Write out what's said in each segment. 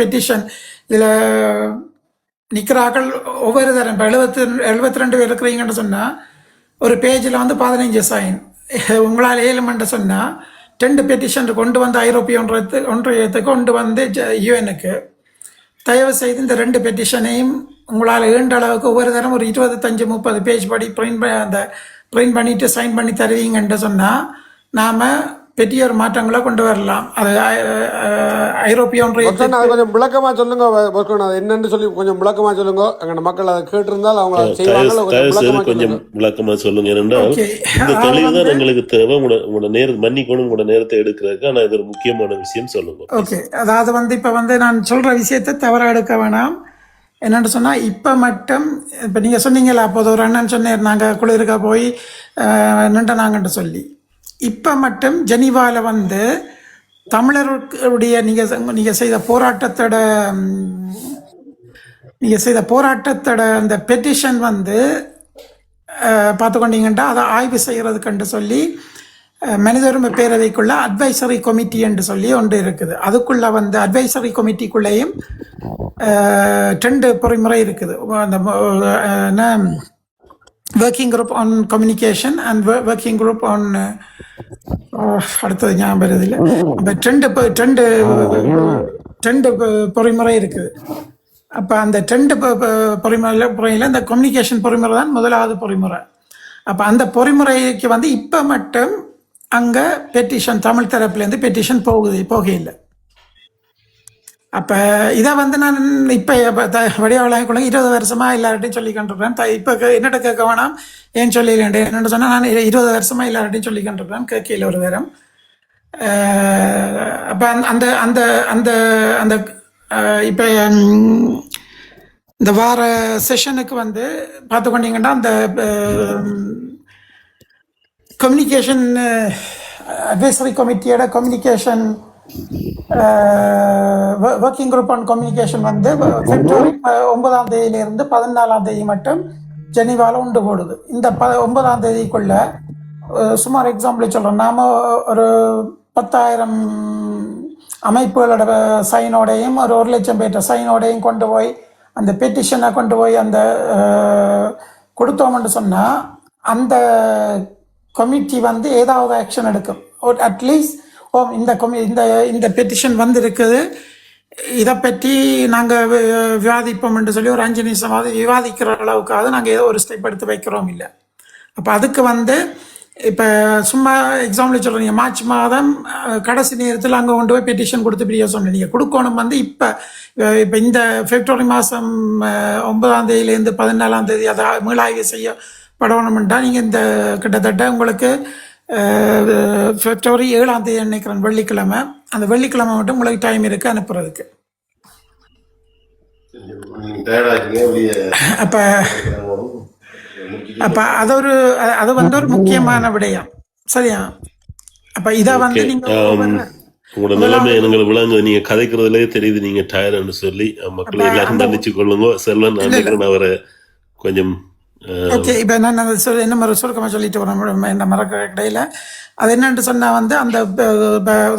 Petition இதில் நிற்கிறார்கள் ஒவ்வொரு தரம் இப்போ 72 பேர் இருக்கிறீங்கன்னு சொன்னால் ஒரு பேஜில் வந்து 15 சைன். உங்களால் ஏழுமென்று சொன்னால் 2 பெட்டிஷன் கொண்டு வந்து ஐரோப்பிய ஒன்றியத்துக்கு கொண்டு வந்து யூஎனுக்கு தயவு செய்து இந்த 2 பெட்டிஷனையும் உங்களால் ஏண்ட அளவுக்கு ஒவ்வொரு தரம் ஒரு 25-30 பேஜ் படி பிரிண்ட் பண்ணிவிட்டு சைன் பண்ணி தருவீங்கன்னு சொன்னால் நாம் பெரிய ஒரு மாற்றங்களை கொண்டு வரலாம். அது ஐரோப்பிய ஒன்றியத்தில் கொஞ்சம் விளக்கமாக சொல்லுங்க, என்னன்னு சொல்லி கொஞ்சம் விளக்கமாக சொல்லுங்க. எங்க மக்கள் அதை கேட்டிருந்தால் அவங்க செய்வாங்க. கொஞ்சம் விளக்கமாக சொல்லுங்க. ஏனென்றால் இந்த தெளிவு தான் எங்களுக்கு தேவை. உங்களோட நேரம் மன்னிக்கணும், உங்களோட நேரத்தை எடுக்கிறதுக்கு. ஆனால் இது ஒரு முக்கியமான விஷயம் சொல்லுங்க. ஓகே, அதாவது வந்து இப்போ வந்து நான் சொல்கிற விஷயத்தை தவறாக எடுக்க வேணாம். என்னென்னு சொன்னால் இப்போ மட்டும் இப்போ நீங்கள் சொன்னீங்களா, அப்போது ஒரு அண்ணன் சொன்னார் நாங்கள் குளிருக்கா போய் நின்றனாங்கன்ட்டு சொல்லி. இப்போ மட்டும் ஜெனீவாவில் வந்து தமிழருடைய நீங்கள் செய்த போராட்டத்தோட அந்த பெட்டிஷன் வந்து பார்த்துக்கொண்டீங்கன்னா அதை ஆய்வு செய்கிறதுக்குன்னு சொல்லி மனித உரிமை பேரவைக்குள்ள அட்வைசரி கமிட்டி என்று சொல்லி ஒன்று இருக்குது. அதுக்குள்ளே வந்து அட்வைசரி கமிட்டிக்குள்ளேயும் 2 பொறிமுறை இருக்குது. அந்த என்ன working group on communication and working group on அடுத்தது ஞாபகம் வருதில்லை. அப்போ 2 பொறிமுறை இருக்குது. அப்போ அந்த 2 பொறிமுறையில் இந்த கம்யூனிகேஷன் பொறிமுறை தான் முதலாவது பொறிமுறை. அப்போ அந்த பொறிமுறைக்கு வந்து இப்போ மட்டும் அங்கே பெட்டிஷன் தமிழ் தரப்புலேருந்து பெட்டிஷன் போகையில்லை. அப்போ இதை வந்து நான் இப்போ வடிவாளாக 20 வருஷமாக எல்லார்ட்டையும் சொல்லிக்கிட்டுருக்கேன். இப்போ என்னட்ட கேட்க வேணாம், ஏன் சொல்லிலேன் என்னென்னு சொன்னால் நான் 20 வருஷமாக எல்லார்ட்டையும் சொல்லிக்கிட்டுருக்கேன், கேட்கல ஒரு தரம். அப்போ அந்த அந்த அந்த அந்த இப்போ இந்த வார செஷனுக்கு வந்து பார்த்துக்கொண்டீங்கன்னா அந்த கம்யூனிகேஷன் அட்வைசரி கமிட்டியோட communication working group on communication வந்து பிப்ரவரி 9ஆம் தேதியிலிருந்து 14ஆம் தேதி மட்டும் ஜெனீவாவில் உண்டு போடுது. இந்த 9ஆம் தேதிக்குள்ள சுமார் எக்ஸாம்பிள் சொல்கிறோம், நாம் ஒரு 10,000 அமைப்புகளோட சைனோடையும் ஒரு 1,00,000 பேர்ட்ட சைனோடையும் கொண்டு போய் அந்த பெட்டிஷனை கொண்டு போய் அந்த கொடுத்தோம்னு சொன்னால் அந்த கமிட்டி வந்து ஏதாவது ஆக்ஷன் எடுக்கும். அட்லீஸ்ட் இந்த பெட்டிஷன் வந்திருக்குது, இதை பற்றி நாங்கள் விவாதிப்போம் என்று சொல்லி ஒரு 5 நிமிஷமாவது விவாதிக்கிற அளவுக்காவது நாங்கள் ஏதோ ஒரு ஸ்டெப் எடுத்து வைக்கிறோம் இல்லை. அப்போ அதுக்கு வந்து இப்போ சும்மா எக்ஸாம்பிள் சொல்கிறீங்க, மார்ச் மாதம் கடைசி நேரத்தில் அங்கே கொண்டு போய் பெட்டிஷன் கொடுத்து பிரியா சொன்னீங்க. நீங்கள் கொடுக்கணும் வந்து இப்போ இந்த பிப்ரவரி மாதம் 9ஆம் தேதியிலேருந்து 14ஆம் தேதி அதை மீளாய்வு செய்யப்படணும்ன்றா நீங்கள் இந்த கிட்டத்தட்ட உங்களுக்கு பிப்ரவரி 7ஆம் தேதி நினைக்கிறேன் வெள்ளிக்கிழமை, அந்த வெள்ளிக்கிழமை மட்டும் உங்களுக்கு டைம் இருக்குது அனுப்புறதுக்கு. அப்போ அது வந்து ஒரு முக்கியமான விடயம், சரியா? அப்போ இதை வந்து உங்களோட நிலைமை எங்களை விளங்கு. நீங்க கதைக்கிறதுலே தெரியுது நீங்க டயர்னு சொல்லி. மக்களை எல்லாரும் தண்டிச்சு கொள்ளுங்க. செல்வன் நினைக்கிறேன் அவரை கொஞ்சம் ஓகே. இப்போ நான் என்ன சுருக்கமாக சொல்லிட்டு வரேன் இந்த மறக்கிற இடையில. அது என்னென்னு சொன்னால் வந்து அந்த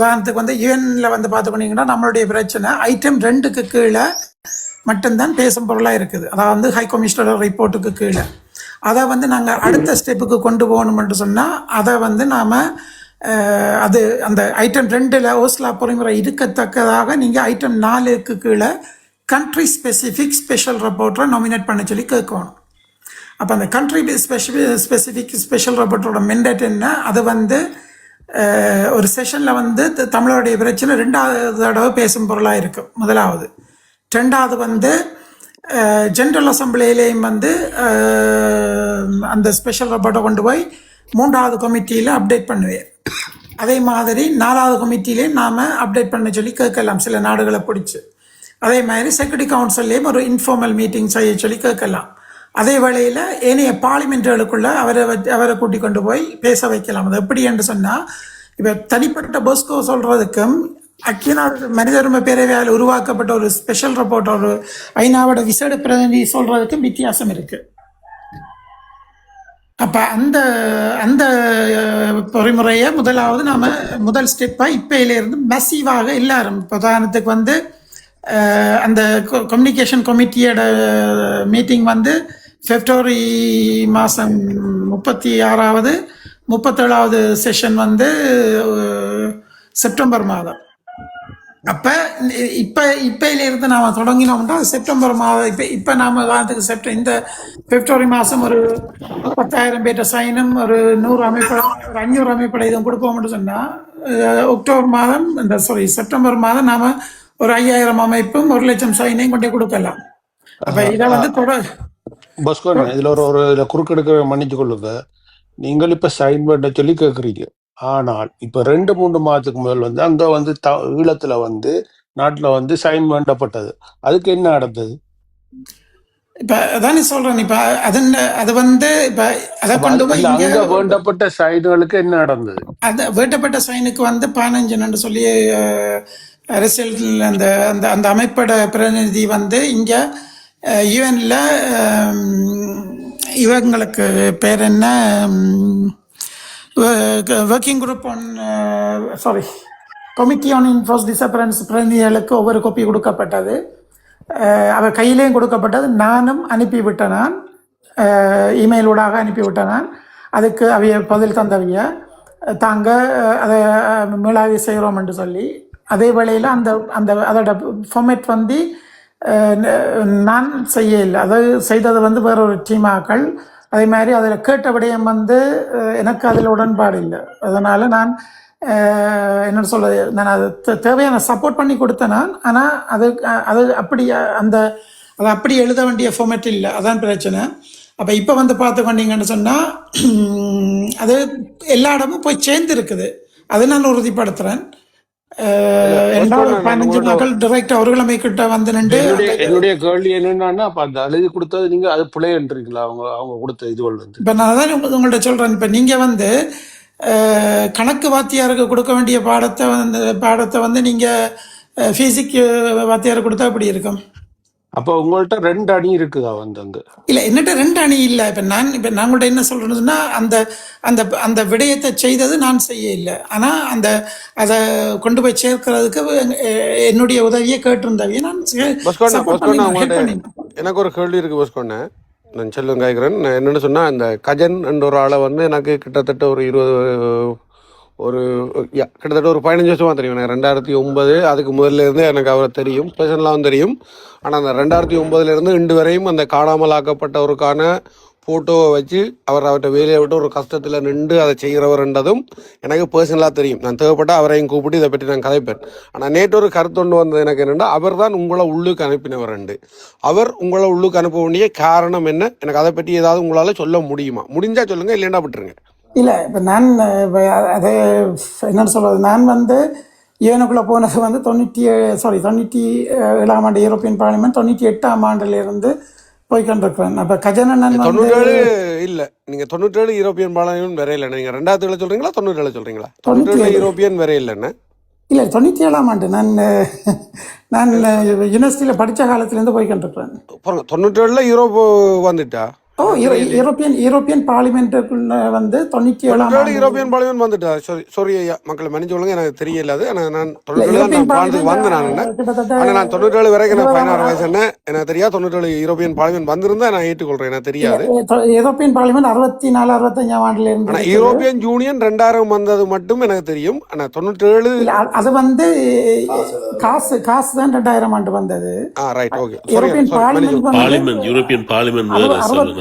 உதாரணத்துக்கு வந்து யூஎனில் வந்து பார்த்துக்கிட்டிங்கன்னா நம்மளுடைய பிரச்சனை ஐட்டம் 2க்கு கீழே மட்டும்தான் பேசும் பொருளாக இருக்குது. அதாவது வந்து ஹை கமிஷனர் ரிப்போர்ட்டுக்கு கீழே அதை வந்து நாங்கள் அடுத்த ஸ்டெப்புக்கு கொண்டு போகணுமென்று சொன்னால் அதை வந்து நாம் அது அந்த ஐட்டம் 2ல் ஓஸ்லா பொறிமுறை இருக்கத்தக்கதாக நீங்கள் ஐட்டம் 4க்கு கீழே கண்ட்ரி ஸ்பெசிஃபிக் ஸ்பெஷல் ரிப்போர்ட்டரை நாமினேட் பண்ண சொல்லி கேட்கணும். அப்போ அந்த கண்ட்ரி ஸ்பெசிஃபிக் ஸ்பெஷல் ரிப்போர்ட்டரோட மெண்டேட் என்ன, அது வந்து ஒரு செஷனில் வந்து தமிழருடைய பிரச்சனை 2வது தடவை பேசும் பொருளாக இருக்கும் முதலாவது. 2வது வந்து ஜென்ரல் அசம்பிளியிலேயும் வந்து அந்த ஸ்பெஷல் ரிப்போர்ட்டை கொண்டு போய் 3வது கமிட்டியில் அப்டேட் பண்ணுவேன். அதே மாதிரி 4வது கமிட்டியிலையும் நாம் அப்டேட் பண்ண சொல்லி கேட்கலாம் சில நாடுகளை பிடிச்சி. அதே மாதிரி செக்யூரிட்டி கவுன்சில்லையும் ஒரு இன்ஃபார்மல் மீட்டிங் செய்ய சொல்லி கேட்கலாம். அதே வேளையில் ஏனைய பார்லிமெண்ட்டுகளுக்குள்ள அவரை கூட்டிக் கொண்டு போய் பேச வைக்கலாம். அது எப்படி என்று சொன்னால், இப்போ தனிப்பட்ட போஸ்கோ சொல்கிறதுக்கும் ஐக்கிய மனித உரிமை பேரவையால் உருவாக்கப்பட்ட ஒரு ஸ்பெஷல் ரிப்போர்ட் ஒரு ஐநாவோட விசேட பிரதிநிதி சொல்கிறதுக்கும் வித்தியாசம் இருக்குது. அப்போ அந்த அந்த பொறிமுறையை முதலாவது நாம் முதல் ஸ்டெப்பாக இப்போயிலேருந்து மெசிவாக எல்லாரும் உதாரணத்துக்கு வந்து அந்த கம்யூனிகேஷன் கமிட்டியோட மீட்டிங் வந்து பிப்ரவரி மாதம் 36வது 37வது செஷன் வந்து செப்டம்பர் மாதம். அப்போ இப்பையிலிருந்து நாம் தொடங்கினோம்னா செப்டம்பர் மாதம் இப்போ நாம் வாரத்துக்கு இந்த பிப்ரவரி மாதம் ஒரு 10,000 பேர்ட்ட சைனும் ஒரு 100 அமைப்படை ஒரு 500 அமைப்படை இதுவும் கொடுப்போம்னு சொன்னால் அக்டோபர் மாதம் செப்டம்பர் மாதம் நாம் ஒரு 5,000 அமைப்பும் 1,00,000 சைனையும் கொண்டே கொடுக்கலாம். அப்போ இதை வந்து பஸ்கோன் இதுல இதுல குறுக்கெடுக்க மன்னிச்சு கொள்ளுங்க. நீங்கள் இப்ப சைன் பண்ண சொல்லி கேக்குறீங்க. ஆனால் இப்ப 2-3 மாதத்துக்கு முதல் வந்து அங்க வந்து ஈழத்துல வந்து நாட்டுல வந்து சைன் பண்ணப்பட்டது. அதுக்கு என்ன நடந்தது? இப்ப அதானே சொல்றேன். இப்ப அது வந்து இப்ப அதை கொண்டு போய் அங்க வேண்டப்பட்ட சைனுகளுக்கு என்ன நடந்தது? அந்த வேண்டப்பட்ட சைனுக்கு வந்து 15 சொல்லி அரசியல் அந்த அந்த அந்த அமைப்போட பிரதிநிதி வந்து இங்க யுஎன்ல இவங்களுக்கு பேர் என்ன working group on committee on enforced disappearances பிரதிநிதிகளுக்கு ஒவ்வொரு கோப்பி கொடுக்கப்பட்டது. அவர் கையிலேயும் கொடுக்கப்பட்டது. நானும் அனுப்பிவிட்டேன். நான் இமெயிலூடாக அனுப்பிவிட்டேன். நான் அதுக்கு அவைய பதில் தந்தவைய தாங்க அதை மீளாவி செய்கிறோம் என்று சொல்லி அதே வேளையில் அந்த அந்த அதோட ஃபார்மேட் வந்து நான் செய்யலை. அதை செய்தது வந்து வேற ஒரு டீமாக்கள். அதே மாதிரி அதில் கேட்ட விடயம் வந்து எனக்கு அதில் உடன்பாடு இல்லை. அதனால் நான் என்ன சொல்கிறது, நான் அது தேவையான சப்போர்ட் பண்ணி கொடுத்தேன் நான். ஆனால் அது அப்படி அதை அப்படி எழுத வேண்டிய ஃபார்மேட் இல்லை. அதான் பிரச்சனை. அப்போ இப்போ வந்து பார்த்துக்கொண்டீங்கன்னு சொன்னால் அது எல்லா இடமும் போய் சேர்ந்து இருக்குது. அதை நான் உறுதிப்படுத்துகிறேன். 15 நாட்கள் டைரக்ட் அவர்கள் கிட்ட வந்து நின்று என்னுடைய கேள்வி என்னன்னா, அப்ப அந்த எழுதி கொடுத்தது நீங்க அது பிள்ளைன்றீங்களா? அவங்க கொடுத்த இதுவள் வந்து இப்போ நான் தான் உங்கள்கிட்ட சொல்கிறேன். இப்போ நீங்கள் வந்து கணக்கு வாத்தியாருக்கு கொடுக்க வேண்டிய பாடத்தை வந்து நீங்கள் ஃபிசிக்ஸ் வாத்தியாருக்கு கொடுத்தா அப்படி இருக்கும். அப்போ உங்கள்கிட்ட 2 அணி இருக்குதா வந்து அங்க? இல்லை, என்னட்ட 2 அணி இல்லை. இப்போ நான் உங்கள்கிட்ட என்ன சொல்கிறேன்னா, அந்த அந்த அந்த விடயத்தை செய்தது நான் செய்ய இல்லை. ஆனால் அதை கொண்டு போய் சேர்க்கிறதுக்கு என்னுடைய உதவியை கேட்டிருந்தவையே நான் எனக்கு ஒரு கேள்வி இருக்கு பஸ்கோண்ணே. நான் செல்வம் காய்க்கிறேன். நான் என்னென்னு சொன்னால், இந்த கஜன் என்ற ஒரு ஆளை வந்து எனக்கு கிட்டத்தட்ட கிட்டத்தட்ட ஒரு 15 வருஷமாக தெரியும். எனக்கு 2009 அதுக்கு முதல்ல இருந்து எனக்கு அவரை தெரியும், பர்சனலாகவும் தெரியும். ஆனால் அந்த 2009 இன்று வரையும் அந்த காணாமல் ஆக்கப்பட்டவருக்கான ஃபோட்டோவை வச்சு அவர்கிட்ட வேலையை விட்டு ஒரு கஷ்டத்தில் நின்று அதை செய்கிறவர்ன்றதும் எனக்கு பர்சனலாக தெரியும். நான் தேவைப்பட்ட அவரையும் கூப்பிட்டு இதை பற்றி நான் கதைப்பேன். ஆனால் நேற்று ஒரு கருத்து ஒன்று வந்தது எனக்கு என்னென்னா, அவர் தான் உங்களை உள்ளுக்கு அனுப்பினவர். அவர் உங்களை உள்ளுக்கு அனுப்ப வேண்டிய காரணம் என்ன? எனக்கு அதை பற்றி ஏதாவது உங்களால் சொல்ல முடியுமா? முடிஞ்சால் சொல்லுங்கள், இல்லைன்னா விட்டுருங்க. இல்லை, இப்போ நான் அது என்னென்னு சொல்கிறது, நான் வந்து யுஎனுக்குள்ளே போனது வந்து 97ஆம் ஆண்டு யூரோப்பியன் பார்லிமெண்ட் 98ஆம் ஆண்டிலிருந்து போய்கொண்டிருக்கிறேன். அப்போ கஜனன் 97 இல்லை, நீங்கள் 97 யூரோப்பியன் பார்லிமெண்ட் வரையில. நீங்கள் 2007 சொல்கிறீங்களா 97 சொல்கிறீங்களா? 97 யூரோப்பியன் வரையில்லைன்னு. இல்லை, 97ஆம் ஆண்டு நான் யூனிவர்சிட்டியில் படித்த காலத்துலேருந்து போய்கொண்டிருக்கிறேன். 97 யூரோப் வந்துட்டா? யூரோப்பியன் பார்லிமெண்ட்டுக்குள்ள வந்து 97 யூரோப்பியன் பார்லிமெண்ட் வந்துட்டா? சாரி ஐயா, மக்களை மன்னிச்சு கொள்ளுங்க, எனக்கு தெரியல. அது ஆனால் நான் 97 வந்தேன். நான் 97 வரைக்கும் நான் 16 வயசு என்ன எனக்கு தெரியாது. 97 யூரோப்பியன் பார்லிமெண்ட் வந்திருந்தா நான் ஏற்றுக்கொள்றேன், எனக்கு தெரியாது. யூரோப்பியன் பார்லிமெண்ட் 64 65ஆம் ஆண்டுல இருந்து. ஆனால் யூரோப்பியன் யூனியன் 2000 வந்தது மட்டும் எனக்கு தெரியும். ஆனால் 97 அது வந்து காசு தான் 2000 ஆண்டு வந்தது. Right, okay. European parliament European parliament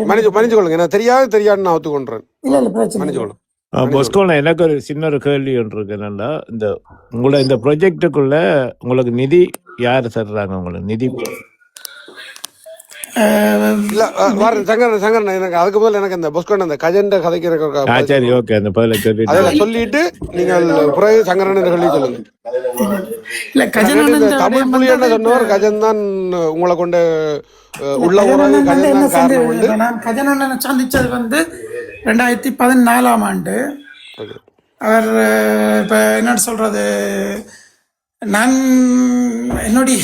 மன்னிச்சு கொள்ளுங்க, நான் தெரியாது நான் ஒத்துக்கொள்றேன். பொஸ்கோன், எனக்கு ஒரு சின்ன ஒரு கேள்வி ஒன்று இருக்கு. என்னன்னா, இந்த ப்ராஜெக்டுக்குள்ள உங்களுக்கு நிதி யார் தர்றாங்க? உங்களுக்கு நிதி சங்கரன் எனக்கு அதுக்கு முதல்ல எனக்கு இந்த பொஸ்கோன் அந்த கஜெண்டா கதைக்கிற சரி, ஓகே, அந்த பதில சொல்லிட்டு நீங்கள் பிறகு சங்கரன் சொல்லி சொல்லுங்க. தமிழ் புலி என்ன சொன்னவர் கஜன் தான் உங்களை கொண்டு உள்ள நான் கஜனனை சந்திச்சது வந்து 2014ஆம் ஆண்டு. அவர் இப்போ என்ன சொல்றது, நான் என்னுடைய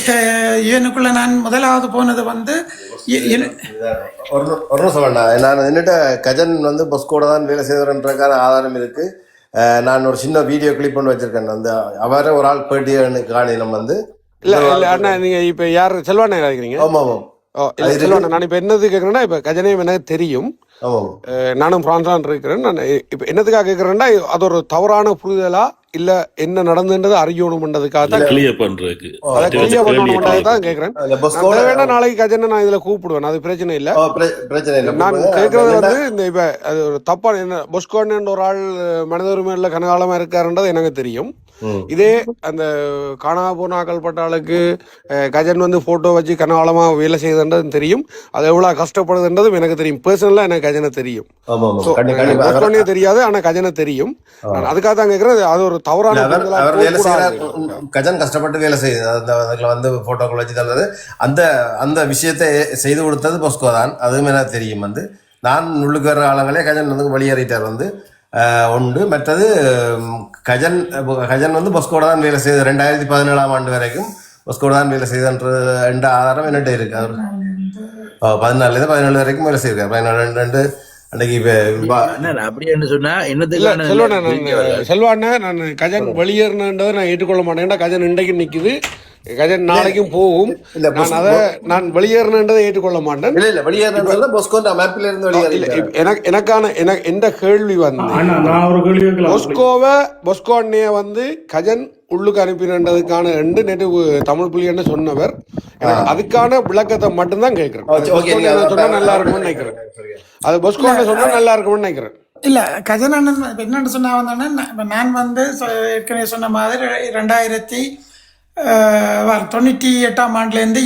யுஎனுக்குள்ள நான் முதலாவது போனது வந்து ஒரு நிமிஷம் வேண்டாம். நான் என்னட்ட கஜன் வந்து பொஸ்கோட தான் வேலை செய்வதுன்றக்கான ஆதாரம் இருக்கு. நான் ஒரு சின்ன வீடியோ கிளிப் பண்ணி வச்சிருக்கேன். அந்த அவரை ஒரு ஆள் பேட்டி காணி நம்ம வந்து இல்ல இல்ல அண்ணா நீங்க இப்ப யாரு செல்வாண்ணா கதைக்கிறீங்க? ஆமா ஆமா ஓ இல்ல அது இருக்கு. செல்வாண்ணா, நான் இப்ப என்னது கேட்கறேன்னா, இப்ப கஜனையும் எனக்கு தெரியும். ஆமா நானும் பிரான்ஸ் இருக்கிறேன். நான் இப்ப என்னதுக்காக கேட்கறேன்னா, அது ஒரு தவறான புரிதலா இல்ல என்ன நடந்துன்றது அறியணும்ன்றதுக்காக தான் கிளியர் பண்றதுக்கு அதை மற்றவங்க கிளியர் கேள்வியை பண்ணணும்ன்றதை clear தான் கேட்கறேன். இல்ல நான் பஸ்கோட தேவையான நாளைக்கு கஜனை நான் இதுல கூப்பிடுவேன், அது பிரச்சனை இல்ல. பிரச்சனை இல்லை நான் கூப்பிடுங்க. கேட்கறது என்னன்னா, வந்து இந்த இப்ப அது ஒரு தப்பான என்ன பொஸ்கோன்னு ஒரு ஆள் மனித உரிமையில கனகாலமா இருக்காருன்றது எனக்கு தெரியும். ம். இதே அந்த காணா போன ஆக்கள்பட்ட ஆளுக்கு கஜன் வந்து போட்டோ வச்சு கனகாலமா வேலை செய்யுதுன்றது தெரியும். அது எவ்வளவு கஷ்டப்படுதுன்றதும் எனக்கு தெரியும். பர்சனலா எனக்கு கஜனை தெரியும். ஆமா ஆமா ஸோ கண்டிப்பா பொஸ்கோனே தெரியாது, ஆனா கஜனை தெரியும். நான் அதுக்காக தான் கேட்கறேன், அது ஒரு தவறான அவர் புரிதலா அவர் வேலை செய்யறார். போகக்கூடாது. கஜன் கஷ்டப்பட்டு வேலை செய்யுது. அதுல வந்து போட்டோக்கள் வச்சு தந்தது அந்த அந்த விஷயத்தை செய்து கொடுத்தது பொஸ்கோ தான். அதுவும் எனக்கு தெரியும். வந்து நான் உள்ளுக்கு வர்ற ஆளுங்களே கஜன் வந்து வெளியேறிட்டார் வந்து உண்டு. மற்றது கஜன் கஜன் வந்து பொஸ்கோட தான் வேலை செய்தது 2017 ஆண்டு வரைக்கும் பொஸ்கோட தான் வேலை செய்தன்ற ரெண்டு ஆதாரம் என்னட்ட இருக்கு. அவர் 14 வரைக்கும் வேலை செய்திருக்காரு. 14 அன்னைக்கு அப்படின்னு சொன்னா இல்ல என்னதுக்கு செல்வாண்ணா, நான் கஜன் வெளியேறினதை நான் ஏற்றுக்கொள்ள மாட்டேன். ஏன்னா கஜன் இன்றைக்கு நிக்குது, கஜன் நாளைக்கும் போகும். இல்ல நான் வெளியேறினதை ஏற்றுக்கொள்ள மாட்டேன். இல்ல வெளியேற பொஸ்கோ மேப்ல இருந்து இல்ல வெளியேறி எந்த கேள்வி வந்து நான் ஒரு கேள்வி கேட்கலாம். பொஸ்கோ அண்ணைய வந்து கஜன் உள்ளுக்கு அனுப்பினதுக்கான ரெண்டு நேற்று தமிழ் புலின்னு சொன்னவர். எனக்கு அதுக்கான விளக்கத்தை மட்டும்தான் கேட்கிறேன். சொன்னா நல்லா இருக்கும்னு நினைக்கிறேன். அது பொஸ்கோ சொன்னா நல்லா இருக்கும்னு நினைக்கிறேன். இல்ல கஜன் அண்ணன் இப்ப என்னன்னு சொன்னா வந்தோன்னா, நான் வந்து ஏற்கனவே சொன்ன மாதிரி 1998 ஆண்டுலேருந்து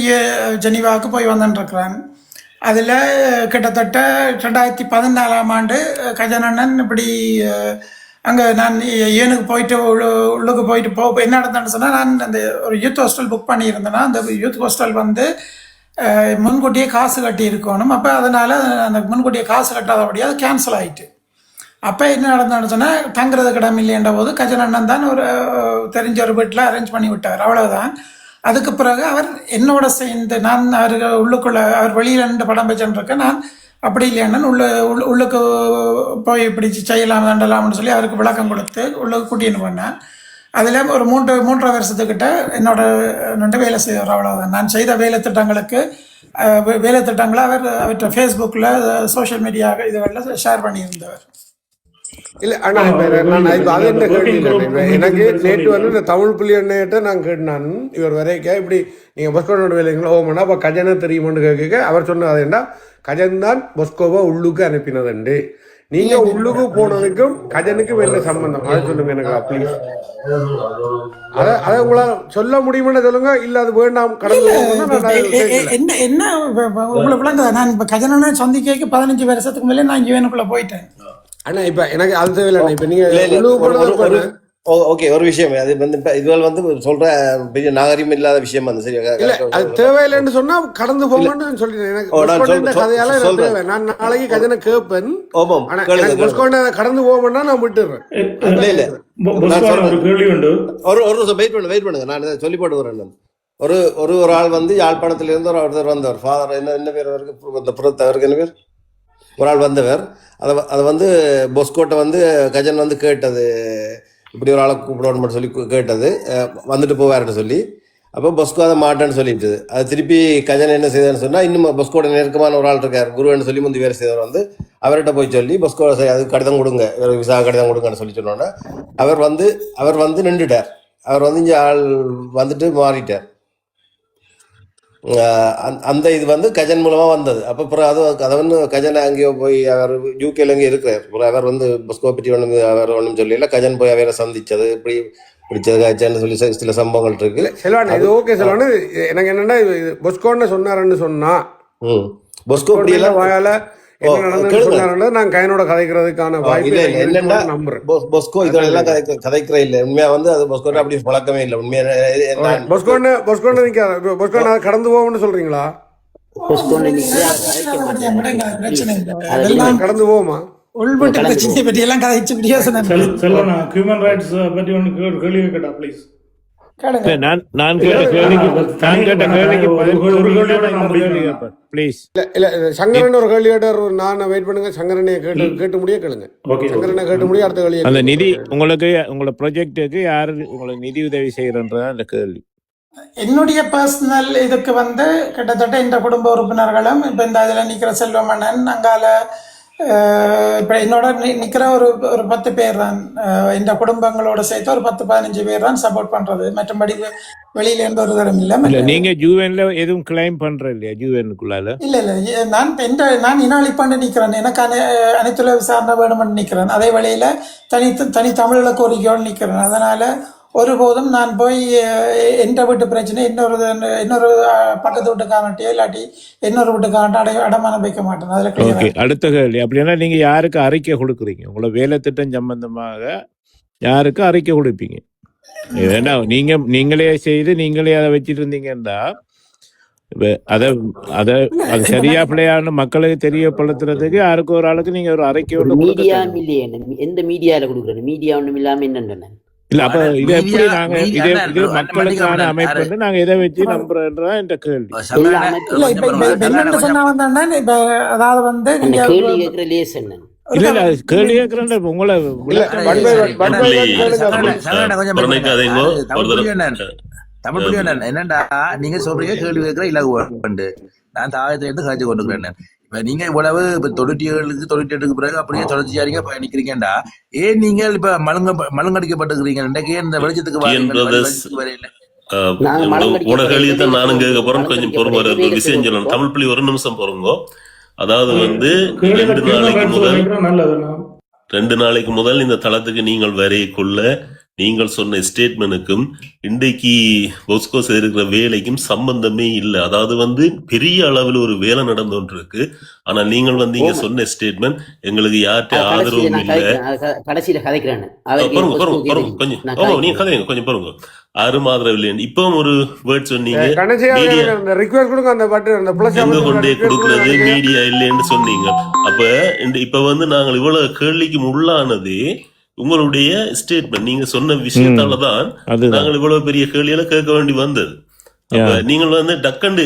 ஜெனீவாவுக்கு போய் வந்துட்டுருக்கிறேன். அதில் கிட்டத்தட்ட 2014 ஆண்டு கஜன் அண்ணன் இப்படி அங்கே நான் ஏனுக்கு போயிட்டு உள்ளுக்கு போயிட்டு என்ன நடந்தேன்னு சொன்னால், நான் அந்த ஒரு யூத் ஹாஸ்டல் புக் பண்ணியிருந்தேன்னா, அந்த யூத் ஹாஸ்டல் வந்து முன்கூட்டியே காசு கட்டி இருக்கணும். அப்போ அதனால் அந்த முன்கூட்டியே காசு கட்டாதபடியாக அது கேன்சல் ஆகிட்டு. அப்போ என்ன நடந்தான்னு சொன்னால், தங்குறதுக்கு இடம் இல்லைன்ற போது கஜன் அண்ணன் தான் ஒரு தெரிஞ்ச ஒரு வீட்டில் அரேஞ்ச் பண்ணி விட்டார். அவ்வளோதான். அதுக்கு பிறகு அவர் என்னோட சேர்ந்து நான் அவர் உள்ளுக்குள்ளே அவர் வெளியில் நின்று படம் வச்சுருக்கேன். நான் அப்படி இல்லையாண்ணன் உள்ளுக்கு போய் இப்படி செய்யலாம் தண்டலாம்னு சொல்லி அவருக்கு விளக்கம் கொடுத்து உள்ளுக்கு கூட்டின்னு போனேன். அதில் ஒரு 3.5 வருஷத்துக்கிட்ட என்னோட வேலை செய்வார். அவ்வளோதான். நான் செய்த வேலை திட்டங்களை அவர்கிட்ட ஃபேஸ்புக்கில் சோஷியல் மீடியா இதுகளில் ஷேர் பண்ணியிருந்தவர். இல்ல ஆனா இப்ப அது என்ன கேள்வி இல்லை. எனக்கு நேற்று வந்து இந்த தமிழ் புலி அண்ணையிட்ட நான் கேட்டான் இவர் வரைக்க இப்படி நீங்க பொஸ்கோனோட வேலைங்களா ஓமனா அப்ப கஜனை தெரியுமான்னு கேட்க அவர் சொன்னது என்ன, கஜன் தான் பொஸ்கோவை உள்ளுக்கு அனுப்பினதுண்டு. நீங்க உள்ளுக்கு போனதுக்கும் கஜனுக்கும் என்ன சம்பந்தம், அதை சொல்லுங்க எனக்கு ப்ளீஸ். அதை உங்களால் சொல்ல முடியுமான்னு சொல்லுங்க. இல்ல அது வேண்டாம் கடந்து என்ன உங்களை விளங்குதா? நான் இப்போ கஜனை சந்திக்க 15 வருஷத்துக்கு மேலே நான் யூஎனுக்குள்ள போயிட்டேன். ஆனா இப்ப எனக்கு அது தேவையில்லை. இப்ப நீங்க ஓகே ஒரு விஷயம் அது வந்து இதுவரை வந்து சொல்ற பெரிய நாகரிகம் இல்லாத விஷயம் வந்து சரியா அது தேவையில்லைன்னு சொன்னா கடந்து போங்கன்னு சொல்லிட்டேன். எனக்கு கதையால நான் நாளைக்கு கஜனை கேட்பேன். கடந்து போவோம்னா நான் விட்டுறேன். இல்ல இல்ல ஒரு கேள்வி உண்டு. ஒரு நிமிஷம் வெயிட் பண்ணுங்க. நான் சொல்லி போட்டு வரேன். ஒரு ஆள் வந்து யாழ்ப்பாணத்துல இருந்து ஒருத்தர் வந்தவர். ஃபாதர் என்ன பேர் அவருக்கு என்ன பேர்? ஒரு ஆள் வந்தவர். அதை வந்து பொஸ்கோட்டை வந்து கஜன் வந்து கேட்டது, இப்படி ஒரு ஆளை கூப்பிடணும்னு சொல்லி கேட்டது, வந்துட்டு போவார்னு சொல்லி. அப்போ பொஸ்கோ அதை மாட்டேன்னு சொல்லிட்டு அது திருப்பி கஜன் என்ன செய்தான்னு சொன்னால், இன்னும் பொஸ்கோட நெருக்கமான ஒரு ஆள் இருக்கார் குருன்னு சொல்லி முந்தி வேறு செய்தவர் வந்து அவர்கிட்ட போய் சொல்லி பொஸ்கோ அது கடிதம் கொடுங்க, விசா கடிதம் கொடுங்கன்னு சொல்லி சொன்னோன்னே அவர் வந்து நின்றுட்டார். அவர் வந்து இங்கே ஆள் வந்துட்டு மாறிட்டார். அந்த இது வந்து கஜன் மூலமா வந்தது. அப்போ அப்புறம் அதை வந்து கஜன் அங்கேயோ போய் அவர் யூகேல அங்கே இருக்கிறார். அவர் வந்து பொஸ்கோ பற்றி அவர் ஒன்றும் சொல்லல. கஜன் போய் அவரை சந்திச்சது இப்படி பிடிச்சது காய்ச்சான்னு சொல்லி சில சம்பவங்கள் இருக்கு. செல்வான் இது ஓகே செல்வான். எனக்கு என்னன்னா பொஸ்கோன்னு சொன்னாருன்னு சொன்னா பொஸ்கோ இப்படி எல்லாம் வாயால நான் கையனோட கதைக்கிறதுக்கான வாய்ப்பு என்னன்னா பொஸ்கோ இதெல்லாம் கதைக்கிற இல்ல. உண்மையா வந்து அது பொஸ்கோ அப்படி பழக்கமே இல்லை. உண்மையா பொஸ்கோ கடந்து போவோம்னு சொல்றீங்களா? கடந்து போவோமா? உள்வட்ட பிரச்சனையை பற்றி எல்லாம் கதைச்சு ஹியூமன் ரைட்ஸ் பற்றி ஒன்று கேள்வி கேட்டா ப்ளீஸ். நான் கேட்ட கேள்விக்கு ப்ளீஸ். இல்ல சங்கரன் ஒரு கேள்வி கேட்டார். நான் வெயிட் பண்ணுங்க. சங்கரனை கேட்டு முடிய கேளுங்க. சங்கரனை கேட்டு முடிய அடுத்த கேள்வி. அந்த நிதி உங்களுக்கு உங்களோட ப்ராஜெக்டுக்கு யாரு உங்களுக்கு நிதி உதவி செய்யறன்றதா அந்த கேள்வி. என்னுடைய பர்சனல் இதுக்கு வந்து கிட்டத்தட்ட இந்த குடும்ப உறுப்பினர்களும் இப்போ இந்த இதில் நிற்கிற செல்வமண்ணன் அங்கால இப்போ என்னோட நிற்கிற ஒரு 10 பேர் தான். இந்த குடும்பங்களோட சேர்த்து ஒரு 10-15 பேர் தான் சப்போர்ட் பண்ணுறது. மற்றபடி வெளியில எந்த ஒரு தரம் இல்லை. இல்ல நீங்க யூஎன்ல எதுவும் கிளைம் பண்ற இல்லையா யூஎனுக்குள்ளால? இல்லை நான் இனாளிப்பாண்டு நிற்கிறேன். எனக்கு அனைத்துலக விசாரணை வேணும்னு நிற்கிறேன். அதே வழியில் தனி தமிழீழ கோரிக்கையோடு நிற்கிறேன். அதனால் ஒருபோதும் நான் போய் எந்த வீட்டு பிரச்சனை இன்னொரு பக்கத்து வீட்டுக்காரன்ட்டையோ இல்லாட்டி இன்னொரு வீட்டுக்காரன்ட்ட அடமானம் வைக்க மாட்டேன். அதில் ஓகே, கிளியர். அடுத்த கேள்வி. அப்படின்னா நீங்க யாருக்கு அறிக்கை கொடுக்குறீங்க? உங்களை வேலை திட்டம் சம்பந்தமாக யாருக்கு அறிக்கை கொடுப்பீங்க? ஏன்னா நீங்களே செய்து நீங்களே அதை வச்சிட்டு இருந்தீங்கன்னா அதை அதை அது சரியா பிள்ளையான்னு மக்களுக்கு தெரியப்படுத்துறதுக்கு யாருக்கு ஒரு ஆளுக்கு நீங்க ஒரு அறிக்கை ஒன்று கொடுக்க மீடியா தேவை. இல்லையே, எந்த மீடியால கொடுக்குறேன்? மீடியா ஒண்ணும் இல்லாம என்னன்னு இல்ல அப்ப இது எப்படி மீடியா நாங்க மீடியா இது அண்ணா இது அண்ணா மக்களுக்கான மன்னிக்க அமைப்பு யாரு நாங்க எதை வச்சு நம்புறதுன்றதான் இந்த கேள்வி. எல்லா சரவண அமைப்பும் இல்லை கொஞ்சம் இப்போ பாருங்க சரவண என்னென்னு கொஞ்சம் சொன்னா வந்தேன்னா இப்போ அதாவது வந்து அந்த நீங்கள் கேள்வி கேட்கிற லேஸ் என்ன? இல்ல இல்ல அது கேள்வி கேட்கறேன் உங்களை இல்ல விளக்கம் ஒன் பை கேட்க. ஒன் ஒன் பை இல்லை ஒன் கேளுங்க புரண ப்ளீஸ். சரவண கொஞ்சம் பாருங்க. புறணைக்காதீங்கோ அது ஒரு தமிழ் தடவை புரியணும். தமிழ் புரியணும் என்னண்டா, நீங்க சொல்றீங்க கேள்வி கேட்கிற இலகுவண்டு நான் தாயத்தை எடுத்து காய்ச்சி கொண்டுக்கிறேன். இப்ப நீங்க இவ்வளவு இப்ப 97க்கு 98க்கு பிறகு அப்படியே தொடர்ச்சியாரிங்க பயணிக்கிறீங்கடா, ஏன் நீங்கள் இப்ப மழுங்கடிக்கப்பட்டிருக்கிறீங்க? இன்றைக்கு இந்த வெளிச்சத்துக்கு டிஎன் வாரீங்க, பிரதர்ஸ் வெளிச்சத்துக்கு வரையில நாங்க மலம் உனகளியத்தை நானும் கேட்க போறேன். கொஞ்சம் பொறுமை ஒரு மலம் விஷயம் சொல்லணும். தமிழ் புள்ளி ஒரு நிமிஷம் பொறுங்கோ. அதாவது வந்து கேள்வியில 2 ஹியூமன் நாளைக்கு ரைட்ஸ் முதல் நினைக்கிறேன் நல்லதுண்ணா. 2 நாளைக்கு முதல் இந்த தளத்துக்கு நீங்கள் வரையக்குள்ள நீங்கள் சொன்ன ஸ்டேட்மெண்ட்டுக்கும் இன்றைக்கு பொஸ்கோ செய்திருக்கிற வேலைக்கும் சம்பந்தமே இல்லை. அதாவது வந்து பெரிய அளவில் ஒரு வேலை நடந்து கொண்டு இருக்கு. ஆனா நீங்கள் வந்து இங்க சொன்ன ஸ்டேட்மெண்ட் எங்களுக்கு யார்கிட்ட கடைசியில ஆதரவும் நான் இல்லை. கடைசியில கதைக்கிறேன். கொஞ்சம் நீங்க கதைங்க கொஞ்சம் பாருங்க. யாரும் ஆதரவு இல்லை. இப்பவும் ஒரு வேர்ட் சொன்னீங்க, கடைசியா மீடியா அந்த ரிக்வெஸ்ட் கொடுங்க, அந்த பட்டன் அந்த பிளஸ் எங்க கொண்டே கொடுக்கறது மீடியா இல்லைன்னு சொன்னீங்க. அப்ப இப்ப வந்து நாங்கள் இவ்வளவு கேள்விக்கு உள்ளானது உங்களுடைய ஸ்டேட்மெண்ட், நீங்க சொன்ன விஷயத்தாலதான் அதுதான் நாங்கள் இவ்வளவு பெரிய கேள்வியில கேட்க வேண்டி வந்தது. அப்ப நீங்கள் வந்து டக்கண்டு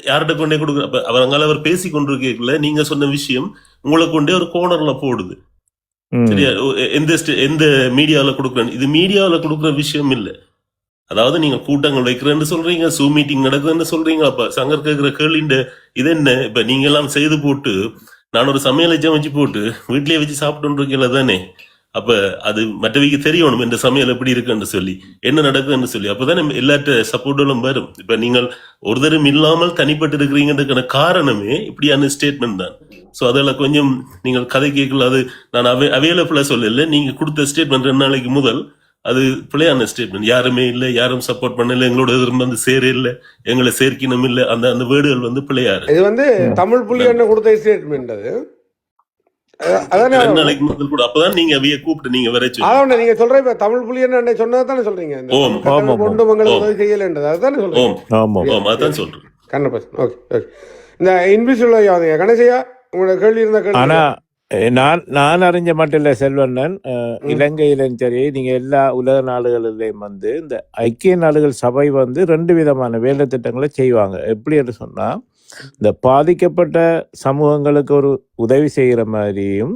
யார்கிட்ட கொண்டே கொடுக்குற, அப்ப அவர் பேசி கொண்டிருக்கல நீங்க சொன்ன விஷயம் உங்களை கொண்டே ஒரு கோர்னர்ல போடுது. சரியா? எந்த மீடியாவில கொடுக்குறேன், இது மீடியாவில கொடுக்குற விஷயம் இல்ல. அதாவது நீங்க கூட்டங்கள் வைக்கிறேன்னு சொல்றீங்க, ஜூம் மீட்டிங் நடக்குதுன்னு சொல்றீங்க. அப்ப சங்கர் கேட்கிற கேள்விண்ட இது என்ன? இப்ப நீங்க எல்லாம் செய்து போட்டு நான் ஒரு சமையல் வச்சு போட்டு வீட்லயே வச்சு சாப்பிட்டு இருக்கீங்களா தானே? அப்ப அது மற்றவைக்கு தெரியணும் இந்த சமையல் எப்படி இருக்குன்னு சொல்லி, என்ன நடக்குதுன்னு சொல்லி. அப்பதானே எல்லாத்த சப்போர்ட்டும் வரும். இப்ப நீங்கள் ஒரு தரம் இல்லாமல் தனிப்பட்டு இருக்கிறீங்கன்றதுக்கான காரணமே இப்படியான ஸ்டேட்மெண்ட் தான். ஸோ அதில் கொஞ்சம் நீங்கள் கதை கேட்கல. அது நான் அவைலபிளா சொல்லல. நீங்க கொடுத்த ஸ்டேட்மெண்ட் 2 நாளைக்கு முதல் அது பிள்ளையான ஸ்டேட்மெண்ட். யாருமே இல்லை, யாரும் சப்போர்ட் பண்ணல, எங்களோட எதிர்ப்பு வந்து சேர இல்லை, எங்களை சேர்க்கணும் இல்லை, அந்த வேர்டுகள் வந்து பிள்ளையாரு. இது வந்து தமிழ் புள்ளி என்ன கொடுத்த ஸ்டேட்மெண்ட் அது. அதானே 2 நாளைக்கு முதல் கூட அப்பதான் நீங்க அவைய கூப்பிட்டு நீங்க வர சொல்லி. அதான் நீங்க சொல்ற இப்ப தமிழ் புள்ளி என்ன சொன்னதை தானே சொல்றீங்க. ஓம் கொண்டு மங்களுக்கு உதவி செய்யலன்றது அதுதானே சொல்றீங்க. ஓம் ஆமா ஓம் அதான் சொல்றேன். கண்ணப்பஸ் ஓகே ஓகே. இந்த இன்விசிபிள் கணேசையா உங்களோட கேள்வி இருந்த கேள்வி. ஆனா நான் அறிஞ்ச மட்டும் இல்ல செல்வண்ணன், இலங்கையிலும் சரி நீங்க எல்லா உலக நாடுகளிலையும் வந்து இந்த ஐக்கிய நாடுகள் சபை வந்து 2 விதமான வேலை திட்டங்களை செய்வாங்க. எப்படி என்று சொன்னா, இந்த பாதிக்கப்பட்ட சமூகங்களுக்கு ஒரு உதவி செய்கிற மாதிரியும்,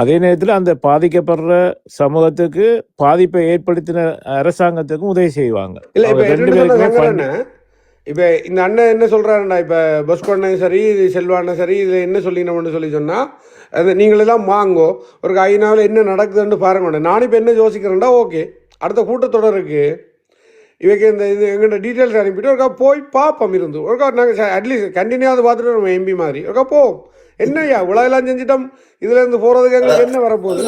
அதே நேரத்தில் அந்த பாதிக்கப்படுற சமூகத்துக்கு பாதிப்பை ஏற்படுத்தின அரசாங்கத்துக்கும் உதவி செய்வாங்க. இல்ல இப்ப அவங்க 2 என்ன பேருக்குமே சங்கர் அண்ணன், இப்ப இந்த அண்ணன் என்ன சொல்றாருன்னா, இப்ப பஸ்கோண்ணன் சரி செல்வாண்ணன் சரி இதுல என்ன சொல்லினோம்னு சொன்னா, அது நீங்களெல்லாம் வாங்கோ ஒரு ஐநாவில் என்ன நடக்குதுன்னு பாருங்க. நான் இப்போ என்ன யோசிக்கிறேன்டா, ஓகே அடுத்த கூட்டத்தொடருக்கு இவைக்கு இந்த இது எங்கள்கிட்ட டீட்டெயில்ஸ் அனுப்பிட்டு ஒருக்கா போய் பார்ப்போம். இருந்து ஒருக்கா நாங்கள் அட்லீஸ்ட் கண்டினியூவாக பார்த்துட்டு நம்ம எம்பி மாதிரி ஒருக்கா போவோம். என்னய்யா இவ்வளோலாம் செஞ்சிட்டோம், இதுல இருந்து போறதுக்கு எங்களுக்கு என்ன வரப்போகுது?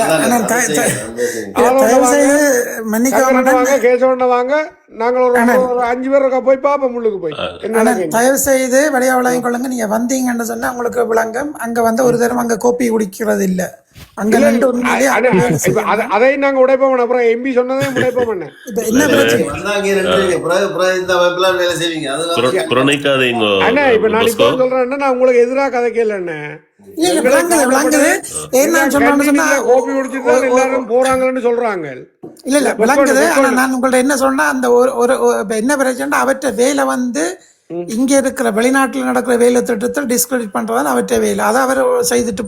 கேசவண்ண வாங்க, நாங்கள் ஒரு 5 பேர் இருக்கா போய் பார்ப்போம். முள்ளுக்கு போய் என்ன தயவு செய்து வெளியா விளங்கிக் கொள்ளுங்க. நீங்க வந்தீங்கன்னு சொன்னா உங்களுக்கு விளங்கும். அங்க வந்து ஒரு தரம் அங்க கோப்பி குடிக்கிறது இல்ல. அங்க அதை நாங்க உடைப்போம். அப்புறம் எம்பி சொன்னதே உடைப்போம். என்ன பிரச்சனை? அண்ணா இப்ப நான் இப்போ சொல்றேன், நான் உங்களுக்கு எதிராக கதை கேள்வி கோப்பி குடிச்சுட்டு எல்லாரும் போறாங்கன்னு சொல்றாங்க. இல்ல விளங்குது. ஆனா நான் உங்கள்ட்ட என்ன சொன்னா, அந்த ஒரு என்ன பிரச்சனை, அவற்ற வேலை வந்து இங்க இருக்கிற வெளிநாட்டுல நடக்கிற வேலை திட்டத்தை டிஸ்கிரெடிட் பண்றதான் அவற்ற வேலை. அதை அவர் செய்துட்டு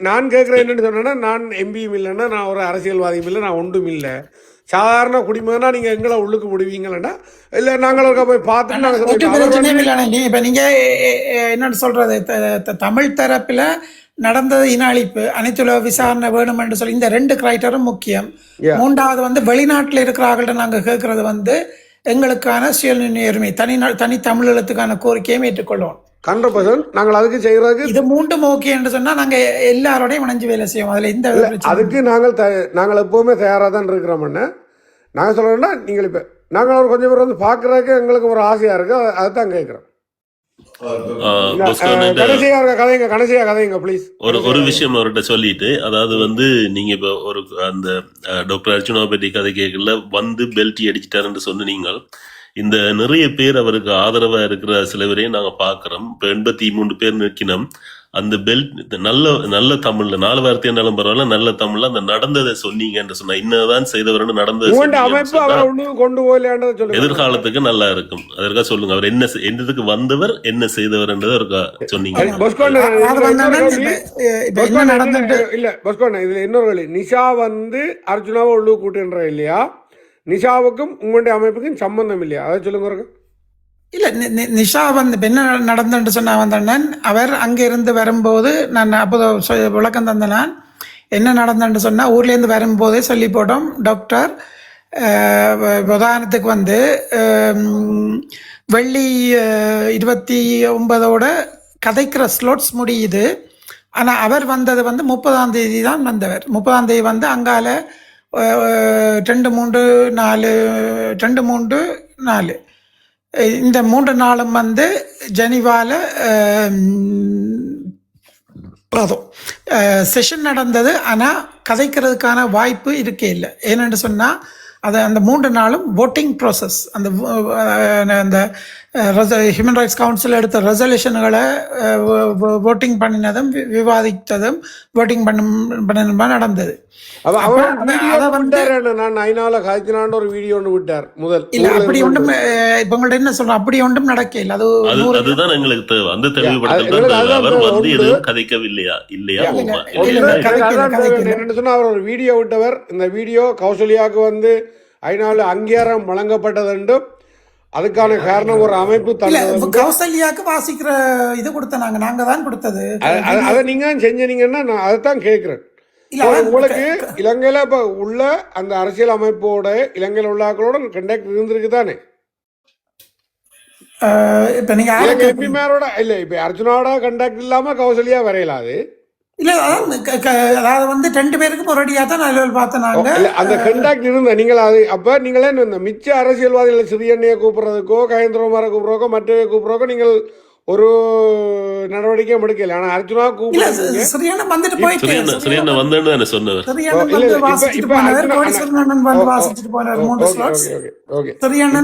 நான் கேட்கிறேன் என்னன்னு சொன்னா, நான் எம்பியும் இல்லைன்னா நான் ஒரு அரசியல்வாதியும் இல்லை, நான் ஒன்றும் இல்லை. சாதாரண குடிமகனா நீங்க எங்களை உள்ளுக்கு முடிவீங்களா இல்ல நாங்கள் போய் பார்த்துட்டு நாங்க ஒரு சொல்லிட்டோம். அவர் பிரச்சனையும் வந்து இல்லை. இப்ப நீங்க என்னன்னு சொல்றது, தமிழ் தரப்புல நடந்தது இன அழிப்பு, அனைத்துலக விசாரணை வேணும் என்று சொல்லி இந்த 2 கிரைட்டரும் முக்கியம். Yeah. 3வது வந்து வெளிநாட்டில் இருக்கிறார்கள்ட்ட நாங்க கேட்கறது வந்து எங்களுக்கான சுயநிர்ணய தனி தமிழீழத்துக்கான கோரிக்கையும் ஏற்றுக்கொள்வோம். 100% நாங்கள் அதுக்கு செய்யறதுக்கு இது 3ம் ஓகே என்று சொன்னா நாங்க எல்லாரோடையும் இணைஞ்சு வேலை செய்வோம். அதுல இந்த பிரச்சனை அதுக்கு நாங்கள் எப்பவுமே தயாராக தான் இருக்கிறோம்னு நாங்கள் சொல்றோம்னா நீங்கள் இப்போ நாங்கள் ஒரு கொஞ்சம் பேர் வந்து பார்க்கறதுக்கு எங்களுக்கு ஒரு ஆசையா இருக்கு, அதுதான் கேட்குறோம். கடைசியா கதைங்க ப்ளீஸ். ஒரு விஷயம் அவர்கிட்ட சொல்லிட்டு, அதாவது வந்து நீங்க இப்ப ஒரு அந்த டாக்டர் அர்ச்சுனா பற்றி கதை கேட்கல வந்து பெல்ட்டி அடிச்சிட்டாருன்னு சொன்ன நீங்கள் இந்த நிறைய பேர் அவருக்கு ஆதரவா இருக்கிற சில பேரையும் நாங்க பாக்குறோம். இப்ப 83 பேர் நிற்கணும். அந்த பெல்ட் நல்ல தமிழ்ல 4 வார்த்தை இருந்தாலும் பரவாயில்ல, நல்ல தமிழ்ல அந்த நடந்ததை சொன்னீங்கன்னு சொன்னா இன்னதான் செய்தவர் நடந்ததை அமைப்பு அவரை ஒண்ணு கொண்டு போகலையான்றதை சொல்லுங்க. எதிர்காலத்துக்கு நல்லா இருக்கும். அதற்காக சொல்லுங்க, அவர் என்னதுக்கு வந்தவர் என்ன செய்தவர்ன்றதை இருக்கா சொன்னீங்க. இல்ல பஸ்கோண்ணா, இதுல இன்னொரு வழி, நிஷா வந்து அர்ஜுனாவை உள்ளு கூட்டுன்ற இல்லையா, நிஷாவுக்கும் உங்களுடைய அமைப்புக்கும் சம்பந்தம் இல்லையா, அதை சொல்லுங்க. இல்ல நிஷா வந்து என்ன நடந்துட்டு சொன்னா வந்தேன், அவர் அங்கிருந்து வரும்போது நான் அப்போது விளக்கம் தந்தேன். என்ன நடந்துட்டு சொன்னா ஊர்லேருந்து வரும்போதே சொல்லி போட்டோம், டாக்டர் உதாரணத்துக்கு வந்து வெள்ளி 29ஓட கதைக்கிற ஸ்லோட்ஸ் முடியுது. ஆனால் அவர் வந்தது வந்து 30ஆம் தேதி தான் வந்தவர். 30ஆம் தேதி வந்து அங்கால 2, 3, 4 இந்த 3 நாளும் வந்து ஜெனிவால செஷன் நடந்தது. ஆனால் கதைக்கிறதுக்கான வாய்ப்பு இருக்கே இல்லை. ஏன்னு சொன்னால் அந்த 3 நாளும் voting ப்ராசஸ், அந்த ஹியூமன் ரைட்ஸ் கவுன்சில் எடுத்த ரெசல்யூஷன்களை voting பண்ணினதும் விவாதித்ததும் voting பண்ண நடந்தது. ஒரு வீடியோ ஒன்று விட்டார் முதல். இல்ல அப்படி ஒன்றும் இப்ப உங்கள்ட்ட என்ன சொல்றோம், அப்படி ஒன்றும் நடக்கல. அதுதான் எங்களுக்கு தேவை. அந்த தெளிவுபடுத்தல் அவர் வந்து எதுவும் கதைக்கவில்லையா இல்லையா என்ன சொன்னா, அவர் ஒரு வீடியோ விட்டவர். இந்த வீடியோ கௌசல்யாவுக்கு வந்து ஐநால அங்கீகாரம் வழங்கப்பட்டது என்றும் அதுக்கான காரணம் ஒரு அமைப்பு கௌசல்யாவுக்கு வாசிக்கிற இது கொடுத்த நாங்க தான் கொடுத்தது. அதை நீங்க செஞ்சீங்கன்னா நான் அதைத்தான் கேட்கிறேன். உங்களுக்கு இலங்கையில இப்ப உள்ள அந்த அரசியல் அமைப்போட இலங்கையில உள்ள ஆக்களோட கண்டக்ட் இருந்திருக்கு தானே? இப்ப நீங்க எம்பிமாரோட இல்ல, இப்ப அர்ஜுனாவோட கண்டக்ட் இல்லாம கௌசல்யா வரையலாது இல்ல. அதாவது வந்து 2 பேருக்கும் ஒரடியா தான் அலுவல் பார்த்தனாங்க. அந்த கண்டாக்ட் இருந்த நீங்கள் அது அப்ப நீங்களே இந்த மிச்ச அரசியல்வாதிகளை சிறியண்ணையை கூப்பிடுறதுக்கோ கயேந்திரகுமாரை கூப்பிடுறதுக்கோ மற்றவை கூப்பிடுறதுக்கோ நீங்கள் ஒரு நடவடிக்கை எடுக்கல. ஆனா அர்ஜுனா கூப்பிட்டு சரியான வந்துட்டு போயிட்டு சரியான வந்தேன்னு சொன்னவர். வாசிச்சுட்டு போனவர் 3 ஸ்லாட்ஸ். சரியான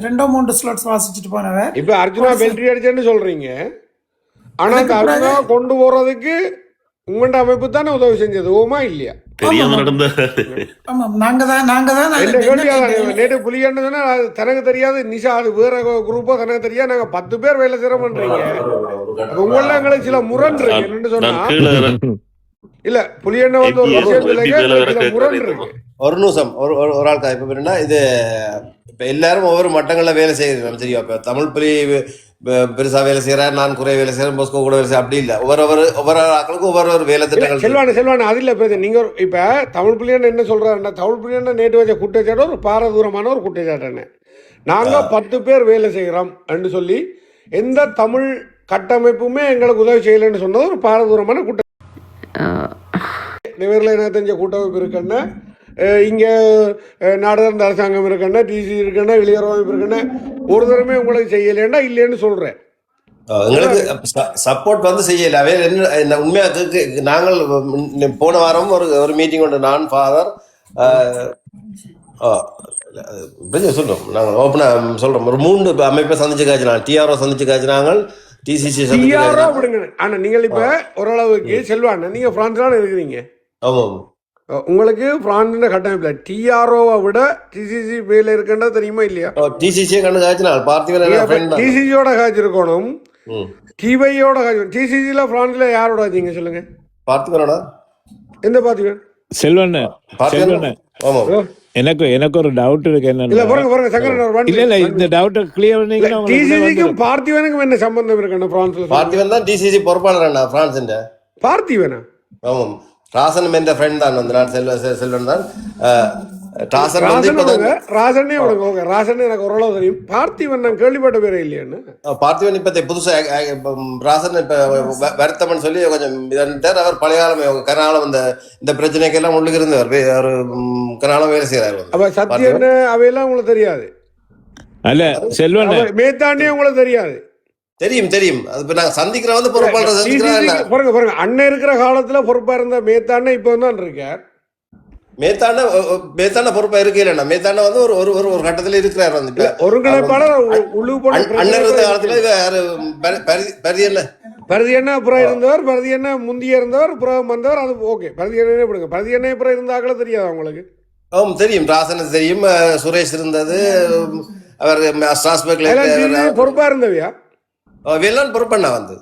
2-3 ஸ்லாட்ஸ் வாசிச்சுட்டு போனவர். இப்ப அர்ஜுனா பெல்ட்ரி அடிச்சேன்னு சொல்றீங்க. ஆனா அந்த அர்ஜுனா கொண்டு போறதுக்கு உங்கள்ட அமைப்பு தானே உதவி செஞ்சது, ஓமா இல்லையா? தெரியாம நடந்த நேற்று புலியான்னு சொன்னா தனக்கு தெரியாது, நிஷா அது வேற குரூப்பா தனக்கு தெரியாது, நாங்க 10 பேர் வேலை செய்யற பண்றீங்க. உங்கள எங்களுக்கு சில முரண் இருக்கு. என்னன்னு சொன்னா இல்ல புலியண்ண வந்து ஒரு விஷயத்துல முரண் இருக்கு. ஒரு நிமிஷம் ஒரு ஆள் இப்ப என்னன்னா, இது இப்ப எல்லாரும் ஒவ்வொரு மட்டங்கள்ல வேலை செய்யறோம் சரியா? இப்ப தமிழ் புலி பெருசா வேலை செய்யறாரு, நான் குறைய வேலை செய்யறேன், போஸ்கோ கூட வேலை செய்ய அப்படி இல்ல. ஒவ்வொரு ஆக்களுக்கும் ஒவ்வொரு வேலை திட்டங்கள். செல்வான அது இல்ல. நீங்க இப்ப தமிழ் புலியன் என்ன சொல்றாருன்னா, தமிழ் புலியன் நேற்று வச்ச குற்றச்சாட்டு ஒரு பாரதூரமான ஒரு குற்றச்சாட்டு. நாங்க 10 பேர் வேலை செய்யறோம் என்று சொல்லி எந்த தமிழ் கட்டமைப்புமே எங்களுக்கு உதவி செய்யலன்னு சொன்னது ஒரு பாரதூரமான குற்ற. நேரில் என்ன தெரிஞ்ச கூட்டமைப்பு இருக்குன்னா, இங்க நாடாளுமன்ற அரசாங்கம் இருக்குன்னா, டிசி இருக்குன்னா, வெளியுறவு இருக்குன்னா, ஒரு தரமே உங்களுக்கு செய்யலைன்னா இல்லைன்னு சொல்றேன். எங்களுக்கு சப்போர்ட் வந்து செய்யல. என்ன உண்மையா நாங்கள் போன வாரம் ஒரு மீட்டிங் உண்டு, நான் ஃபாதர் சொல்றோம், நாங்கள் ஓப்பனா சொல்றோம். ஒரு 3 அமைப்பை சந்திச்சு காய்ச்சினாங்க. டிஆர்ஓ சந்திச்சு காய்ச்சினாங்க, டிசிசி விடுங்க. ஆனா நீங்கள் இப்ப ஓரளவுக்கு செல்வாண்ண நீங்க பிரான்ஸ்ல இருக்கிறீங்க. ஆமா, உங்களுக்கு பிரான்ஸ் கட்டமைப்புல டிஆர்ஓவை விட டிசிசி மேல இருக்குன்றது தெரியுமா இல்லையா? டிசிசியை கண்டு காய்ச்சினாங்க. பார்த்திபன் டிசிசியோட காய்ச்சிருக்கணும், டிவையோட காய்ச்சி. டிசிசில பிரான்ஸ்ல யாரோட காய்ச்சிங்க சொல்லுங்க? பார்த்திபனோட. எந்த பார்த்திபன்? செல்வண்ண. ஆமா எனக்கு ஒரு டவுட் இருக்கு இல்ல என்னன்னா, பாருங்க சங்கரன் ஒரு இல்ல இல்ல இந்த டவுட்டை கிளியர் பண்ணீங்கன்னா உங்களுக்கு விட டிசிசிக்கும் வந்துடும். பார்த்திவனுக்கும் என்ன சம்பந்தம் இருக்கு பிரான்ஸ்ல? பார்த்திவன் தான் டிசிசி பொறுப்பாளர் பிரான்ஸ். பார்த்திவனா? ஆமாம், ராசன் என்ற ஃப்ரெண்ட் தான் வந்து நான் செல்வன் தான். ராசன் வந்து ராசனே விடுங்க. ராசனே எனக்கு ஓரளவு தெரியும். பார்த்திவன் நான் கேள்விப்பட்ட பேரே இல்லையான்னு. பார்த்திவன் இப்ப புதுசா ராசன் இப்ப வருத்தம்னு சொல்லி கொஞ்சம் இதார். அவர் பழைய காலம் கனாலம் இந்த பிரச்சனைக்கெல்லாம் உள்ளுக்கு இருந்தவர். ஒரு கனாலம் வேலை செய்யறாரு. அப்ப சத்தியன் அவையெல்லாம் உங்களுக்கு தெரியாது? அல்ல செல்வன் மேத்தாண்டே உங்களுக்கு தெரியாது? தெரியும். அது இப்ப நாங்க சந்திக்கிற வந்து பொறுப்பாளர் பாருங்க அண்ணன் இருக்கிற காலத்துல பொறுப்பா இருந்த மேத்தாண்ட இப்ப தான் இருக்கார். மேத்தாண்ட பொறுப்பா இருக்கு இல்லைன்னா மேத்தாண்ட வந்து ஒரு கட்டத்துல இருக்கிறார். வந்து ஒருங்கிணைப்பாளர் அண்ணன் இருந்த காலத்துல பரதி அண்ணா அப்புறம் இருந்தவர், பரதி அண்ணா முந்திய இருந்தவர், அப்புறம் வந்தவர். அது ஓகே. பரதி அண்ணே விடுங்க. பரதி அண்ணா அப்புறம் இருந்தாக்கள தெரியாது உங்களுக்கு? தெரியும். ராசனுக்கு தெரியும். சுரேஷ் இருந்தது. அவர் ஸ்ட்ராஸ்பர்க்ல பொறுப்பா இருந்தவையா? வெள்ளான் பொறுப்பண்ணா வந்து.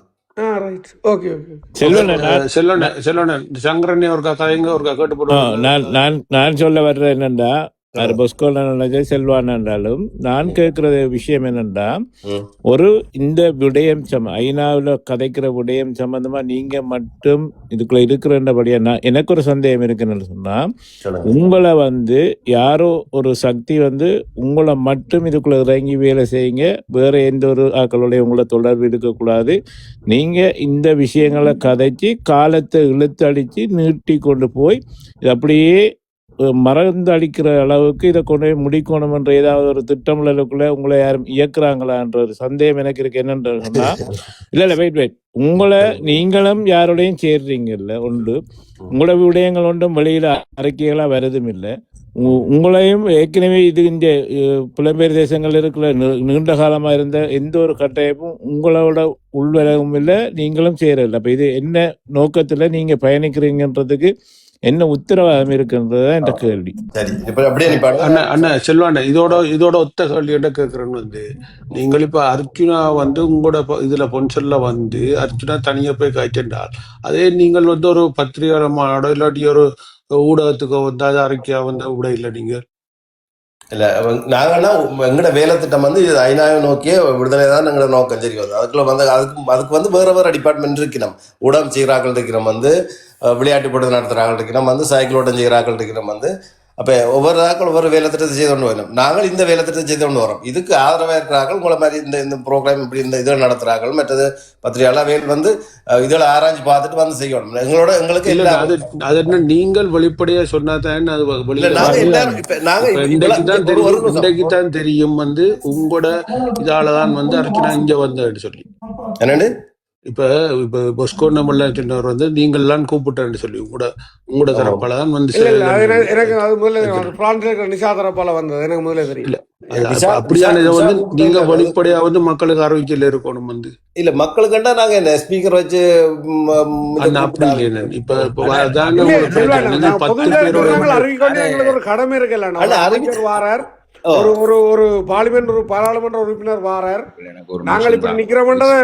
நான் சொல்ல வர்றது என்னண்டா, செல்வான் என்றாலும் நான் கேட்கிற விஷயம் என்னண்டா, ஒரு இந்த விடயம் ஐநாவில் கதைக்கிற விடயம் சம்பந்தமா நீங்க மட்டும் இதுக்குள்ள இருக்கிறபடியா எனக்கு ஒரு சந்தேகம் இருக்குன்னு சொன்னா, உங்களை வந்து யாரோ ஒரு சக்தி வந்து உங்களை மட்டும் இதுக்குள்ள இறங்கி வேலை செய்யுங்க, வேற எந்த ஒரு ஆக்களுடைய உங்களை தொடர்பு இருக்கக்கூடாது, நீங்க இந்த விஷயங்களை கதைச்சு காலத்தை இழுத்து அடிச்சு நீட்டி கொண்டு போய் இது அப்படியே மறந்து அடிக்கிற அளவுக்கு இதை கொண்டு போய் முடிக்கணும் என்ற ஏதாவது ஒரு திட்டமிடலுக்குள்ள உங்களை யாரும் இயக்குறாங்களான்ற ஒரு சந்தேகம் எனக்கு இருக்கு. என்னன்ற சொன்னா, இல்ல வெயிட் உங்களை நீங்களும் யாரோடையும் சேர்றீங்கல்ல ஒன்று, உங்களோட விடயங்கள் ஒன்றும் வெளியில அறிக்கைகளா வருதும் இல்லை, உங்களையும் ஏற்கனவே இது இந்த புலம்பெயர் தேசங்கள் இருக்கிற நீண்ட காலமா இருந்த எந்த ஒரு கட்டாயமும் உங்களோட உள்வரவும் இல்லை, நீங்களும் சேரல. அப்ப இது என்ன நோக்கத்துல நீங்க பயணிக்கிறீங்கன்றதுக்கு என்ன உத்தரவாதம் இருக்குன்றதுதான் என்ற கேள்வி. செல்வாண்ட இதோட ஒத்த கேள்வி என்ன கேட்கறேன்னு வந்து, நீங்கள் இப்ப அர்ஜுனா வந்து உங்களோட இதுல பொன்சல்ல வந்து அர்ஜுனா தனியா போய் காய்ச்சென்றால், அதே நீங்கள் வந்து ஒரு பத்திரிகையாளர் இல்லாட்டி ஒரு ஊடகத்துக்கு வந்து அது அறிக்கையா வந்து விட இல்லை நீங்க இல்ல. நாங்கன்னா எங்கட வேலை திட்டம் வந்து இது ஐநாவை நோக்கிய விடுதலை தான் எங்களோட நோக்கம். சரி, அதுக்குள்ள வந்து அதுக்கு வந்து வேற டிபார்ட்மெண்ட் இருக்கிறோம். ஊடகம் செய்கிறாக்கள் இருக்கிறோம், வந்து விளையாட்டு போட்டு நடத்துகிறார்கள் இருக்கிறோம், வந்து சைக்கிள் ஓட்டம் செய்கிறாக்கள் இருக்கிறோம். வந்து அப்போ ஒவ்வொரு ஆக்கள் ஒவ்வொரு வேலை திட்டத்தை செய்து கொண்டு வரோம். நாங்கள் இந்த வேலை திட்டத்தை செய்து கொண்டு வரோம். இதுக்கு ஆதரவாக இருக்கிறார்கள் உங்களை மாதிரி இந்த ப்ரோக்ராம் இப்படி இந்த இதில் நடத்துகிறார்கள். மற்றது பத்திரிகையாளர் வேல் வந்து இதில் ஆராய்ச்சி பார்த்துட்டு வந்து செய்யணும். எங்களுக்கு இல்லை, அது என்ன நீங்கள் வெளிப்படையா சொன்னா தான் அது இன்றைக்கு தான் தெரியும் வந்து உங்களோட இதாலதான் வந்து அர்ச்சனா இங்க வந்தேன்னு சொல்லி. என்னண்டு இப்ப பொஸ்கோ நம்மளவர் வந்து நீங்கள் எல்லாம் கூப்பிட்டேன்னு சொல்லி உங்களோட தரப்பால தான் வந்து எனக்கு அது முதல்ல பிரான்ஸ்ல நிஷா தரப்பால வந்தது எனக்கு முதல்ல தெரியல. அப்படியான இதை வந்து நீங்க வெளிப்படையா வந்து மக்களுக்கு அறிவிக்கல இருக்கணும் வந்து இல்ல மக்களுக்குண்டா நாங்க என்ன ஸ்பீக்கர் வச்சு அப்படி இல்லை. இப்ப ஒரு கடமை இருக்குல்ல, அறிவிச்சர் வாரார், ஒரு பாராளுமன்ற உறுப்பினர் வாரார், நாங்கள் இப்ப நிக்கிறோம்ன்றத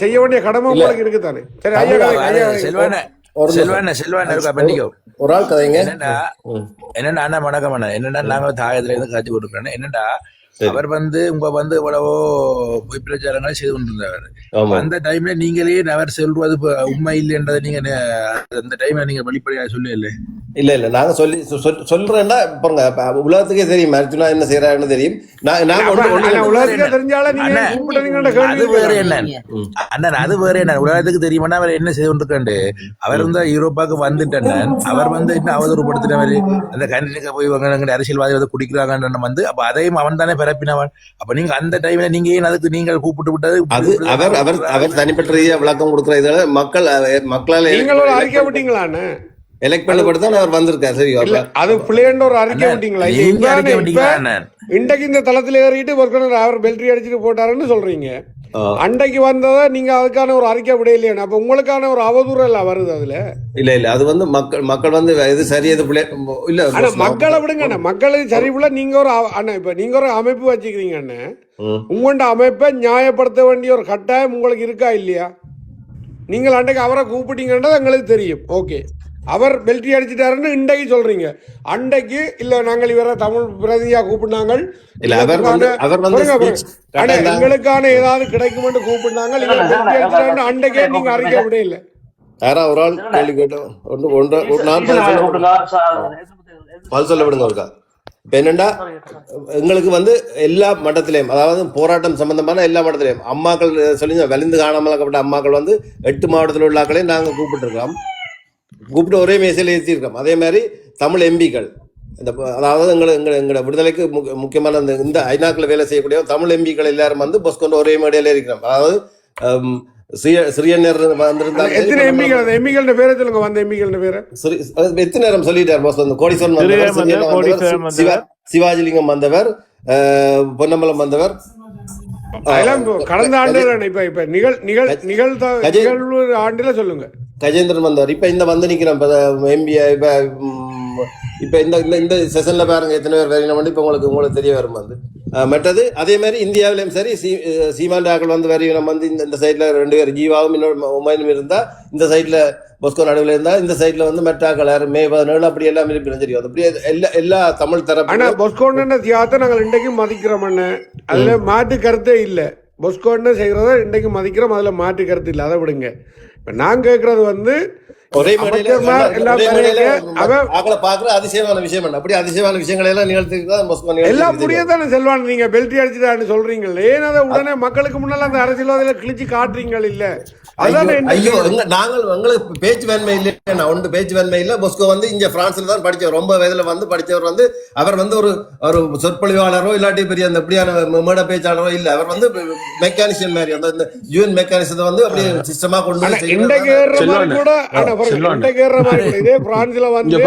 செய்ய வேண்டிய கடமை உங்களுக்கு இருக்குதானே? சரி ஐயா ஒரு ஆள் கதைங்க. என்னன்னா அண்ணா வணக்கம் அண்ணா. என்னன்னா நாங்க தாயத்துல இருந்து காட்சி கொடுக்குறேன். என்னன்னா அவர் வந்து உங்க வந்து எவ்வளவோ பொய் பிரச்சாரங்களை செய்து கொண்டிருந்தவர். அந்த டைம்ல நீங்களே அவர் சொல்றது உண்மை இல்லைன்றதை நீங்க அந்த டைம்ல நீங்க வெளிப்படையாக சொல்லி இல்ல நாங்க சொல்றேன்னா உலகத்துக்கே தெரியும் அர்ஜுனா என்ன செய்யறாருன்னு தெரியும். அது வேற என்ன அண்ணன், அது வேற என்ன உலகத்துக்கு தெரியுமா அவர் என்ன செய்து கொண்டிருக்காண்டு. அவர் வந்து யூரோப்பாவுக்கு வந்துட்டேன், அவர் வந்து இன்னும் அவதூறுபடுத்தினவர், அந்த கண்டினியூ போய் அரசியல்வாதி வந்து குடிக்கிறாங்க வந்து. அப்ப அதையும் அவன் தானே பரப்பினவன். அப்ப நீங்க அந்த டைம்ல நீங்க ஏன் அதுக்கு நீங்கள் கூப்பிட்டு விட்டது? அது அவர் தனிப்பட்ட ரீதியா விளக்கம் கொடுக்கிற இதால மக்களால் அறிக்கை விட்டீங்களா? எலெக்ட் பண்ணப்பட்டு அவர் வந்திருக்காரு. சரி, அது பிள்ளைன்ற ஒரு அறிக்கை விட்டீங்களா? இன்றைக்கு இந்த தளத்துல ஏறிட்டு அவர் பெல்ட்ரி அடிச்சுட்டு போட்டாருன்னு சொல்றீங்க. அன்றைக்கு வந்ததை நீங்க அதுக்கான ஒரு அறிக்கை விட இல்லையா? அப்ப உங்களுக்கான ஒரு அவதூறு எல்லாம் வருது அதுல. இல்ல அது வந்து மக்கள் வந்து இது சரி எது இல்ல மக்களை விடுங்க. மக்களுக்கு சரி புள்ள நீங்க ஒரு இப்ப நீங்க ஒரு அமைப்பு வச்சுக்கிறீங்க. உங்களோட அமைப்பை நியாயப்படுத்த வேண்டிய ஒரு கட்டாயம் உங்களுக்கு இருக்கா இல்லையா? நீங்கள் அன்றைக்கு அவரை கூப்பிட்டீங்கன்றது எங்களுக்கு தெரியும். ஓகே, அவர் பெல்ட்டி அடிச்சிட்டாருன்னு இன்றைக்கு சொல்றீங்க. அன்றைக்கு இல்ல நாங்கள் இவரை தமிழ் பிரதியா கூப்பிட்டாங்க, எங்களுக்கான ஏதாவது கிடைக்கும் என்று கூப்பிட்டாங்க, இவர் பெல்ட்டி அடிச்சிட்டாருன்னு அன்றைக்கே நீங்க அறிக்கை விட இல்லை. யாரா ஒரு ஆள் கேள்வி கேட்டோம், பதில் சொல்ல விடுங்க ஒருக்கா. இப்ப என்னண்டா எங்களுக்கு வந்து எல்லா மட்டத்திலையும், அதாவது போராட்டம் சம்பந்தமான எல்லா மட்டத்திலையும் அம்மாக்கள் சொல்லி வலிந்து காணாமலாக்கப்பட்ட அம்மாக்கள் வந்து 8 மாவட்டத்தில் உள்ள ஆக்களையும் நாங்கள் கூப்பிட்டுருக்கோம், கூப்பிட்டு ஒரே மேசையில் ஏற்றிருக்கோம். அதே மாதிரி தமிழ் எம்பிக்கள், இந்த அதாவது எங்களோட விடுதலைக்கு முக்கியமான இந்த ஐநாக்கில் வேலை செய்யக்கூடிய தமிழ் எம்பிக்கள் எல்லாரும் வந்து பொஸ்கொண்டு ஒரே மேடையில் இருக்கிறோம். அதாவது சிறியனர் வந்திருந்தாங்க. எத்தனை நேரம் சொல்லிட்டார் போஸ், கோடீஸ்வரன் வந்தவர், சிவாஜிலிங்கம் வந்தவர், பொன்னம்பலம் வந்தவர், கடந்த ஆண்டுல சொல்லுங்க, கஜேந்திரன் வந்தவர். இப்ப இந்த வந்து நிக்கிறோம் எம்பி. இப்ப இந்த செஷன்ல பாருங்க எத்தனை பேர் வரணும், இப்ப உங்களுக்கு தெரிய வரும் வந்து. மற்றது அதே மாதிரி இந்தியாவிலும் சரி சீமாண்டாக்கள் வந்து வரையும் வந்து இந்த சைட்ல 2 பேர் ஜீவாவும் இன்னொரு உமாயினும் இருந்தா, இந்த சைட்ல பொஸ்கோ நடுவில் இருந்தா, இந்த சைட்ல வந்து மெட்டாக்கள் மே 17 அப்படி எல்லாம் இருப்பினும் தெரியும். அப்படியே எல்லா தமிழ் தரப்பு பொஸ்கோன்னு தியாகத்தை நாங்கள் இன்றைக்கும் மதிக்கிறோம். அதுல மாற்று கருத்தே இல்லை. பொஸ்கோன்னு செய்யறத இன்றைக்கு மதிக்கிறோம், அதுல மாற்று கருத்து இல்லை. அதை விடுங்க. இப்ப நான் கேட்கறது வந்து ஒரே பாக்குற அதிசயமான விஷயம் என்ன, அப்படி அதிசயமான விஷயங்களை எல்லாம் நிகழ்த்து எல்லாம் முடியதானே செல்வான். நீங்க பெல்ட்டி அடிச்சுட்டான்னு சொல்றீங்க, ஏன் அதை உடனே மக்களுக்கு முன்னால அந்த அரசியல்வாதிகளை கிழிச்சு காட்டுறீங்க? இல்ல ஐயோ, நாங்கள் எங்களுக்கு பேச்சு வேண்மை இல்லை, ஒன்று பேச்சு வேண்மை இல்லை. பொஸ்கோ வந்து இங்க பிரான்ஸ்ல தான் படிச்சவர், ரொம்ப வயதுல வந்து படிச்சவர். வந்து அவர் வந்து ஒரு சொற்பொழிவாளரோ இல்லாட்டி பெரிய அந்த எப்படியான மேட பேச்சாளரோ இல்ல. அவர் வந்து மெக்கானிஷியன் மாதிரி அந்த யூஎன் மெக்கானிசத்தை வந்து அப்படியே சிஸ்டமா கொண்டு இதே பிரான்ஸ்ல வந்து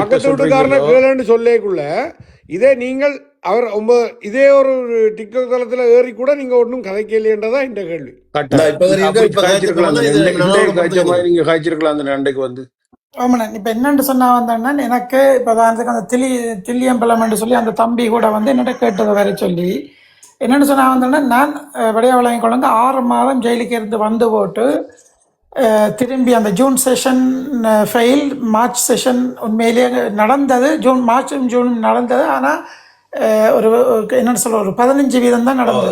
பக்கத்து வீட்டுக்காரன கேளுன்னு சொல்லேக்குள்ள இதே நீங்கள் அவர் இதே ஒரு டிக்டாக் தளத்துல ஏறி கூட நீங்க ஒன்றும் கதைக்கலையன்றதா இந்த கேள்வி. ஆமாண்ணா. இப்போ என்னென்னு சொன்னா வந்தேன்னா, எனக்கு இப்போ அந்த தில்லியம்பலம் என்று சொல்லி அந்த தம்பி கூட வந்து என்னட்ட கேட்டதை வர சொல்லி என்னென்னு சொன்னா வந்தேன்னா, நான் விடையாவளையம் குழந்தை 6 மாதம் ஜெயிலுக்கு இருந்து வந்து போட்டு திரும்பி அந்த June session fail, March session உண்மையிலேயே நடந்தது, மார்ச்சும் ஜூனும் நடந்தது. ஆனால் ஒரு என்னன்னு சொல்ல ஒரு 15% தான் நடந்தது.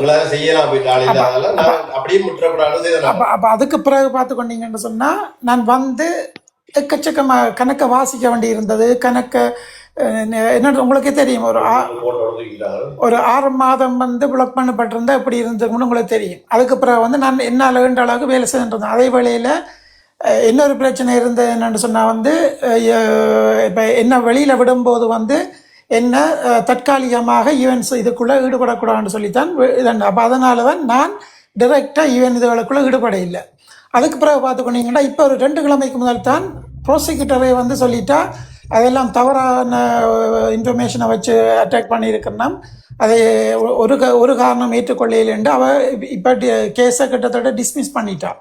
அப்போ அதுக்கு பிறகு பார்த்து கொண்டீங்கன்னு சொன்னால், நான் வந்து எக்கச்சக்கமாக கணக்க வாசிக்க வேண்டி இருந்தது. கணக்க என்ன உங்களுக்கே தெரியும், ஒரு 6 மாதம் வந்து பிளாக் பண்ணப்பட்டிருந்தா எப்படி இருந்ததுன்னு உங்களுக்கு தெரியும். அதுக்கு பிறகு வந்து நான் என்னால் வேண்ட அளவுக்கு வேலை செஞ்சுருந்தேன். அதே வேளையில் இன்னொரு பிரச்சனை இருந்தது என்னென்னு சொன்னால் வந்து, இப்போ என்ன வெளியில் விடும்போது வந்து என்ன தற்காலிகமாக யுஎன் இதுக்குள்ளே ஈடுபடக்கூடாதுன்னு சொல்லித்தான் இதன். அப்போ அதனால தான் நான் டைரெக்டாக யுஎன் இதுகளுக்குள்ளே ஈடுபட இல்லை. அதுக்கு பிறகு பார்த்துக்கொண்டீங்கன்னா, இப்போ ஒரு 2 கிழமைக்கு முதல் தான் ப்ரோசிக்யூட்டரை வந்து சொல்லிட்டா அதெல்லாம் தவறான இன்ஃபர்மேஷனை வச்சு அட்டாக் பண்ணியிருக்கேன்னா அதை ஒரு காரணம் ஏற்றுக்கொள்ளையிலேண்டு அவள் இப்போ கேஸை கிட்டத்தட்ட டிஸ்மிஸ் பண்ணிட்டா.